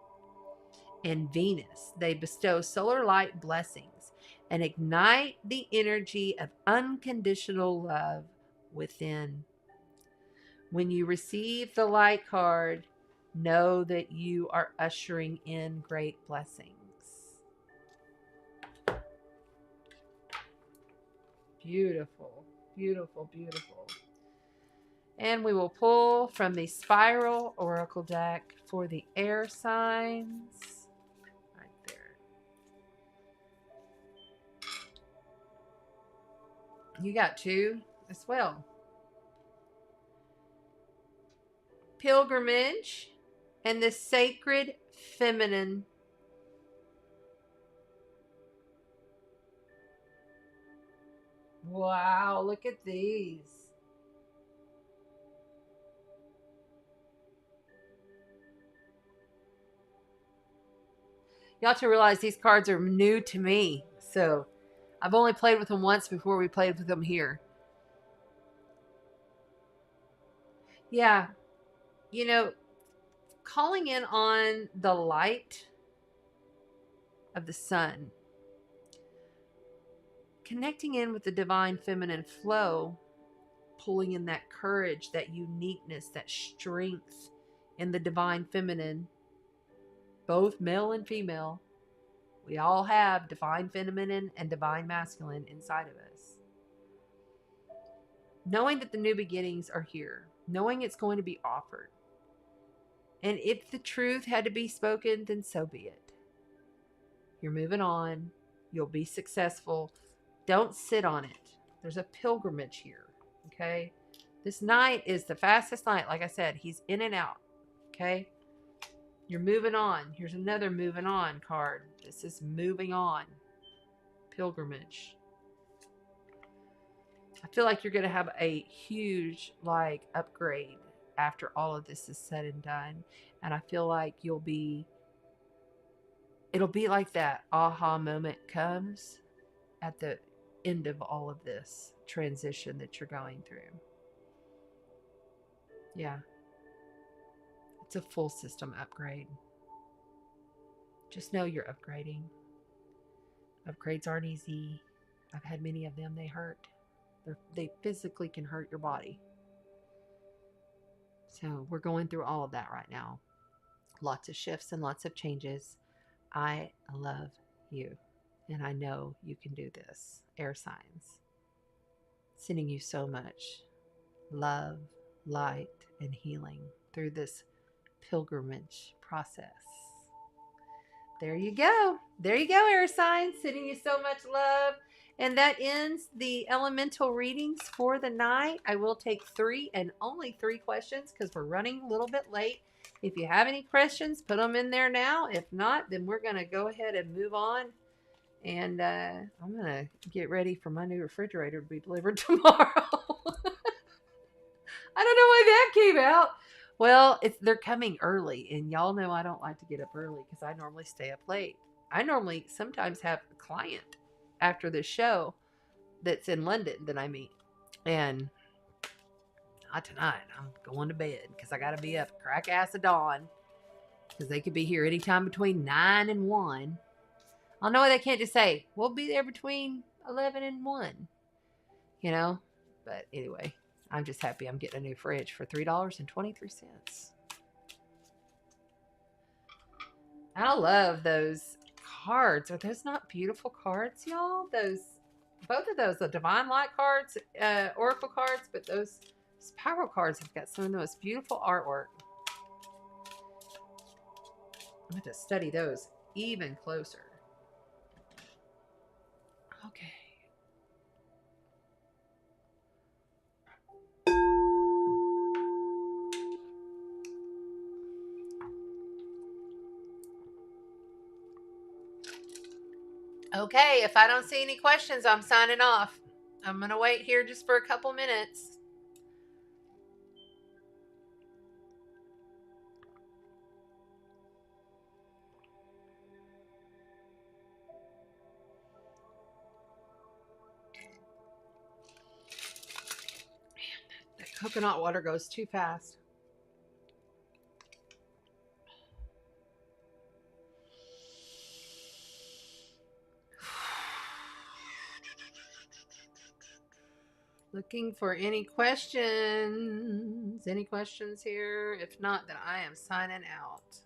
and Venus. They bestow solar light blessings and ignite the energy of unconditional love within. When you receive the light card, know that you are ushering in great blessings. Beautiful. Beautiful, beautiful. And we will pull from the Spiral Oracle deck for the air signs. Right there. You got two as well. Pilgrimage and the Sacred Feminine. Wow, look at these. You have to realize these cards are new to me. So I've only played with them once before we played with them here. Yeah. You know, calling in on the light of the sun, connecting in with the divine feminine flow, pulling in that courage, that uniqueness, that strength in the divine feminine, both male and female. We all have divine feminine and divine masculine inside of us. Knowing that the new beginnings are here, knowing it's going to be offered. And if the truth had to be spoken, then so be it. You're moving on. You'll be successful. Don't sit on it. There's a pilgrimage here. Okay? This knight is the fastest knight. Like I said, he's in and out. Okay? You're moving on. Here's another moving on card. This is moving on. Pilgrimage. I feel like you're going to have a huge, upgrade after all of this is said and done. And I feel like it'll be like that aha moment comes at the end of all of this transition that you're going through. Yeah. It's a full system upgrade. Just know you're upgrading. Upgrades aren't easy. I've had many of them. They hurt. They physically can hurt your body. So we're going through all of that right now. Lots of shifts and lots of changes. I love you. And I know you can do this. Air signs. Sending you so much love, light, and healing through this pilgrimage process. There you go. There you go, air signs. Sending you so much love. And that ends the elemental readings for the night. I will take 3 and only 3 questions because we're running a little bit late. If you have any questions, put them in there now. If not, then we're going to go ahead and move on. And I'm going to get ready for my new refrigerator to be delivered tomorrow. I don't know why that came out. Well, they're coming early, and y'all know I don't like to get up early because I normally stay up late. I normally sometimes have a client after the show that's in London that I meet. And not tonight. I'm going to bed because I got to be up crack ass of dawn because they could be here anytime between 9 and 1. I know they can't just say, we'll be there between 11 and 1. You know? But anyway, I'm just happy I'm getting a new fridge for $3.23. I love those cards. Are those not beautiful cards, y'all? Both of those, the Divine Light cards, Oracle cards, but those Spiral cards have got some of the most beautiful artwork. I'm going to study those even closer. Okay. Okay, if I don't see any questions, I'm signing off. I'm going to wait here just for a couple minutes. Man, that coconut water goes too fast. Looking for any questions? Any questions here? If not, then I am signing out.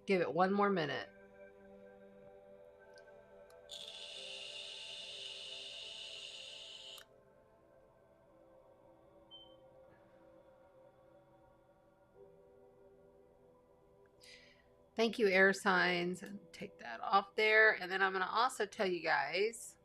Give it one more minute. Thank you, air signs. And take that off there. And then I'm going to also tell you guys.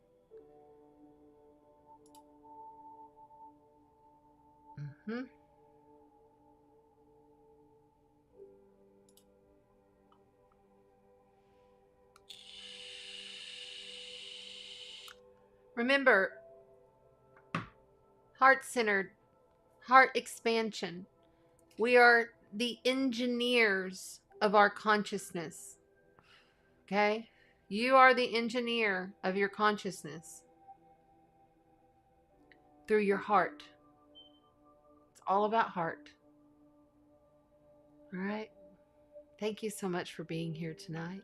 Remember, heart-centered, heart expansion. We are the engineers of our consciousness. Okay? You are the engineer of your consciousness through your heart. It's all about heart. All right? Thank you so much for being here tonight.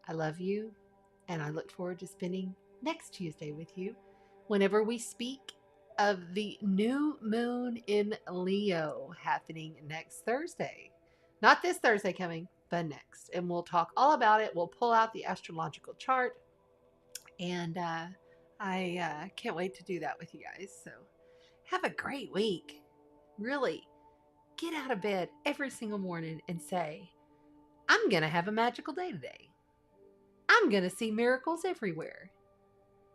I love you, and I look forward to spending next Tuesday with you whenever we speak of the new moon in Leo happening next Thursday. Not this Thursday coming, but next. And we'll talk all about it. We'll pull out the astrological chart. And I can't wait to do that with you guys. So have a great week. Really, get out of bed every single morning and say, I'm going to have a magical day today. I'm going to see miracles everywhere.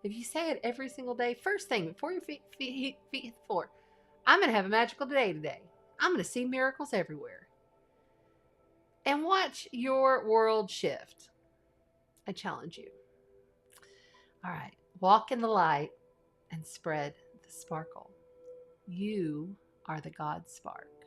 If you say it every single day, first thing before your feet hit the floor, I'm going to have a magical day today. I'm going to see miracles everywhere. And watch your world shift. I challenge you. All right. Walk in the light and spread the sparkle. You are the God spark.